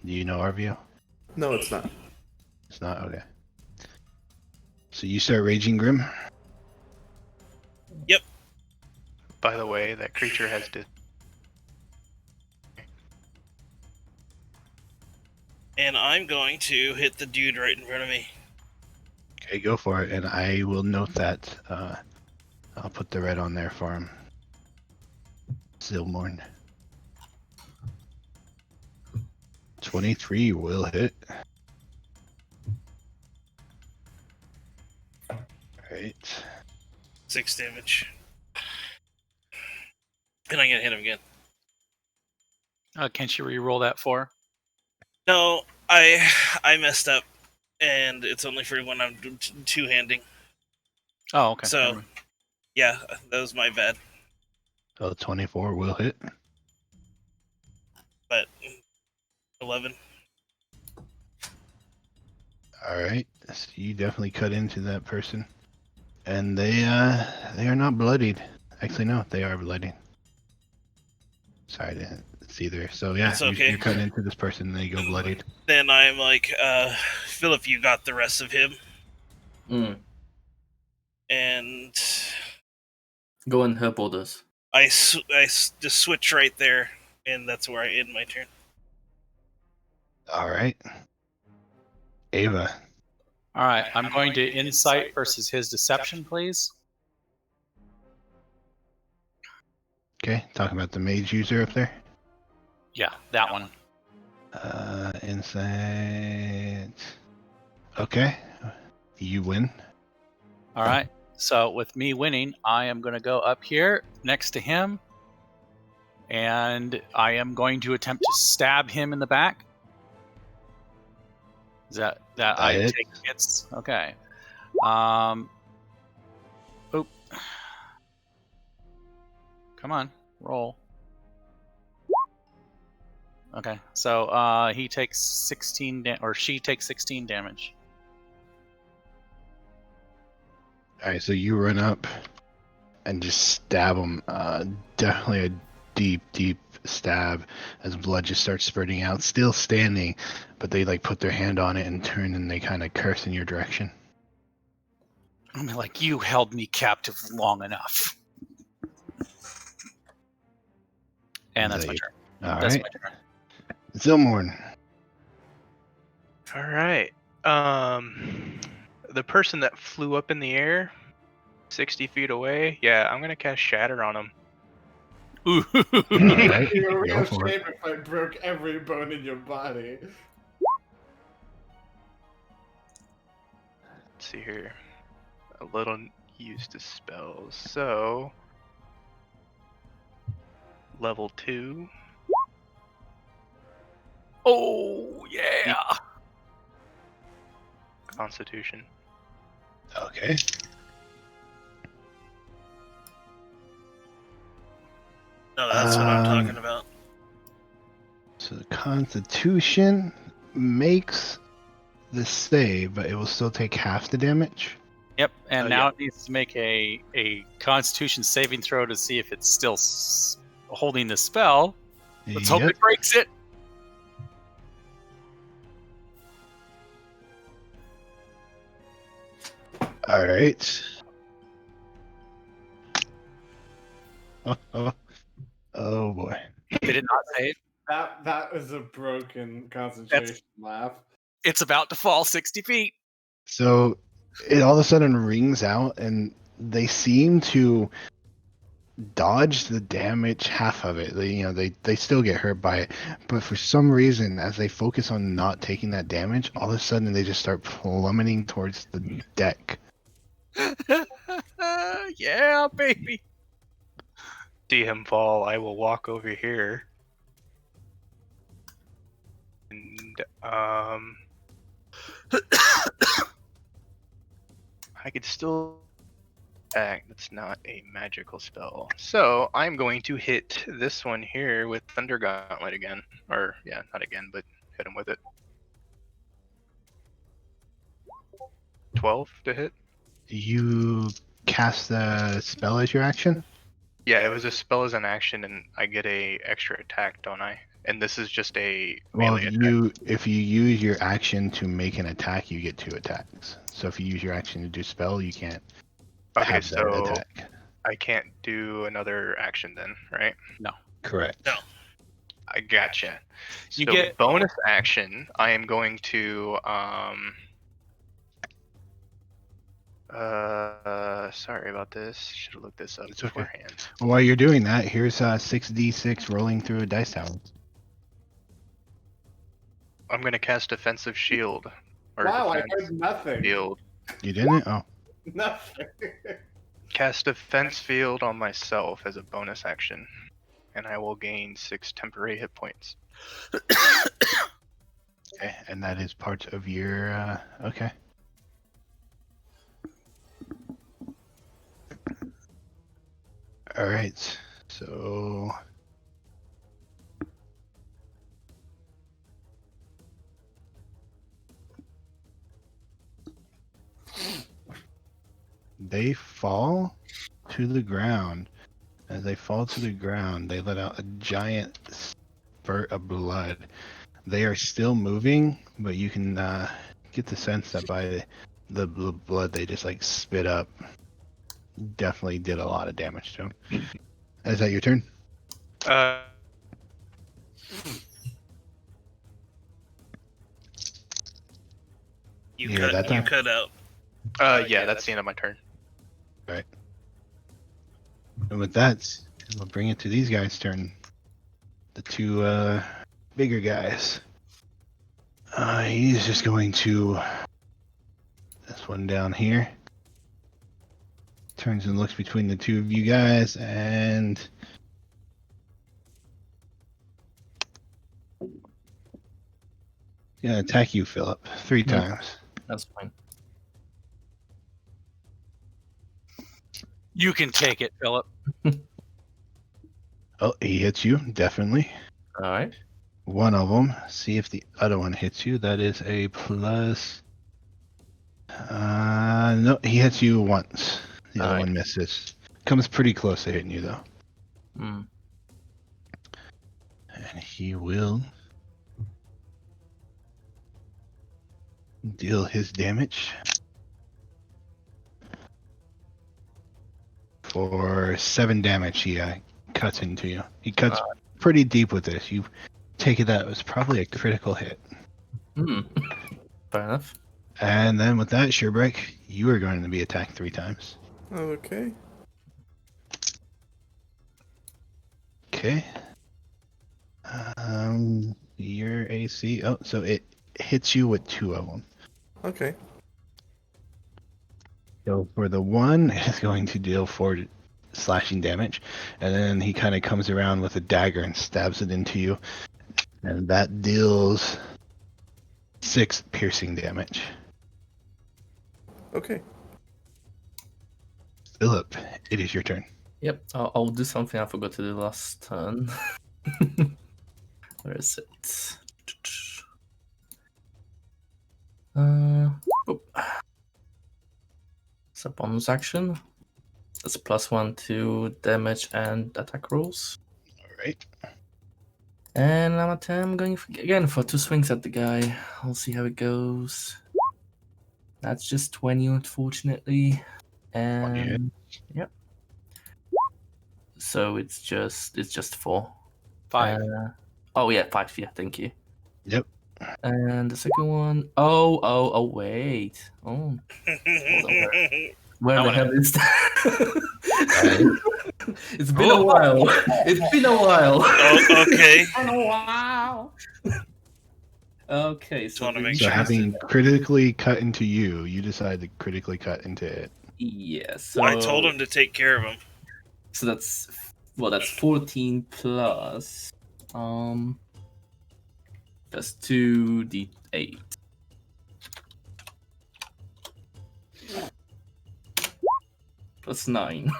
Do you know Arvio? No, it's not. It's not? Okay. So you start raging, Grim? By the way, that creature has And I'm going to hit the dude right in front of me. Okay, go for it. And I will note that. I'll put the red on there for him. Zilmorn. 23 will hit. Alright. 6 damage. And I'm gonna hit him again. Can't you re-roll that 4? No, I messed up, and it's only for when I'm two-handing. Oh, okay. So, Never mind. yeah, that was my bad. So 24 will hit. But 11. Alright. So you definitely cut into that person. And they are not bloodied. Actually, no, they are bloodied. Sorry, I didn't see there. So yeah, That's okay. you're cutting into this person and they go bloodied. Then I'm like, Philip, you got the rest of him, Mm. and Go and help others. I just switch right there, and that's where I end my turn. Alright. Ava. All right, I'm going to insight versus his deception, please. Okay, talking about the mage user up there. Yeah, that one. Insight. Okay. You win. All right. So with me winning, I am going to go up here next to him, and I am going to attempt to stab him in the back. Is that I hits. take hits? Okay. Oop. Come on, roll. Okay, so he takes 16 or she takes 16 damage. Alright, so you run up and just stab him. Definitely a deep stab as blood just starts spurting out. Still standing, but they like put their hand on it and turn and they kind of curse in your direction. I'm like, you held me captive long enough. And that's my turn. That's Alright. my turn. Zilmorn. All right. The person that flew up in the air, 60 feet away. Yeah, I'm gonna cast Shatter on him. Ooh. Alright, You're a real go for shame it. if I broke every bone in your body. Let's see here. A little used to spells. So level 2. Oh yeah. Constitution. Okay. No, that's what I'm talking about. So the Constitution makes the save, but it will still take half the damage. Yep. And Oh, now yeah. it needs to make a Constitution saving throw to see if it's still holding the spell. Let's hope Yep. it breaks it. All right. Oh boy. Did it not save? That was a broken concentration laugh. It's about to fall 60 feet. So it all of a sudden rings out, and they seem to dodge the damage, half of it. They still get hurt by it, but for some reason, as they focus on not taking that damage, all of a sudden they just start plummeting towards the deck. Yeah, baby. See him fall. I will walk over here. And I could still attack. That's not a magical spell. So I'm going to hit this one here with Thunder Gauntlet again. Or, yeah, not again, but hit him with it. 12 to hit? You cast the spell as your action? Yeah, it was a spell as an action, and I get a extra attack, don't I? And this is just a Well, melee attack. if you use your action to make an attack, you get 2 attacks. So if you use your action to do spell, you can't Okay, have that so attack. I can't do another action then, right? Correct. No. I gotcha. You So get- bonus action. I am going to sorry about this. Should have looked this up It's okay. beforehand. While you're doing that, here's 6d6 rolling through a dice tower. I'm gonna cast Defensive Shield. Or Wow, I Defense heard nothing. Field. You didn't? Oh. Nothing. Cast Defense Field on myself as a bonus action, and I will gain 6 temporary hit points. Okay, and that is part of your, okay. Alright, so... They fall to the ground. As they fall to the ground, they let out a giant spurt of blood. They are still moving, but you can get the sense that by the blood they just like spit up definitely did a lot of damage to them. Is that your turn? You Yeah, that time. cut out. Yeah, that's the end of my turn. And with that, we'll bring it to these guys' turn. The 2 bigger guys. He's just going to this one down here. Turns and looks between the 2 of you guys and gonna attack you, Philip, 3 times. That's fine. You can take it, Philip. Oh, he hits you, definitely. All right. One of them. See if the other one hits you. That is a plus. No, he hits you once. The other Alright. one misses. Comes pretty close to hitting you though. Hmm. And he will deal his damage for 7 damage. He cuts into you. He cuts pretty deep with this. You take it that it was probably a critical hit. Hmm. Fair enough. And then with that, Sherbreak, you are going to be attacked 3 times. Okay. Okay. Your AC. Oh, so it hits you with 2 of them. Okay. So for the one, it's going to deal 4 slashing damage, and then he kind of comes around with a dagger and stabs it into you, and that deals 6 piercing damage. Okay. Philip, it is your turn. Yep. I'll do something I forgot to do last turn. Where is it? Oop. It's a bonus action. It's a +1 to damage and attack rolls. Alright. And I'm going again for 2 swings at the guy. I'll see how it goes. That's just 20, unfortunately. And yep. So it's just 4. 5. Oh yeah, 5. Yeah, thank you. Yep. And the second one, oh wait. Oh, where the hell is that? It's been a while. It's been a while. Oh, okay. Okay, so wanna make So sure having critically cut into you, you decide to critically cut into it. yeah, so I told him to take care of him. So that's 14 plus plus 2d8. Plus 9.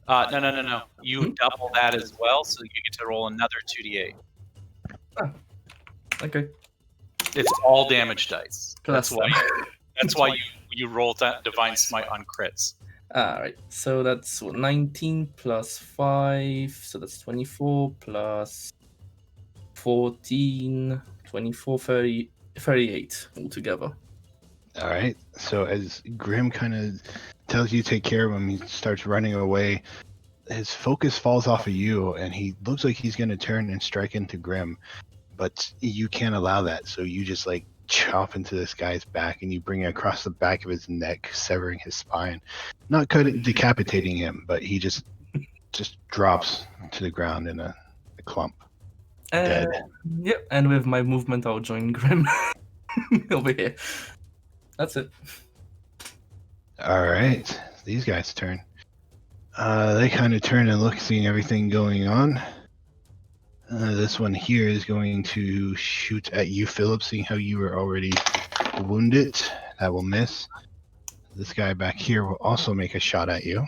No. You double that as well, so you get to roll another 2d8. Okay. It's all damage dice. Plus That's why you roll that divine smite on crits. Alright, so that's 19 plus 5, so that's 24 plus 14, 24, 30, 38 altogether. All right. So as Grim kind of tells you to take care of him, he starts running away. His focus falls off of you, and he looks like he's going to turn and strike into Grim, but you can't allow that. So you just like chop into this guy's back, and you bring it across the back of his neck, severing his spine. Not decapitating him, but he just drops to the ground in a clump. Dead. Yep, and with my movement, I'll join Grim over here. That's it. All right, these guys' turn. They kind of turn and look, seeing everything going on. This one here is going to shoot at you, Philip, seeing how you were already wounded. That will miss. This guy back here will also make a shot at you.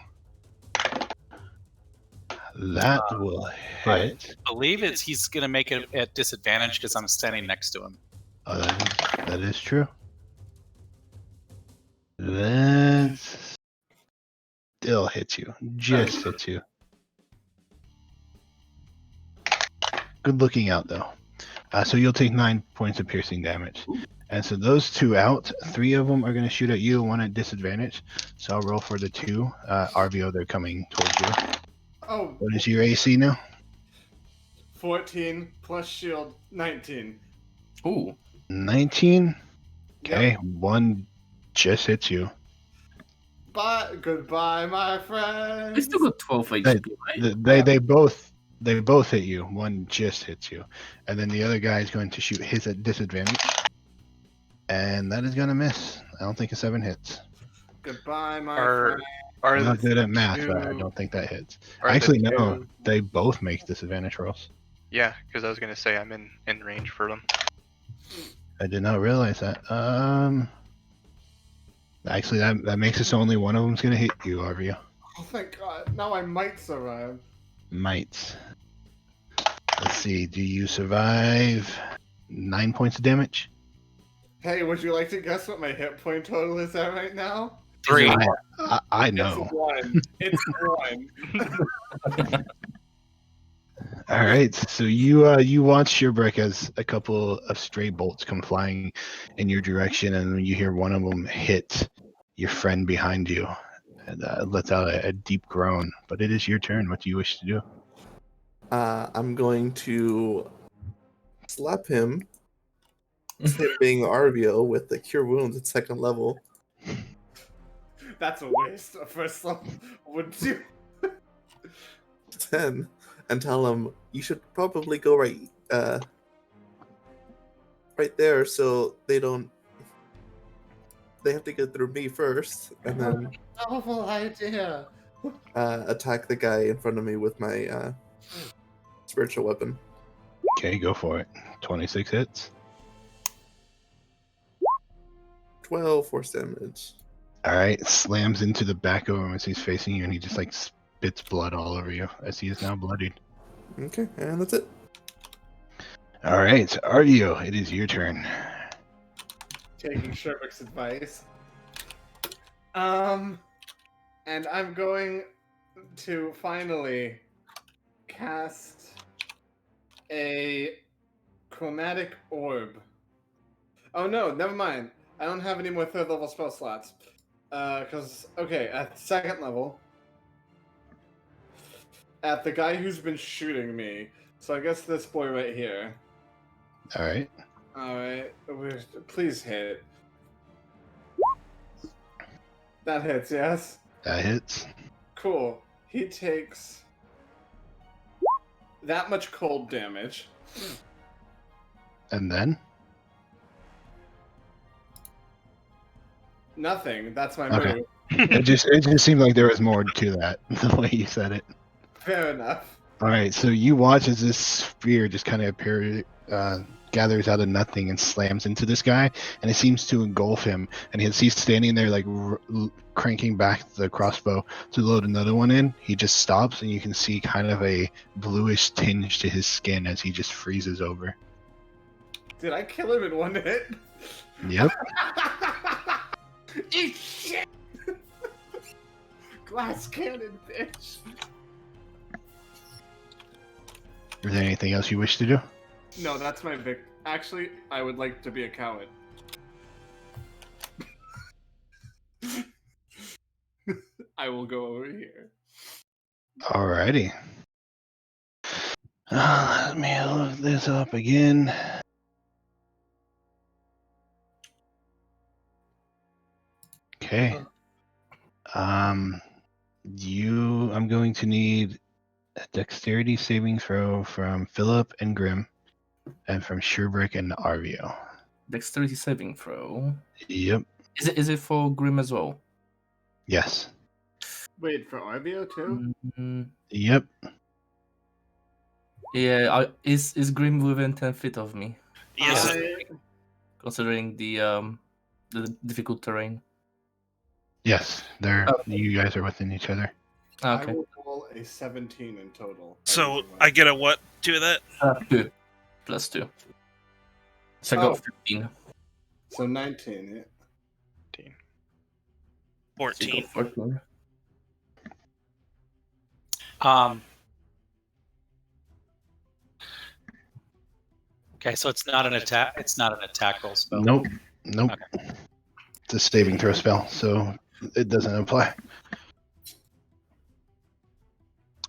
That will hit. I believe he's going to make it at disadvantage because I'm standing next to him. Oh, that is true. That still hits you. Just hits you. Good looking out, though. So you'll take 9 points of piercing damage. And so those two out, 3 of them are going to shoot at you, 1 at disadvantage. So I'll roll for the 2. RVO, they're coming towards you. Oh, What is your AC now? 14 plus shield, 19. Ooh. 19? Okay, Yep. 1 just hits you. Goodbye, my I friend. still got 12 HP, right? They both hit you. 1 just hits you, and then the other guy is going to shoot his at disadvantage, and that is going to miss. I don't think a 7 hits. Goodbye, my Are friend. are I'm not the good at math, but I two- don't think that hits. are the Actually, no. two- They both make disadvantage rolls. Yeah, because I was gonna say I'm in range for them. I did not realize that. Actually, that makes it so only one of them's going to hit you, RVO. Oh, thank God. Now I might survive. Might. Let's see. Do you survive 9 points of damage? Hey, would you like to guess what my hit point total is at right now? 3. I know. It's 1. It's 1. All right. So you watch Shipwreck as a couple of stray bolts come flying in your direction, and you hear one of them hit your friend behind you, and lets out a deep groan. But it is your turn. What do you wish to do? I'm going to slap him, him being RVO, with the Cure Wounds at 2nd level. That's a waste. A first level would do. 10, and tell him you should probably go right there, so they have to get through me first, and then Awful idea. attack the guy in front of me with my spiritual weapon. Okay, go for it. 26 hits. 12 force damage. All right, slams into the back of him as he's facing you, and he just like spits blood all over you as he is now bloodied. Okay, and that's it. All right, RVO, it is your turn. Taking Sherbrick's advice. And I'm going to finally cast a chromatic orb. Oh no, never mind. I don't have any more 3rd level spell slots. At 2nd level, at the guy who's been shooting me. So I guess this boy right here. All right. Alright, please hit. That hits, yes? That hits. Cool. He takes that much cold damage. And then? Nothing. That's my Okay. move. It just seemed like there was more to that, the way you said it. Fair enough. All right, so you watch as this sphere just kind of appears gathers out of nothing and slams into this guy, and it seems to engulf him. And as he's standing there, like cranking back the crossbow to load another one in, he just stops, and you can see kind of a bluish tinge to his skin as he just freezes over. Did I kill him in one hit? Yep. Eat shit! Glass cannon, bitch. Is there anything else you wish to do? No, that's my vic. Actually, I would like to be a coward. I will go over here. Alrighty. Let me look this up again. Okay. I'm going to need a dexterity saving throw from Philip and Grim, and from Sherbrick and Arvio. Dexterity saving throw. Yep. Is it for Grim as well? Yes. Wait, for Arvio too? Yep. Yeah, is Grim within 10 feet of me? Yes. Considering the difficult terrain. Yes. You guys are within each other. Okay. I will roll a 17 in total. So I get a what to that? 2. Plus 2. So I got 15. So 19, yeah. 14. 14. Okay, so it's not an attack. It's not an attack roll spell. Nope. Okay. It's a saving throw spell, so it doesn't apply.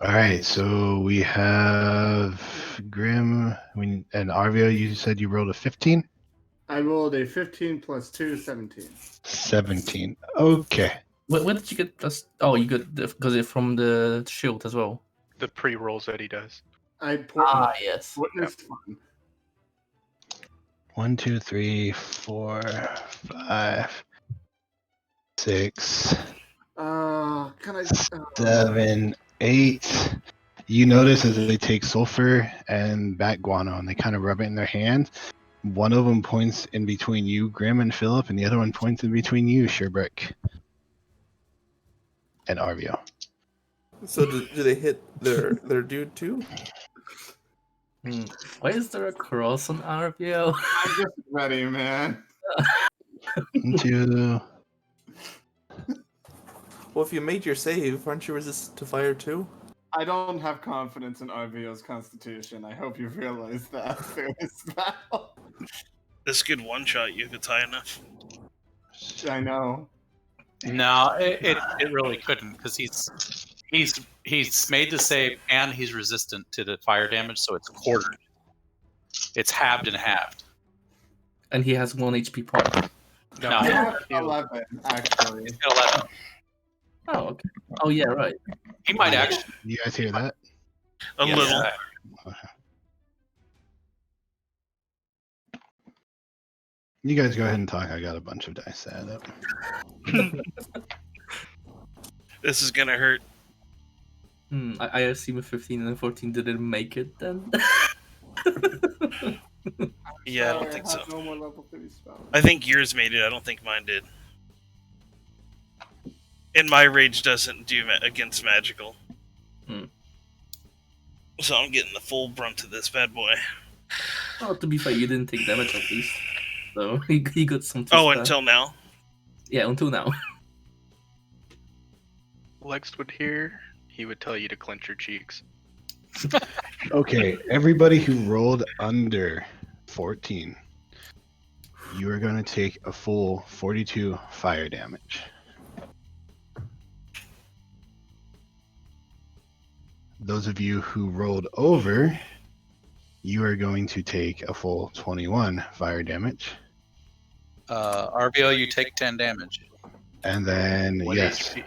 All right, so we have Grim and Arvio. You said you rolled a 15? I rolled a 15 plus 2, 17. 17. Okay. Where did you get plus? Oh, you got because it's from the shield as well. The pre-rolls that he does. I put Yes. witness fun. 1, 2, 3, 4, 5, 6, Can I? 7, 8. You notice as they take sulfur and bat guano and they kind of rub it in their hand. One of them points in between you, Grim and Philip, and the other one points in between you, Sherbrick and Arvio. So do they hit their dude too? Why is there a cross on Arvio? I'm just ready, man. 1, 2. Well, if you made your save, aren't you resistant to fire too? I don't have confidence in Arvio's constitution. I hope you realize that through this battle. This could one shot you if it's high enough. I know. No, it really couldn't because he's made the save and he's resistant to the fire damage, so it's quartered. It's halved and halved. And he has 1 HP point. No, I have 11, actually. he's got 11. Oh, okay. Oh, yeah, right. He might actually. You guys hear that? A Yes. little. You guys go ahead and talk. I got a bunch of dice to add up. This is gonna hurt. I assume a 15 and a 14 didn't make it then. Yeah, I don't Sorry, think have so. No more level 3 spells. I think yours made it. I don't think mine did. And my rage doesn't do against magical. So I'm getting the full brunt of this bad boy. Oh, to be fair, you didn't take damage at least. So he got some. Oh, until now? Yeah, until now. Lex would hear, he would tell you to clench your cheeks. Okay, everybody who rolled under 14, you are going to take a full 42 fire damage. Those of you who rolled over, you are going to take a full 21 fire damage. RBO, you take 10 damage. And then, One yes, HP.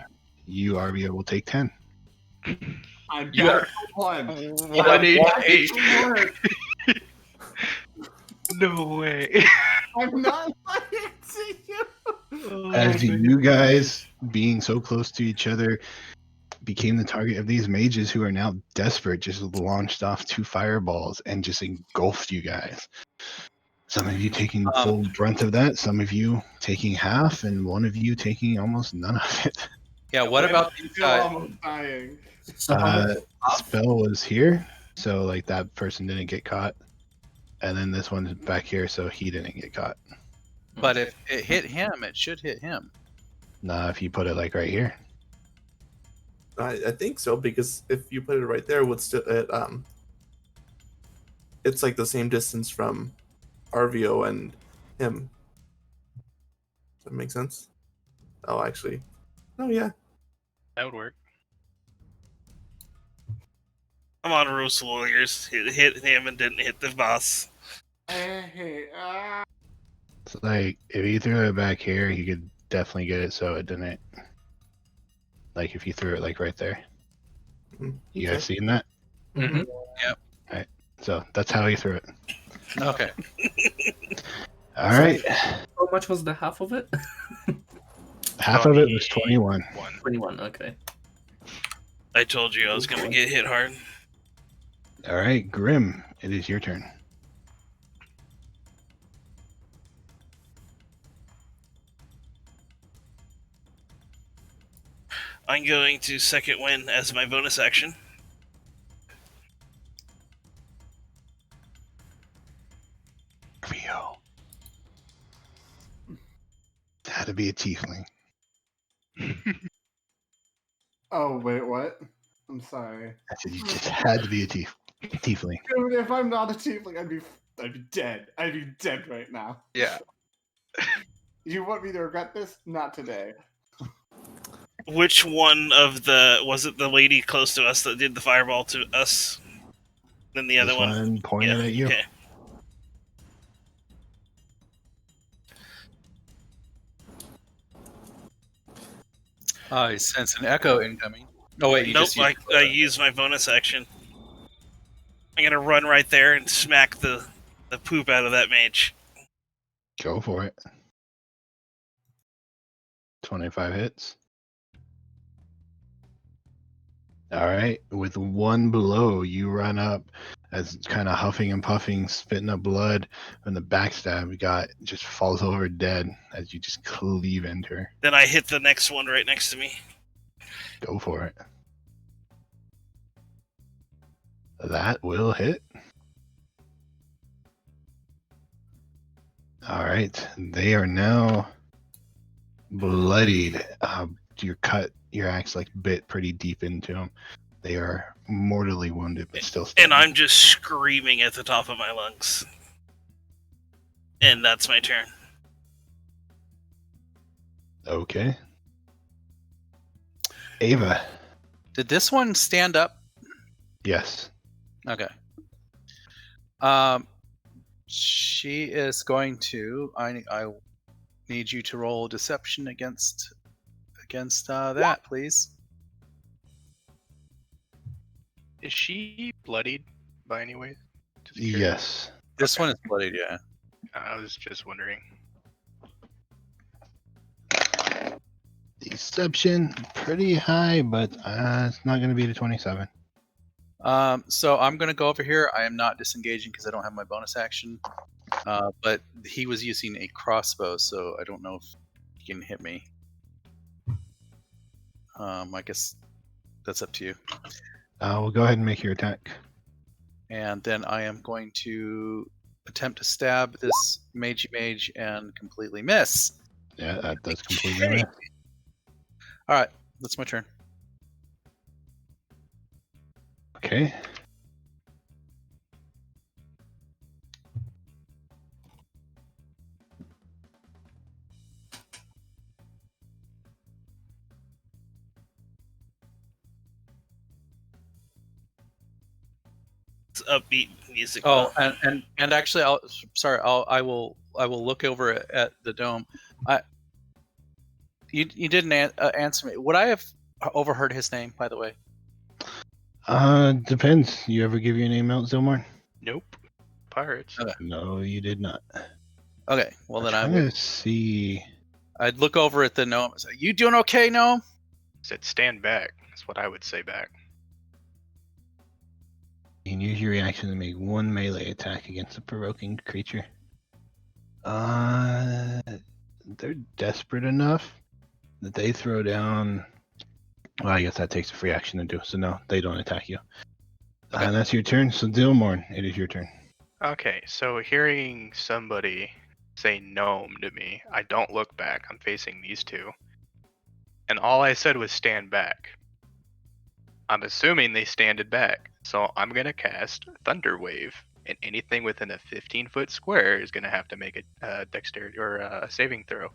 you, Arvio, will take 10. I'm You back are- to one. 188. Work. No way. I'm not lying to you. As you guys, being so close to each other, became the target of these mages who are now desperate, just launched off 2 fireballs and just engulfed you guys. Some of you taking the full brunt of that, some of you taking half, and one of you taking almost none of it. Yeah, what about You these feel guys? almost dying. So how much? Spell was here, so like that person didn't get caught, and then this one's back here, so he didn't get caught. But if it hit him, it should hit him. Nah, if you put it like right here. I think so, because if you put it right there, it's like the same distance from Arvio and him. Does that make sense? Oh, actually, oh yeah. That would work. I'm on Rose Warriors. Hit him and didn't hit the boss. Hey, So like, if you threw it back here, you could definitely get it, so it didn't. Like if you threw it like right there. You guys seen that? Mm-hmm. Yep. So that's how he threw it. Okay. All right. How much was the half of it? Half of it was 21. 21. Okay. I told you I was gonna get hit hard. All right, Grim, it is your turn. I'm going to second win as my bonus action. Rio. Had to be a tiefling. oh wait, what? I'm sorry. I said you just had to be a tiefling. Dude, if I'm not a tiefling, I'd be dead. I'd be dead right now. Yeah. You want me to regret this? Not today. Which one of was it the lady close to us that did the fireball to us? Then the other This one. pointed at you. Okay. I sense an echo incoming. Oh wait, you Nope, just used I use my bonus action. I'm gonna run right there and smack the poop out of that mage. Go for it. 25 hits. All right. With one blow, you run up as kind of huffing and puffing, spitting up blood, and the backstab you got just falls over dead as you just cleave into her. Then I hit the next one right next to me. Go for it. That will hit. All right. They are now bloodied. Your axe like bit pretty deep into them. They are mortally wounded, but still standing. And I'm just screaming at the top of my lungs. And that's my turn. Okay. Ava. Did this one stand up? Yes. Okay. She is going to. I need you to roll deception against that, please. Is she bloodied by any way? Just curious. Yes. This one is bloodied, yeah. I was just wondering. Deception, pretty high, but it's not going to be the 27. So I'm going to go over here. I am not disengaging because I don't have my bonus action. But he was using a crossbow, so I don't know if he can hit me. I guess that's up to you. We'll go ahead and make your attack. And then I am going to attempt to stab this mage and completely miss. Yeah, that does completely miss. All right, that's my turn. Okay. It's upbeat music. Oh, and actually, I will look over at the dome. You didn't answer me. Would I have overheard his name, by the way? Depends. You ever give your name out, Zilmar? Nope. Pirates. Okay. No, you did not. Okay, well then I I'm would. gonna see. I'd look over at the gnome and say, "You doing okay, gnome?" Said stand back. That's what I would say back. You can use your reaction to make one melee attack against a provoking creature. They're desperate enough that they throw down. Well, I guess that takes a free action to do. So no, they don't attack you. Okay. And that's your turn. So Dilmorn, it is your turn. Okay, so hearing somebody say gnome to me, I don't look back. I'm facing these two. And all I said was stand back. I'm assuming they standed back. So I'm going to cast Thunder Wave. And anything within a 15-foot square is going to have to make a dexterity or a saving throw.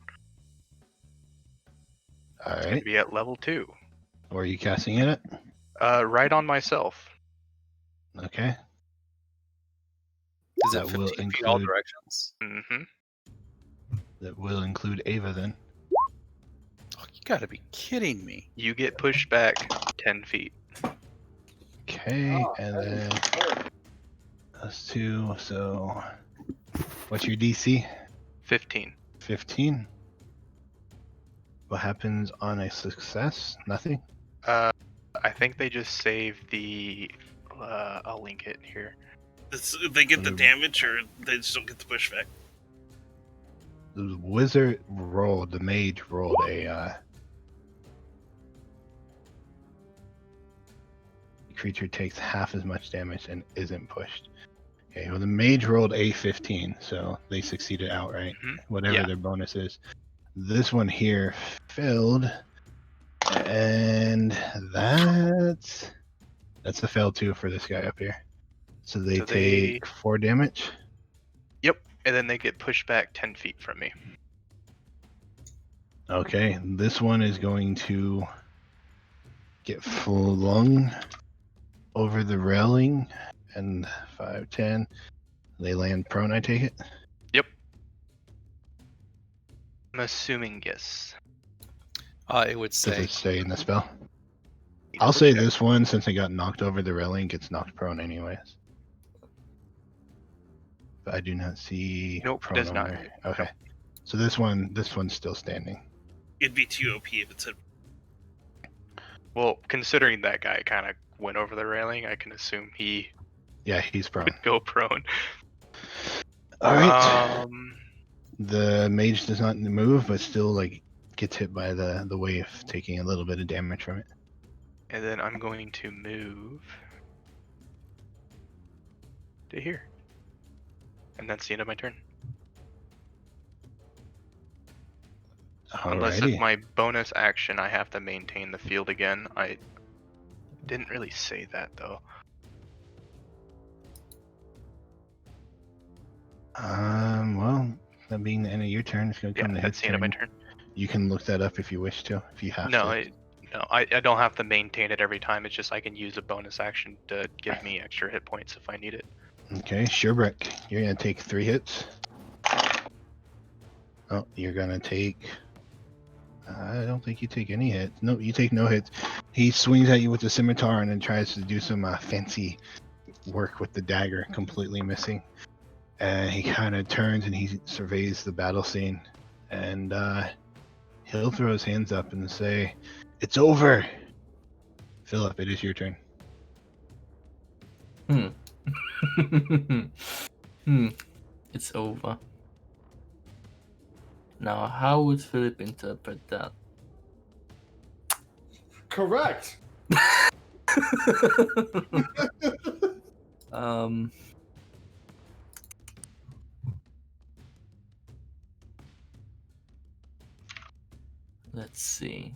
All It's going right. to be at level 2. Or are you casting it? Right on myself. Okay. Is That it will 15 feet all include- directions? Mm-hmm. That will include Ava then. Oh, you gotta be kidding me. You get pushed back 10 feet. Okay, Oh, and that is then good. plus 2. So what's your DC? 15. 15. What happens on a success? Nothing. I think they just save the. I'll link it here. They get the Mm. damage, or they just don't get the pushback. The wizard rolled, the mage rolled a creature takes half as much damage and isn't pushed. Okay, well the mage rolled a 15, so they succeeded outright, Mhm. whatever Yeah. their bonus is. This one here failed, and that's a fail too for this guy up here. So they So they- take 4 damage. Yep, and then they get pushed back 10 feet from me. Okay, this one is going to get flung over the railing, and 5, 10. They land prone, I take it? I'm assuming yes. It would Does say it say in the spell? I'll say this one, since it got knocked over the railing, gets knocked prone anyways. But I do not see Nope, it prone does not. over. Okay. So this one's still standing. It'd be too OP if it said. Well, considering that guy kind of went over the railing, I can assume he Yeah, he's prone. would go prone. Alright. The mage does not move, but still like gets hit by the wave, taking a little bit of damage from it. And then I'm going to move to here. And that's the end of my turn. Unless Alrighty. it's my bonus action, I have to maintain the field again. I didn't really say that though. Well, that being the end of your turn, it's gonna Yeah, come to that's his the end of my turn. turn. You can look that up if you wish to, if you have No, to. I don't have to maintain it every time. It's just I can use a bonus action to give me extra hit points if I need it. Okay, Sherbrick, you're gonna take 3 hits. Oh, you're gonna take. I don't think you take any hits. No, you take no hits. He swings at you with the scimitar and then tries to do some fancy work with the dagger, completely missing. And he kind of turns and he surveys the battle scene, and he'll throw his hands up and say, "It's over." Philip, it is your turn. It's over. Now, how would Philip interpret that? Correct. um. Let's see.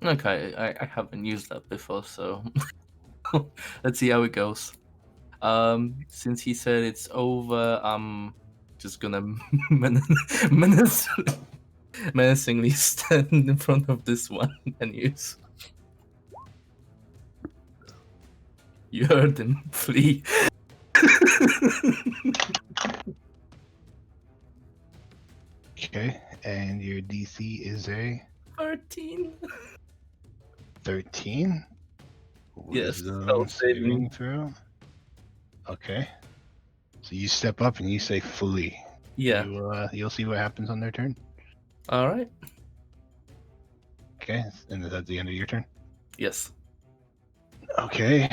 Okay, I haven't used that before, so let's see how it goes. Since he said it's over, I'm just gonna menacingly stand in front of this one and use. You heard him flee. Okay, and your DC is a 13. 13. Yes, Wisdom spell saving. throw. Okay. So you step up and you say flee. Yeah. You'll see what happens on their turn. All right. Okay, and is that the end of your turn? Yes. Okay.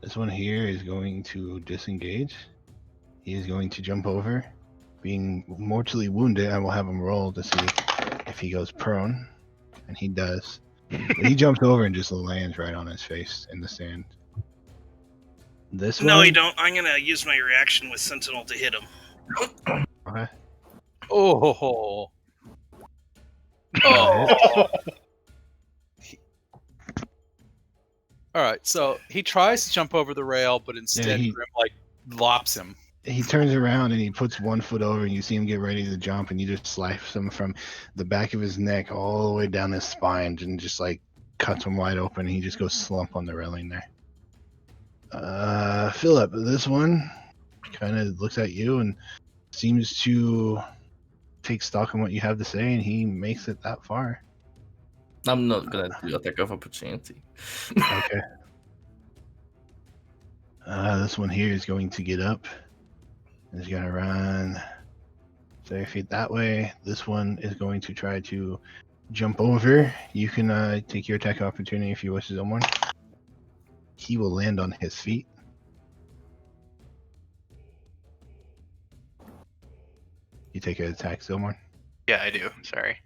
This one here is going to disengage. He is going to jump over. Being mortally wounded, I will have him roll to see if he goes prone. And he does. But he jumps over and just lands right on his face in the sand. This No, one? you don't. I'm gonna use my reaction with Sentinel to hit him. Okay. Oh. Oh. All right, so he tries to jump over the rail, but instead he- Grim like lops him. He turns around and he puts one foot over, and you see him get ready to jump, and you just slice him from the back of his neck all the way down his spine, and just like cuts him wide open. And he just goes slump on the railing there. Philip, this one kind of looks at you and seems to take stock on what you have to say, and he makes it that far. I'm not gonna do attack of opportunity. Okay. This one here is going to get up. He's going to run 30 feet that way. This one is going to try to jump over. You can take your attack of opportunity if you wish, Zilmorn. He will land on his feet. You take an attack, Zilmorn? Yeah, I do. Sorry.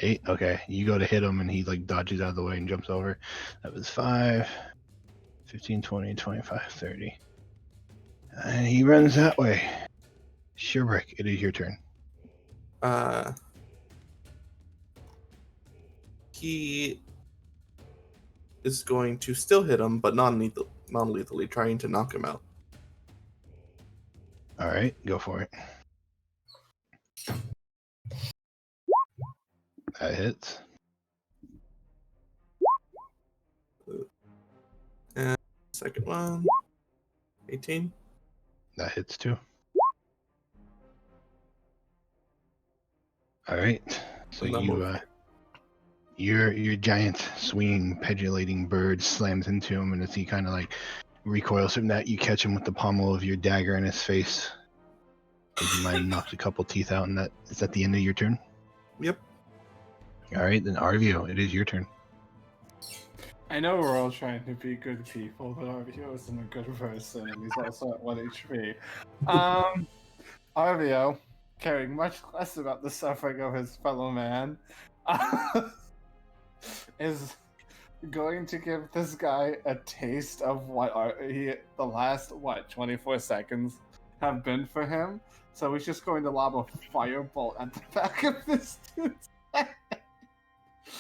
8. Okay. You go to hit him and he like dodges out of the way and jumps over. That was 5, 15, 20, 25, 30. And he runs that way. Sherbrick, it is your turn. He is going to still hit him, but non-lethally, trying to knock him out. All right, go for it. That hits. And second one, 18. That hits too. All right. So And I'm you, over. your giant swinging, pendulating bird slams into him, and as he kind of like recoils from that, you catch him with the pommel of your dagger in his face. You might have knocked a couple teeth out, and that is that the end of your turn. Yep. All right, then Arvio, it is your turn. I know we're all trying to be good people, but Arvio isn't a good person, and he's also at 1 HP. Arvio, caring much less about the suffering of his fellow man, is going to give this guy a taste of what the last 24 seconds have been for him. So he's just going to lob a firebolt at the back of this dude's head.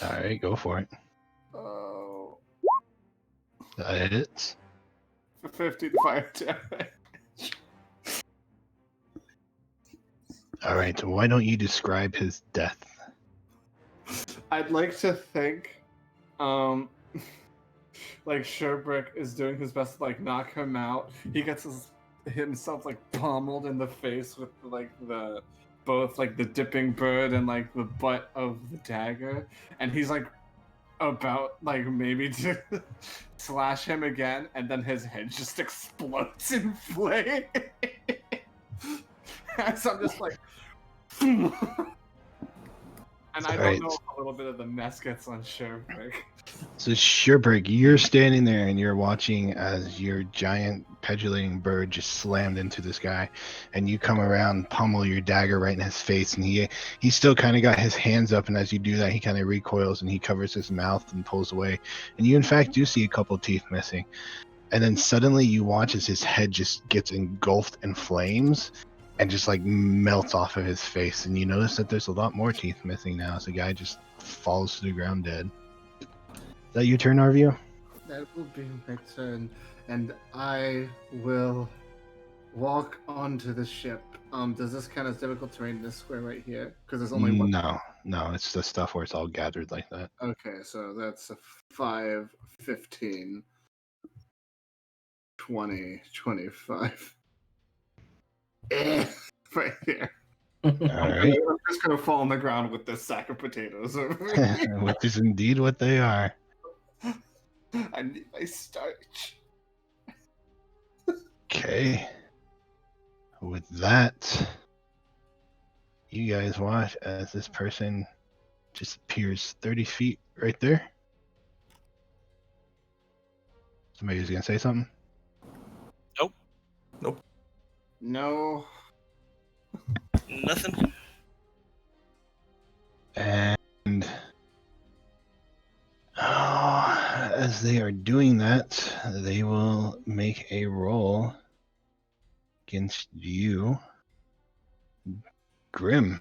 All right, go for it. Oh, That hits. for 50 fire damage. All right, so why don't you describe his death? I'd like to think, like Sherbrick is doing his best to like knock him out. He gets himself like pommeled in the face with like both like the dipping bird and like the butt of the dagger, and he's like about like maybe to slash him again, and then his head just explodes in flame. So I'm just like, and I don't know if a little bit of the mess gets on Sherbrick. So Sherbrick, you're standing there and you're watching as your giant pendulating bird just slammed into this guy, and you come around, pummel your dagger right in his face, and he still kind of got his hands up, and as you do that, he kind of recoils and he covers his mouth and pulls away, and you in fact do see a couple teeth missing, and then suddenly you watch as his head just gets engulfed in flames and just like melts off of his face, and you notice that there's a lot more teeth missing now as the guy just falls to the ground dead. Is that your turn, Arvio? That will be my turn, and I will walk onto the ship. Does this count as difficult terrain, this square right here? Because there's only one. No, it's the stuff where it's all gathered like that. Okay, so that's a 5, 15, 20, 25. Right here. All right. I'm just gonna fall on the ground with this sack of potatoes over here. Which is indeed what they are. I need my starch. Okay. With that, you guys watch as this person just appears 30 feet right there. Somebody's gonna say something? No. Nothing. And as they are doing that, they will make a roll against you, Grim.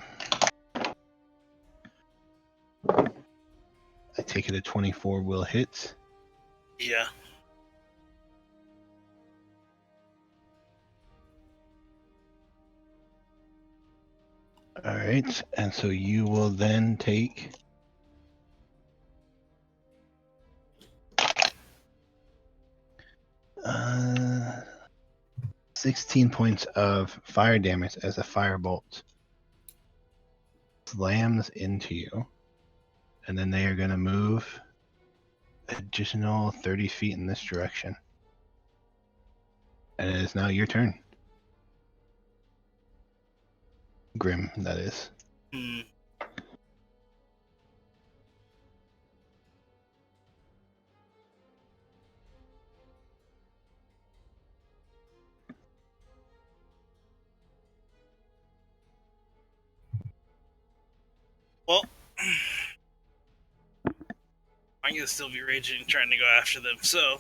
I take it a 24 will hit. Yeah. All right, and so you will then take 16 points of fire damage as a firebolt slams into you, and then they are going to move additional 30 feet in this direction. And it is now your turn. Grim, that is. Hmm. Well, I'm gonna still be raging, trying to go after them. So,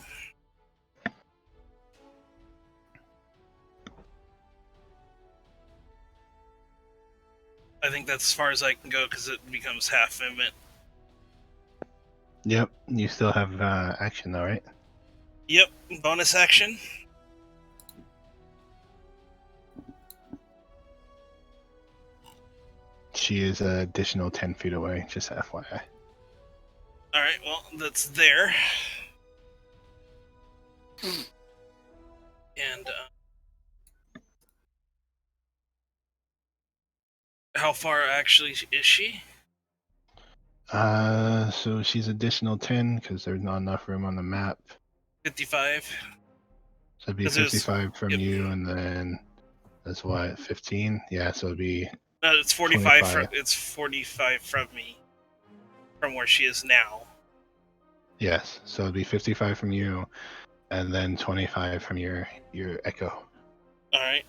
I think that's as far as I can go because it becomes half movement. Yep, you still have action though, right? Yep, bonus action. She is an additional 10 feet away, just FYI. Alright, well, that's there. And, how far actually is she? So she's additional 10 because there's not enough room on the map. 55. So it'd be 'Cause it was- 55 from yep. you, and then that's what, 15? Yeah, so it'd be No, it's 45. 25. It's 45 from me. From where she is now. yes. So it'd be 55 from you, and then 25 from your echo. Alright.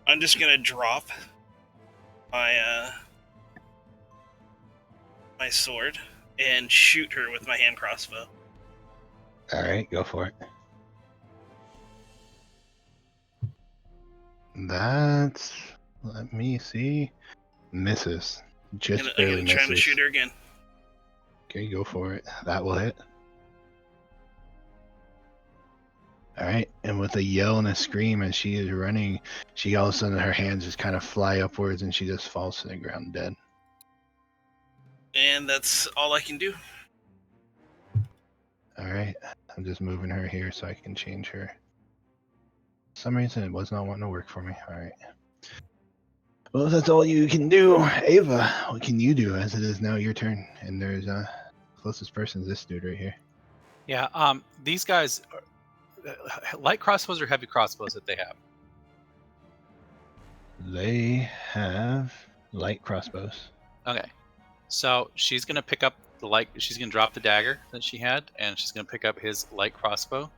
I'm just gonna drop my, my sword and shoot her with my hand crossbow. All right, go for it. That's, let me see, misses. Just I'm barely gonna try to misses. shoot her again. Okay, go for it. That will hit. All right, and with a yell and a scream as she is running, she all of a sudden her hands just kind of fly upwards and she just falls to the ground dead. And that's all I can do. All right, I'm just moving her here so I can change her. For some reason, it was not wanting to work for me. All right. Well, if that's all you can do, Ava, what can you do as it is now your turn? And there's closest person is this dude right here. Yeah. These guys, light crossbows or heavy crossbows that they have? They have light crossbows. Okay. So she's gonna pick up the light. She's gonna drop the dagger that she had, and she's gonna pick up his light crossbow,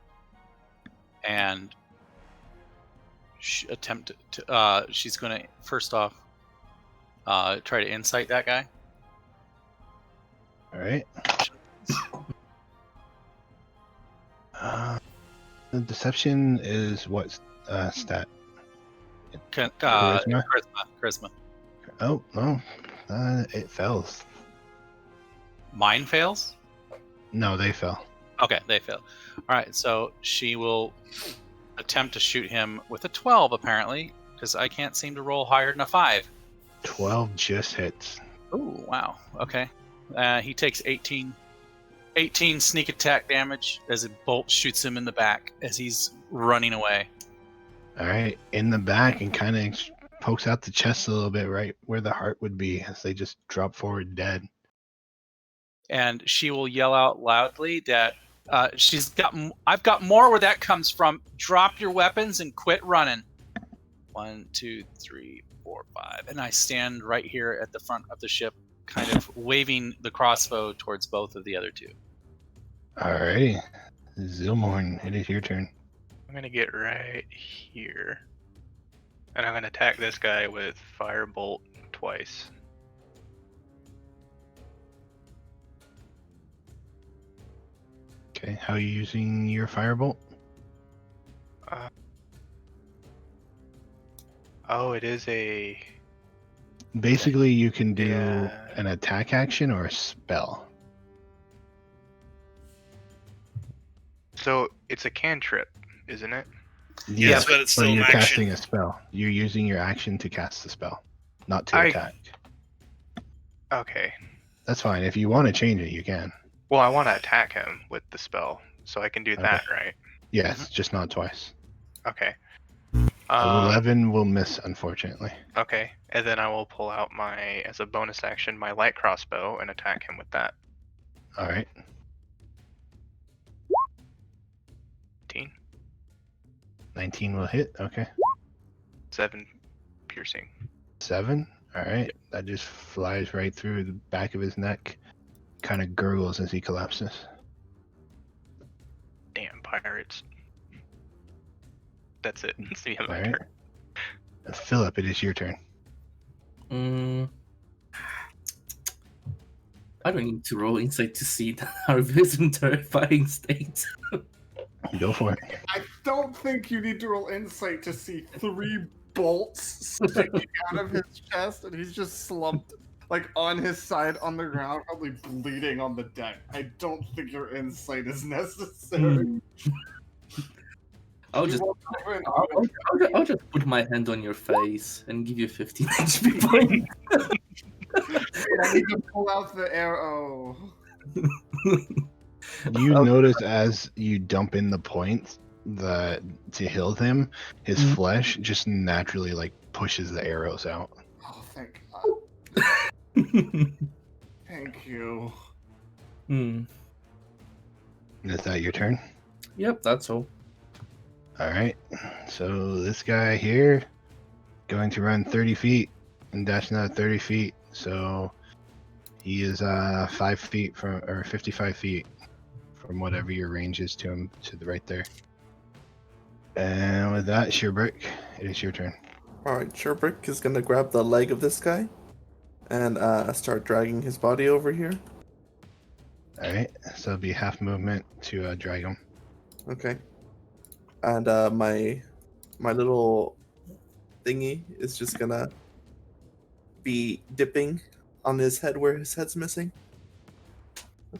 and attempt to. She's gonna first off try to insight that guy. All right. The deception is what stat? Charisma? Charisma. Oh no, it fails. Mine fails. No, they fell. Okay, they fail. All right, so she will attempt to shoot him with a 12, apparently, because I can't seem to roll higher than a 5. 12 just hits. Ooh, wow. Okay. He takes 18 sneak attack damage as a bolt shoots him in the back as he's running away. All right, in the back and kind of pokes out the chest a little bit, right where the heart would be, as they just drop forward dead. And she will yell out loudly that I've got more where that comes from. Drop your weapons and quit running. 1, 2, 3, 4, 5. And I stand right here at the front of the ship, kind of waving the crossbow towards both of the other two. Alrighty. Zilmorn, it is your turn. I'm gonna get right here. And I'm gonna attack this guy with Firebolt twice. Okay, how are you using your firebolt? Oh, it is a... Basically, you can do Yeah. an attack action or a spell. So, it's a cantrip, isn't it? Yes, but it's so still you're an action. casting a spell. You're using your action to cast the spell, not to I- attack. Okay. That's fine. If you want to change it, you can. Well, I want to attack him with the spell, so I can do that, right? Yes, just not twice. Okay. 11 will miss, unfortunately. Okay, and then I will pull out as a bonus action, my light crossbow and attack him with that. All right. 18, 19 will hit. Okay. 7 piercing. 7. All right. That just flies right through the back of his neck. Kind of gurgles as he collapses. Damn pirates. That's it. It's the end of my Alright. turn. Philip, it is your turn. I don't need to roll insight to see that Harvey is in terrifying state. Go for it. I don't think you need to roll insight to see 3 bolts sticking out of his chest, and he's just slumped, like on his side on the ground, probably bleeding on the deck. I don't think your insight is necessary. I'll You just walk over and I'll just put my hand on your face and give you 15 HP point. I need to pull out the arrow. You notice as you dump in the points that to heal him, his Mhm. flesh just naturally like pushes the arrows out. Oh, thank God. Thank you. Is that your turn? Yep, that's all. All right. So this guy here going to run 30 feet and dash another 30 feet. So he is 5 feet from, or 55 feet from whatever your range is to him, to the right there. And with that, Sheerbrick, it is your turn. Alright, Sherbrick is gonna grab the leg of this guy and start dragging his body over here. All right. So it'll be half movement to drag him. Okay. And my little thingy is just gonna be dipping on his head where his head's missing.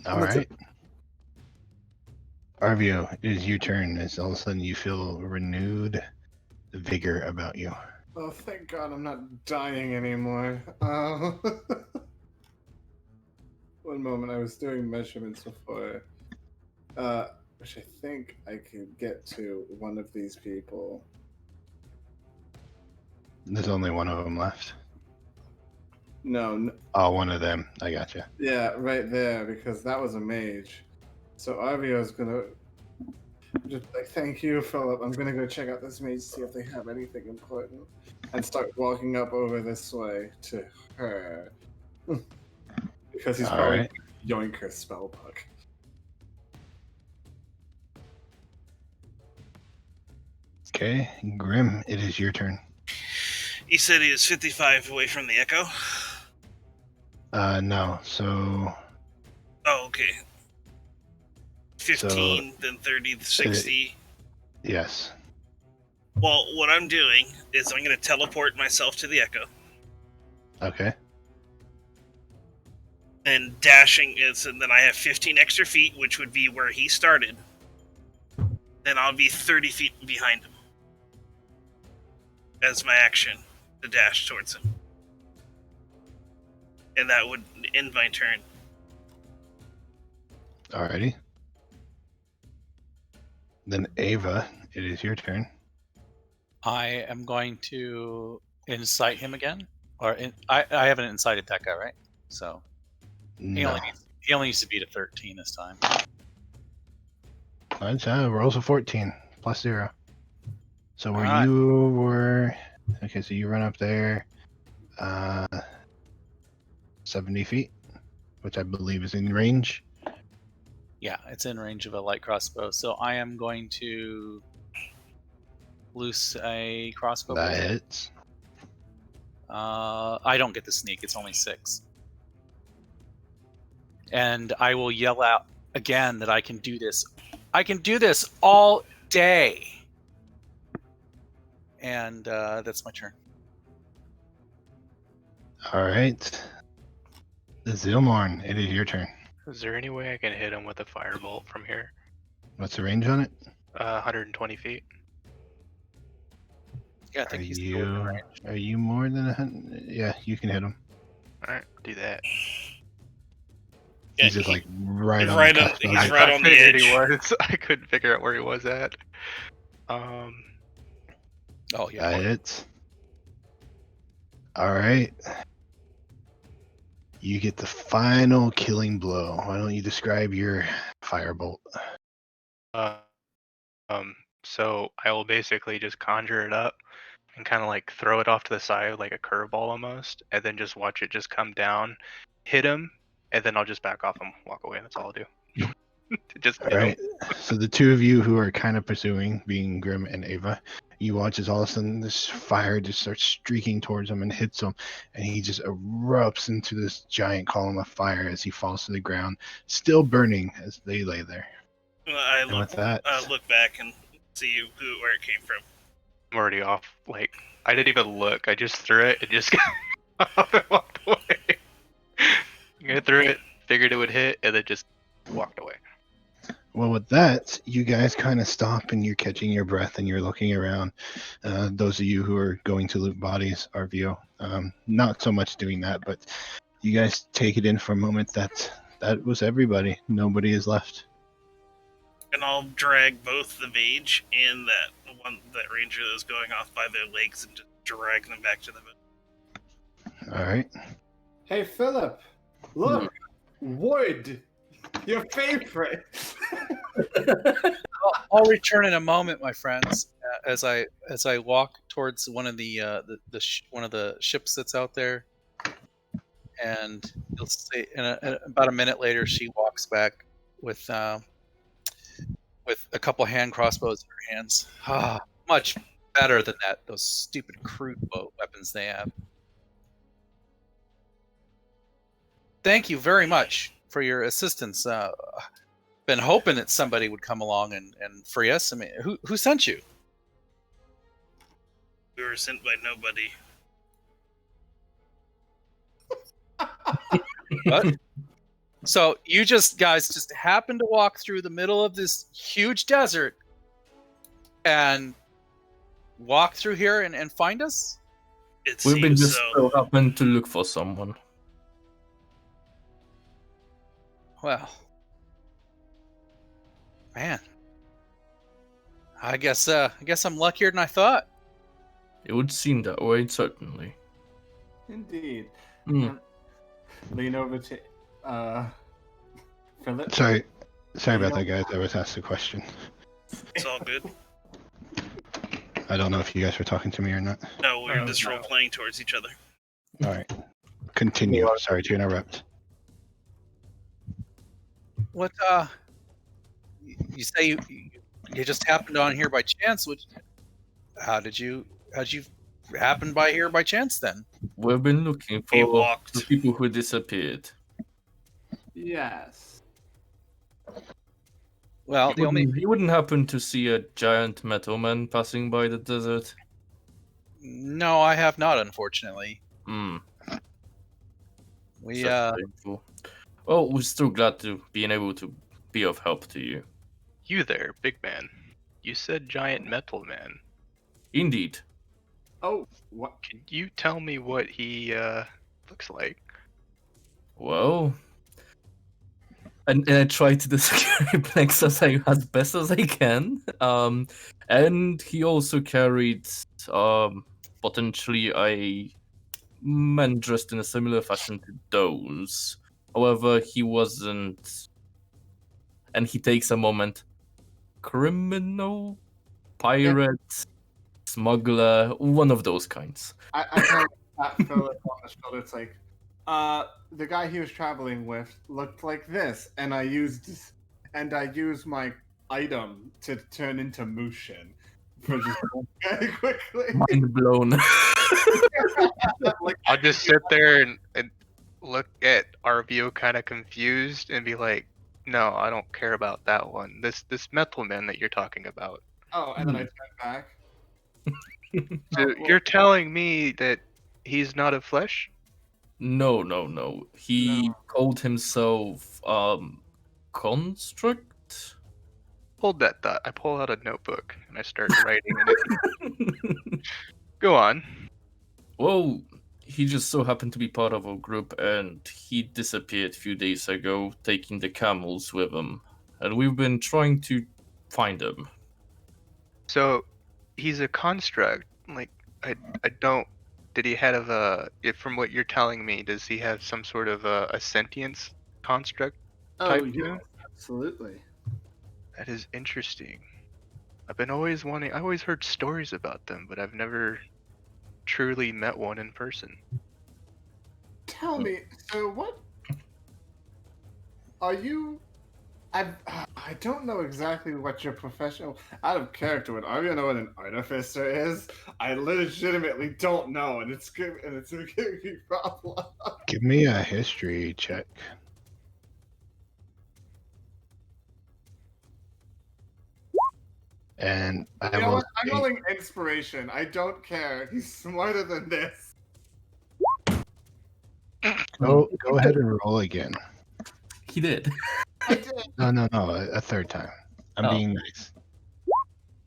All That's right. Arvio, it is your turn as all of a sudden you feel renewed vigor about you. Oh, thank God I'm not dying anymore. One moment, I was doing measurements before, which I think I could get to one of these people. There's only one of them left. No, Oh, one of them. I gotcha. yeah, right there, because that was a mage. So Arvio's gonna just like, thank you, Philip. I'm gonna go check out this mage, see if they have anything important, and start walking up over this way to her. Because he's All probably right. yoink her spellbook. Okay, Grim, it is your turn. You said he was 55 away from the Echo? No. So Oh, okay. 15, then 30, 60. yes. Well, what I'm doing is I'm going to teleport myself to the Echo. Okay. Then dashing is, and then I have 15 extra feet, which would be where he started. Then I'll be 30 feet behind him. As my action to dash towards him. And that would end my turn. Alrighty. Then Ava, it is your turn. I am going to incite him again. I haven't incited that guy, right? So he No. only needs to beat a 13 this time. Rolls a 14 plus 0. So where Alright. you were Okay, so you run up there, 70 feet, which I believe is in range. Yeah, it's in range of a light crossbow. So I am going to loose a crossbow That bolt. hits. I don't get the sneak. It's only 6. And I will yell out again that I can do this. I can do this all day. And that's my turn. All right. Zilmorn, it is your turn. Is there any way I can hit him with a firebolt from here? What's the range on it? 120 feet. Yeah, I think he's still within range. Are you more than 100? Yeah, you can hit him. Alright, do that. Yeah, He's just like right on. right the on- cusp he's of it. right on the figured edge. he was. I couldn't figure out where he was at. Oh, yeah. That hits. All right. You get the final killing blow. Why don't you describe your firebolt? Uh, so I will basically just conjure it up and kind of like throw it off to the side like a curveball almost, and then just watch it just come down, hit him, and then I'll just back off and walk away. That's all I'll do. Just All hit him. right. So the two of you who are kind of pursuing, being Grim and Ava, you watch as all of a sudden this fire just starts streaking towards him and hits him, and he just erupts into this giant column of fire as he falls to the ground, still burning as they lay there. I And with that, look back and see where it came from. I'm already off. Like I didn't even look. I just threw it and just got off and walked away. I threw it, figured it would hit, and then just walked away. well, with that, you guys kind of stop and you're catching your breath and you're looking around. Those of you who are going to loot bodies, RVO, not so much doing that, but you guys take it in for a moment that was everybody. Nobody is left. And I'll drag both the mage and that ranger that was going off by their legs and just drag them back to the boat. All right. Hey, Philip, look, wood, your favorite. I'll return in a moment, my friends. As I walk towards one of the one of the ships that's out there, and you'll see. About a minute later, she walks back with a couple hand crossbows in her hands. Ah, much better than those stupid crude boat weapons they have. Thank you very much for your assistance. Been hoping that somebody would come along and free us. I mean, who sent you? We were sent by nobody. What? So you guys just happened to walk through the middle of this huge desert and walk through here and find us? It We've been seems just so. so happened to look for someone. Well, man, I guess I'm luckier than I thought. It would seem that way, certainly. Indeed. Hmm. Lean over to Philip. Sorry about that, guys. I was asked a question. It's all good. I don't know if you guys were talking to me or not. No, we're just No. role playing towards each other. All right. Continue. Sorry to interrupt. What? You say you just happened on here by chance? How'd you happen by here by chance then? We've been looking We for walked. the people who disappeared. Yes. Well, You wouldn't happen to see a giant metal man passing by the desert? No, I have not, unfortunately. Hmm. We That's painful. Well, we're still glad to being able to be of help to you. You there, big man. You said giant metal man. Indeed. Oh, what? Can you tell me what he looks like? Well, and I try to describe Plex as best as I can. And he also carried potentially a man dressed in a similar fashion to those. However, he wasn't. And he takes a moment. Criminal, pirate, smuggler, one of those kinds. I kind of pat Philip on the shoulder. It's like, the guy he was traveling with looked like this, and I used my item to turn into Mushin for just very quickly. Mind blown. Like, I'll just sit there and look at Arvio kind of confused and be like, no, I don't care about that one. This metal man that you're talking about. oh, and then I turn back. So you're telling me that he's not of flesh? No. He No. called himself Construct? Hold that thought. I pull out a notebook and I start writing in it. Go on. Well, he just so happened to be part of our group, and he disappeared a few days ago, taking the camels with him. And we've been trying to find him. So he's a construct. Like I don't. Did he have from what you're telling me, does he have some sort of a sentience construct? Oh, Type yeah, two? absolutely. That is interesting. I always heard stories about them, but I've never truly met one in person. Tell me, so what are you? I don't know exactly what your professional out of character would. I don't know what an artificer is. I legitimately don't know, and it's good, and it's a big problem. Give me a history check. And I You know will what? I'm say- rolling inspiration. I don't care. He's smarter than this. go ahead and roll again. He did. I did. No, a third time. I'm Oh. being nice.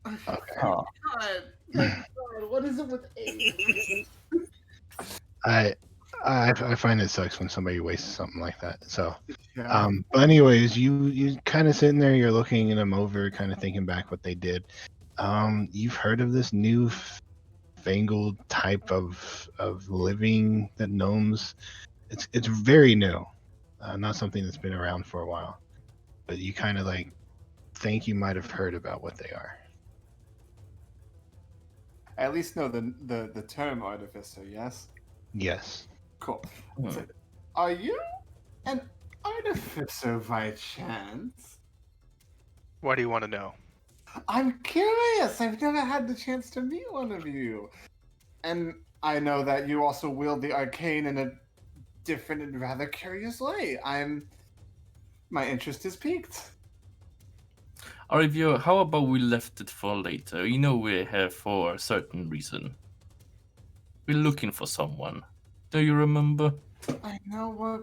Okay. Oh. God, my God, what is it with eight? I find it sucks when somebody wastes something like that. So, Yeah. but anyways, you kind of sitting there, you're looking them over, kind of thinking back what they did. You've heard of this new fangled type of living that gnomes? It's very new, not something that's been around for a while. But you kind of like think you might have heard about what they are. I at least know the term artificer. Yes. Yes. Cool. Hmm. So, are you an artificer by chance? Why do you want to know? I'm curious. I've never had the chance to meet one of you. And I know that you also wield the arcane in a different and rather curious way. My interest is piqued. Arivio, how about we left it for later? You know we're here for a certain reason. We're looking for someone. Do you remember? I know what.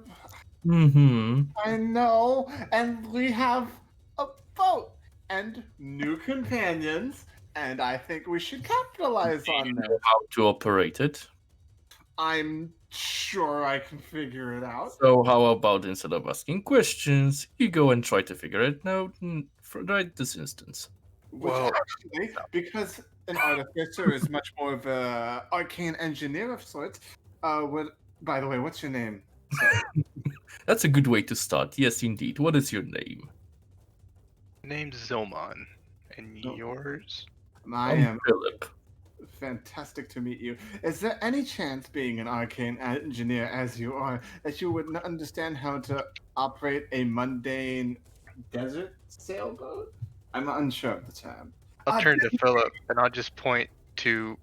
Mm-hmm. I know. And we have a boat and new companions. And I think we should capitalize on this. How to operate it. I'm sure I can figure it out. So how about instead of asking questions, you go and try to figure it out right this instance. Which Well- actually, because an artificer is much more of a arcane engineer of sorts. By the way, what's your name? Sorry. That's a good way to start. Yes, indeed. What is your name? Name's Zilmon. And Oh. yours? I I'm am Philip. fantastic to meet you. Is there any chance, being an arcane engineer as you are, that you would understand how to operate a mundane desert sailboat? I'm unsure of the term. I'll turn to Philip and I'll just point to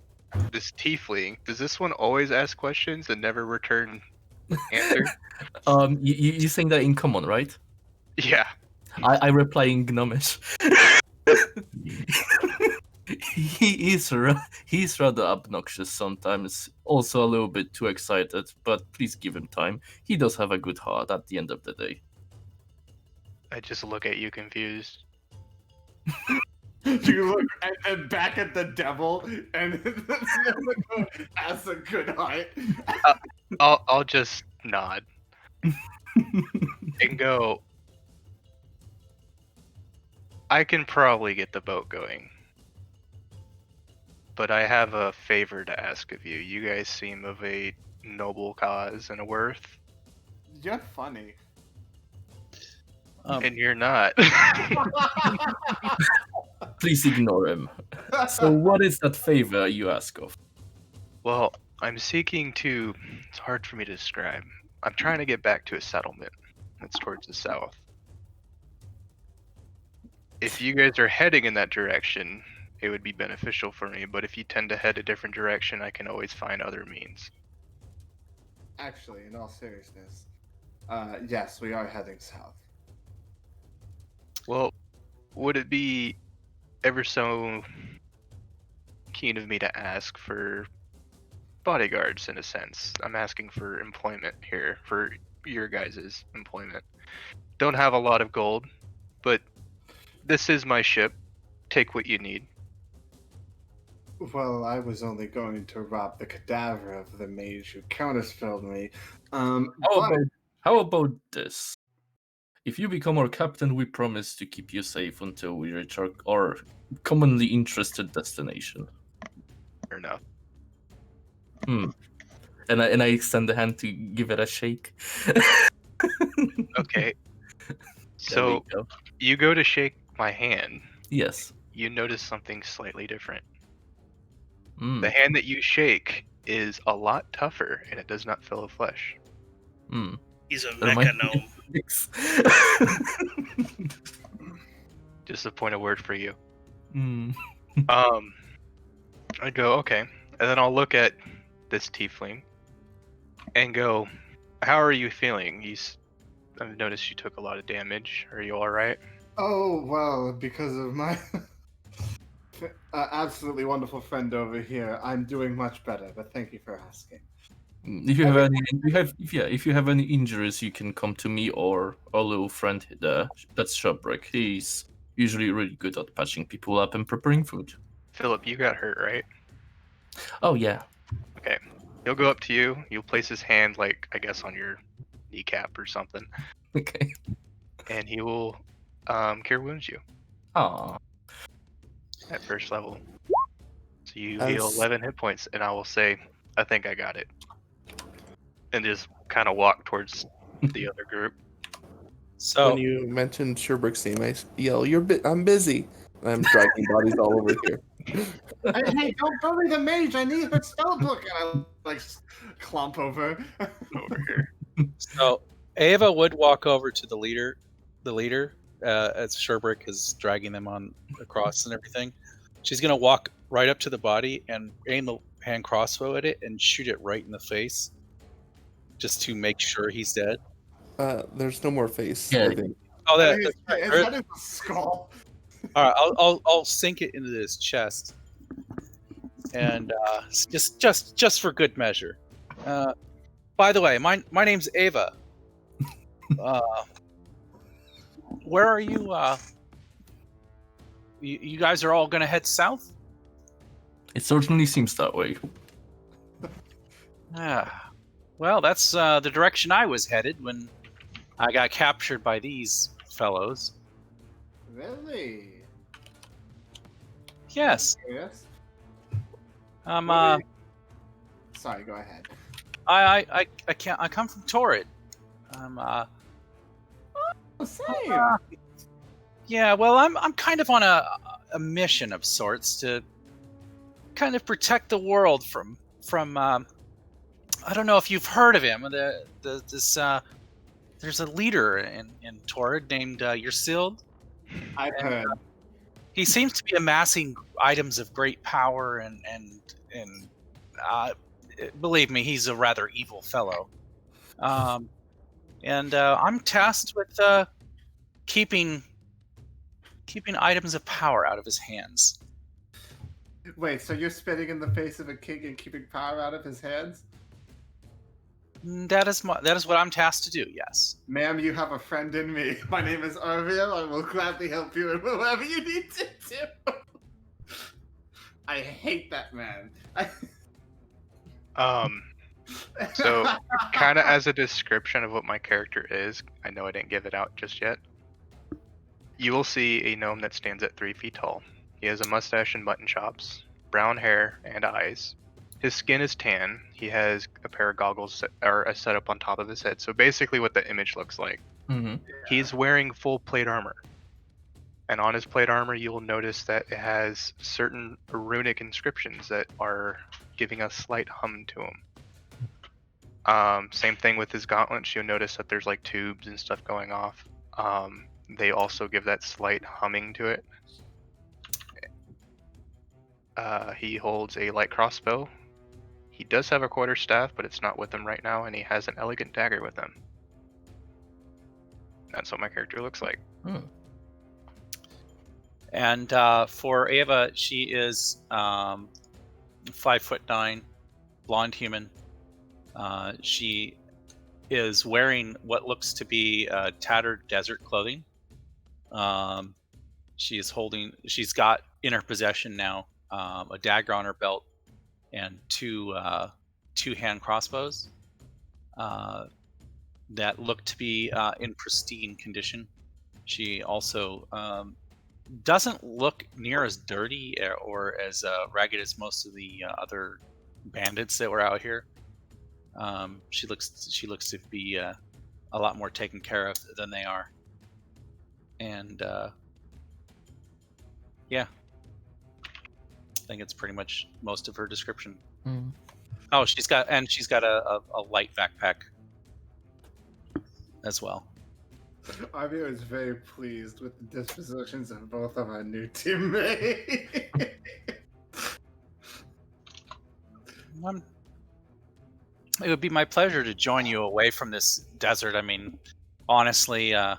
this tiefling. Does this one always ask questions and never return answers? You saying that in common, right? Yeah. I reply in Gnomish. He's rather obnoxious sometimes, also a little bit too excited, but please give him time. He does have a good heart at the end of the day. I just look at you confused. You look and back at the devil, and has a good heart. I'll just nod and go. I can probably get the boat going. But I have a favor to ask of you. You guys seem of a noble cause and a worth, You're funny. and you're not. Please ignore him. So what is that favor you ask of? Well, I'm seeking to. It's hard for me to describe. I'm trying to get back to a settlement that's towards the south. If you guys are heading in that direction, it would be beneficial for me. But if you tend to head a different direction, I can always find other means. Actually, in all seriousness, yes, we are heading south. Well, would it be ever so keen of me to ask for bodyguards in a sense? I'm asking for employment here, for your guys' employment. Don't have a lot of gold, but this is my ship. Take what you need. Well, I was only going to rob the cadaver of the mage who counterspelled me. How about this? If you become our captain, we promise to keep you safe until we reach our commonly interested destination. Fair enough. And I extend the hand to give it a shake. Okay. There So we go. you go to shake my hand. Yes. You notice something slightly different. Mm. The hand that you shake is a lot tougher, and it does not feel of flesh. Mm. He's a That mecha might be gnome. fix. Just a point of word for you. Mm. I go, okay. And then I'll look at this tiefling and go, how are you feeling? I've noticed you took a lot of damage. Are you alright? Oh, well, because of my absolutely wonderful friend over here, I'm doing much better, but thank you for asking. If you have any, if you have any injuries, you can come to me or our little friend there. That's Shubrick. He's usually really good at patching people up and preparing food. Philip, you got hurt, right? Oh yeah. Okay. He'll go up to you. You'll place his hand, like, I guess, on your kneecap or something. Okay. And he will cure wounds you Aw. at first level. So you As- heal 11 hit points, and I will say, I think I got it. And just kind of walk towards the other group. So When you mentioned Sherbrick's name, I yell, I'm busy. And I'm dragging bodies all over here. Hey, don't bully the mage! I need her spell book! And I, like, clump over. Over here. So Ava would walk over to the leader, as Sherbrick is dragging them on across and everything. She's gonna walk right up to the body and aim the hand crossbow at it and shoot it right in the face, just to make sure he's dead. There's no more face. Yeah. living. Oh, His that's right. head is a skull. All right, I'll sink it into his chest, and just for good measure. By the way, my name's Ava. Where are you? You guys are all gonna head south? It certainly seems that way. Well, that's the direction I was headed when I got captured by these fellows. Really? Yes. Yes. Sorry, go ahead. I can't. I come from Torrid. Oh, same. Yeah. Well, I'm kind of on a mission of sorts to kind of protect the world from. I don't know if you've heard of him. There's a leader in Torrid named Yersild. I've heard. He seems to be amassing items of great power, and believe me, he's a rather evil fellow. And I'm tasked with keeping items of power out of his hands. Wait, so you're spitting in the face of a king and keeping power out of his hands? That is what I'm tasked to do. Yes. Ma'am, you have a friend in me. My name is Arviel. I will gladly help you in whatever you need to do. I hate that man. So kind of as a description of what my character is, I know I didn't give it out just yet. You will see a gnome that stands at 3 feet tall. He has a mustache and mutton chops, brown hair and eyes. His skin is tan. He has a pair of goggles set up on top of his head. So basically what the image looks like. Mm-hmm. He's wearing full plate armor. And on his plate armor, you will notice that it has certain runic inscriptions that are giving a slight hum to him. Same thing with his gauntlets. You'll notice that there's like tubes and stuff going off. They also give that slight humming to it. He holds a light crossbow. He does have a quarterstaff, but it's not with him right now, and he has an elegant dagger with him. That's what my character looks like. And for Ava, she is 5'9", blonde human. She is wearing what looks to be tattered desert clothing. She's got in her possession now a dagger on her belt and two hand crossbows that look to be in pristine condition. She also doesn't look near as dirty or as ragged as most of the other bandits that were out here. She looks to be a lot more taken care of than they are. And yeah, I think it's pretty much most of her description. Oh, she's got a light backpack as well. Arvio is very pleased with the dispositions of both of our new teammates. It would be my pleasure to join you away from this desert. I mean, honestly, I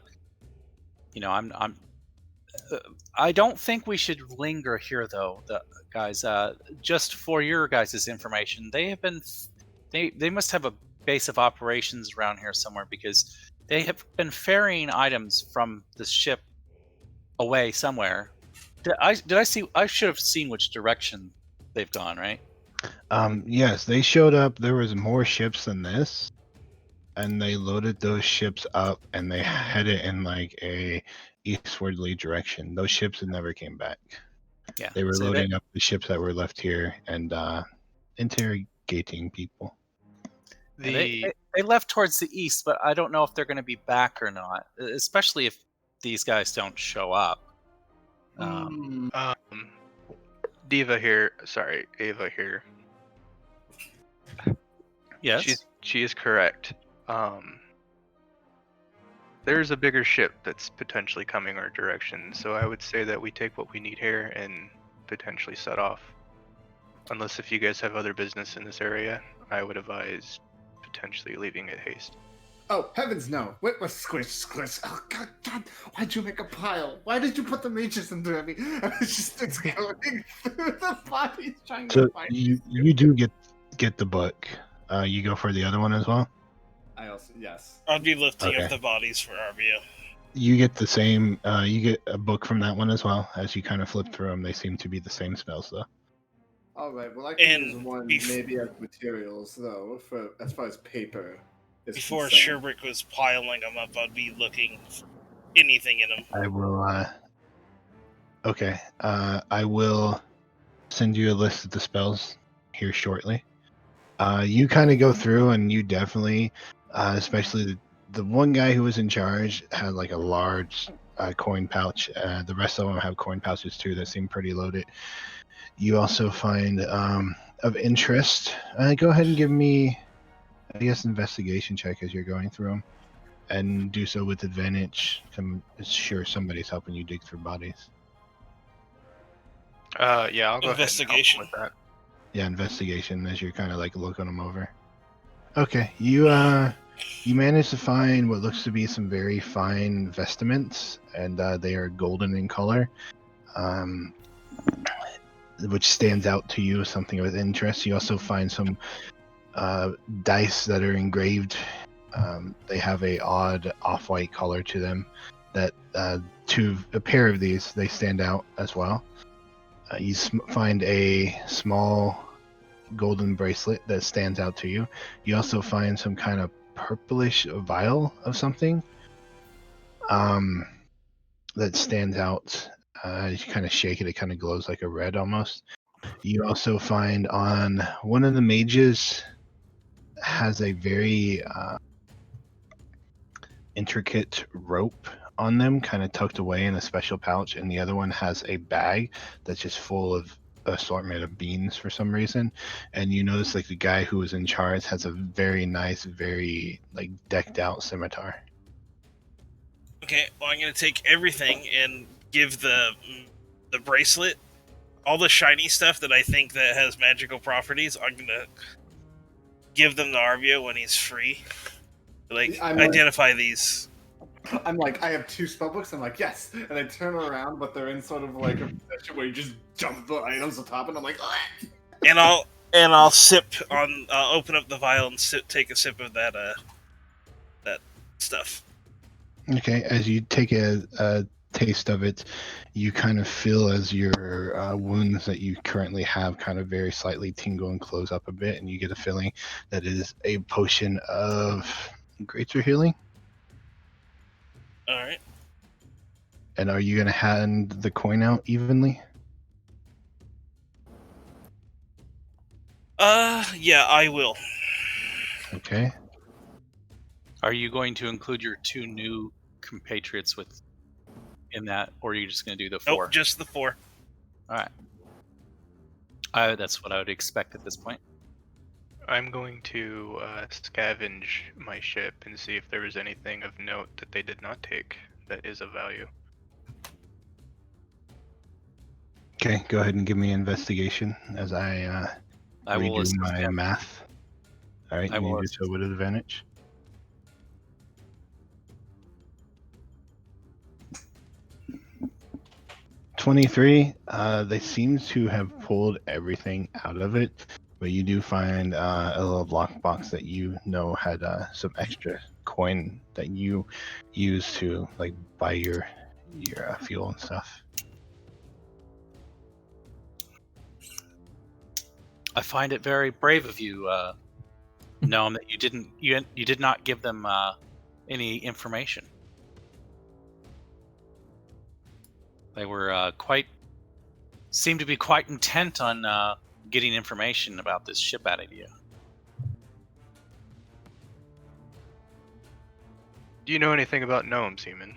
don't think we should linger here, though, guys. Just for your guys' information, they must have a base of operations around here somewhere, because they have been ferrying items from the ship away somewhere. Did I see? I should have seen which direction they've gone, right? Yes, they showed up. There was more ships than this, and they loaded those ships up, and they headed in like a eastwardly direction. Those ships had never came back. Yeah, they were so loading up the ships that were left here and interrogating people. They left towards the east, but I don't know if they're going to be back or not, especially if these guys don't show up. Ava here. Yes, she is correct. There's a bigger ship that's potentially coming our direction, so I would say that we take what we need here and potentially set off. Unless if you guys have other business in this area, I would advise potentially leaving at haste. Oh, heavens no. Wait, squish. Oh, God. Why'd you make a pile? Why did you put the mages into me? It's going through the bodies trying to find you do get the book. You go for the other one as well? Yes. I'll be lifting Okay. up the bodies for Arvio. You get the same, you get a book from that one as well. As you kind of flip through them, they seem to be the same spells though. Alright, well I can And use one maybe as materials though, for as far as paper is Before concerned. Sherbrick was piling them up, I'd be looking for anything in them. I will, okay, I will send you a list of the spells here shortly. You kind of go through and you definitely, especially the one guy who was in charge had like a large coin pouch. The rest of them have coin pouches too that seem pretty loaded. You also find of interest. Go ahead and give me, I guess, investigation check as you're going through them, and do so with advantage. I'm sure somebody's helping you dig through bodies. Yeah, I'll go Investigation. ahead and help with that. Yeah, investigation as you're kind of like looking them over. Okay, you manage to find what looks to be some very fine vestments, and they are golden in color, which stands out to you as something of interest. You also find some dice that are engraved. They have a odd off-white color to them. That to a pair of these, they stand out as well. You find a small golden bracelet that stands out to you. You also find some kind of purplish vial of something that stands out. You kind of shake it, it kind of glows like a red almost. You also find on one of the mages has a very intricate rope on them, kind of tucked away in a special pouch, and the other one has a bag that's just full of assortment of beans for some reason. And you notice like the guy who was in charge has a very nice, very like decked out scimitar. Okay, well, I'm gonna take everything and give the bracelet, all the shiny stuff that I think that has magical properties. I'm gonna give them to Arvio when he's free. Like, identify these. I'm like, I have 2 spellbooks. I'm like, yes, and I turn around, but they're in sort of like a position where you just jump the items on top, and I'm like, ugh! And I'll sip on. I'll open up the vial and take a sip of that stuff. Okay, as you take a taste of it, you kind of feel as your wounds that you currently have kind of very slightly tingle and close up a bit, and you get a feeling that it is a potion of greater healing. All right. And are you going to hand the coin out evenly? Yeah, I will. Okay. Are you going to include your 2 new compatriots in that, or are you just going to do the 4? Nope, just the 4. All right. That's what I would expect at this point. I'm going to scavenge my ship and see if there was anything of note that they did not take that is of value. Okay, go ahead and give me investigation as I will redo assist my him. math. All right, I you will do assist. so with advantage. $23. They seem to have pulled everything out of it, but you do find a little lockbox that you know had some extra coin that you use to like buy your fuel and stuff. I find it very brave of you, Gnome, that you did not give them any information. They were seemed to be quite intent on getting information about this ship out of you. Do you know anything about gnomes, human?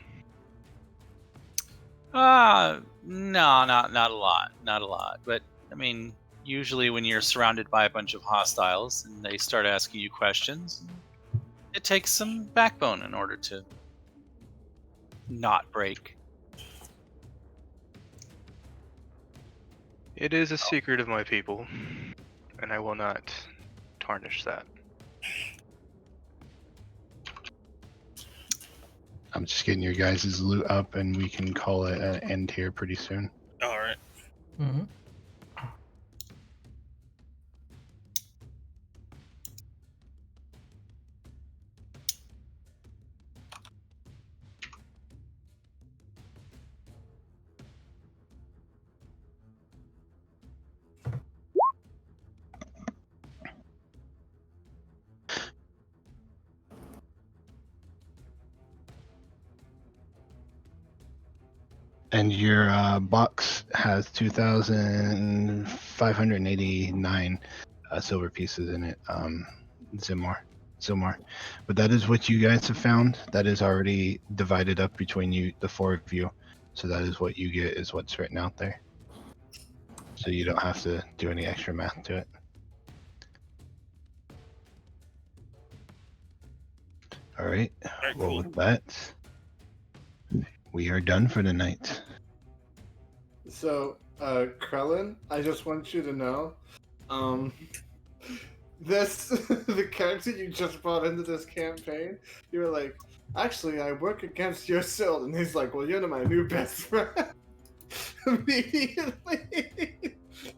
No, not a lot. Not a lot. But, I mean, usually when you're surrounded by a bunch of hostiles and they start asking you questions, it takes some backbone in order to not break. It is a secret of my people, and I will not tarnish that. I'm just getting your guys' loot up, and we can call it an end here pretty soon. All right. Mm-hmm. And your box has 2,589 silver pieces in it. Zilmar. But that is what you guys have found. That is already divided up between you, the 4 of you. So that is what you get, is what's written out there. So you don't have to do any extra math to it. All right. Alright, Well, cool. with that, we are done for the night. So, Krellin, I just want you to know, the character you just brought into this campaign, you were like, actually, I work against your shield, and he's like, well, you're my new best friend. Immediately,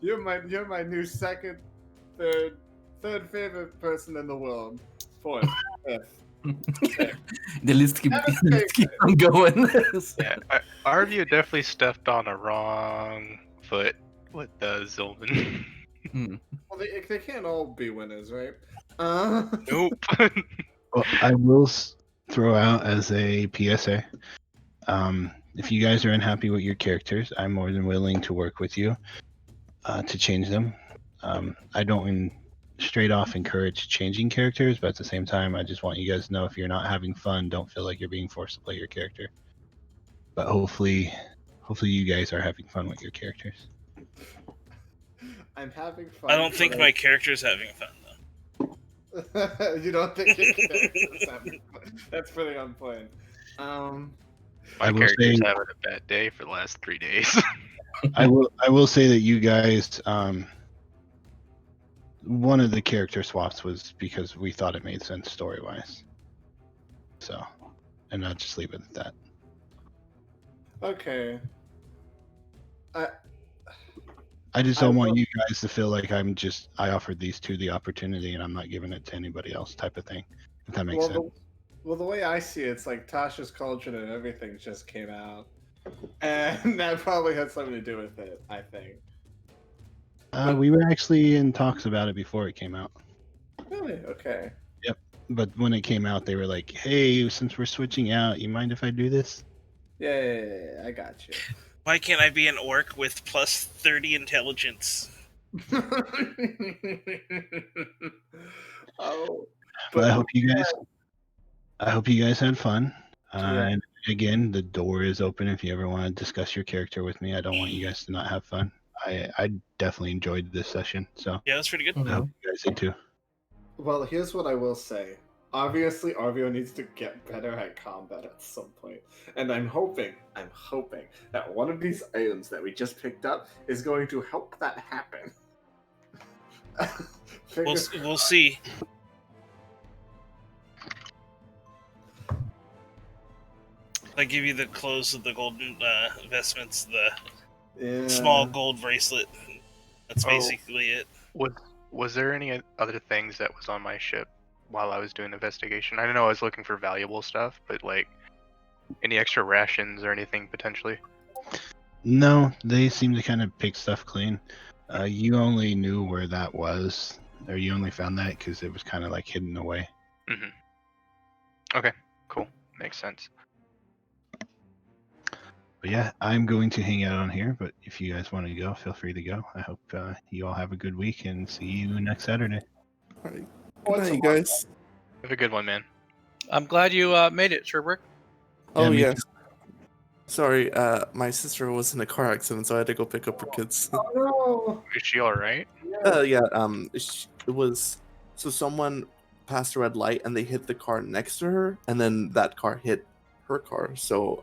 you're my new third favorite person in the world. 4th, 5th. The list keep on going. Yeah, Arvio definitely stepped on a wrong foot with Zilman. Well, they can't all be winners, right? Nope. Well, I will throw out as a PSA. If you guys are unhappy with your characters, I'm more than willing to work with you to change them. I don't straight off encourage changing characters, but at the same time, I just want you guys to know if you're not having fun, don't feel like you're being forced to play your character. But hopefully you guys are having fun with your characters. I'm having fun. I don't think but my character's having fun though. You don't think your character's having fun? That's pretty on point. I My will character's say having a bad day for the last 3 days. I will say that you guys one of the character swaps was because we thought it made sense story wise. So, and I'll just leave it at that. Okay. I just I don't want will- you guys to feel like I offered these two the opportunity and I'm not giving it to anybody else type of thing. If that makes sense. The way I see it, it's like Tasha's Cauldron and everything just came out. And that probably had something to do with it, I think. We were actually in talks about it before it came out. Really? Okay. But when it came out, they were like, "Hey, since we're switching out, you mind if I do this?" Yeah, I got you. Why can't I be an orc with plus 30 intelligence? Oh. But I hope you guys had fun. Yeah. And again, the door is open if you ever want to discuss your character with me. I don't want you guys to not have fun. I definitely enjoyed this session, so Yeah, that's pretty good. I hope you guys did too. Well, here's what I will say. Obviously, Arvio needs to get better at combat at some point. And I'm hoping that one of these items that we just picked up is going to help that happen. We'll see. I give you the clothes with the golden vestments, the Yeah. small gold bracelet. That's Oh. basically it. Was there any other things that was on my ship while I was doing the investigation? I know I was looking for valuable stuff, but like any extra rations or anything potentially? No, they seem to kind of pick stuff clean. You only knew where that was, or you only found that because it was kind of like hidden away. Mm-hmm. Okay, cool. Makes sense. But yeah, I'm going to hang out on here. But if you guys want to go, feel free to go. I hope you all have a good week and see you next Saturday. All right. Good What's night, you a- guys. Have a good one, man. I'm glad you made it, Sherbrick. Oh, me yes. too. Sorry, my sister was in a car accident, so I had to go pick up her kids. Oh, Is she all right? Yeah, it was so someone passed a red light and they hit the car next to her, and then that car hit her car. So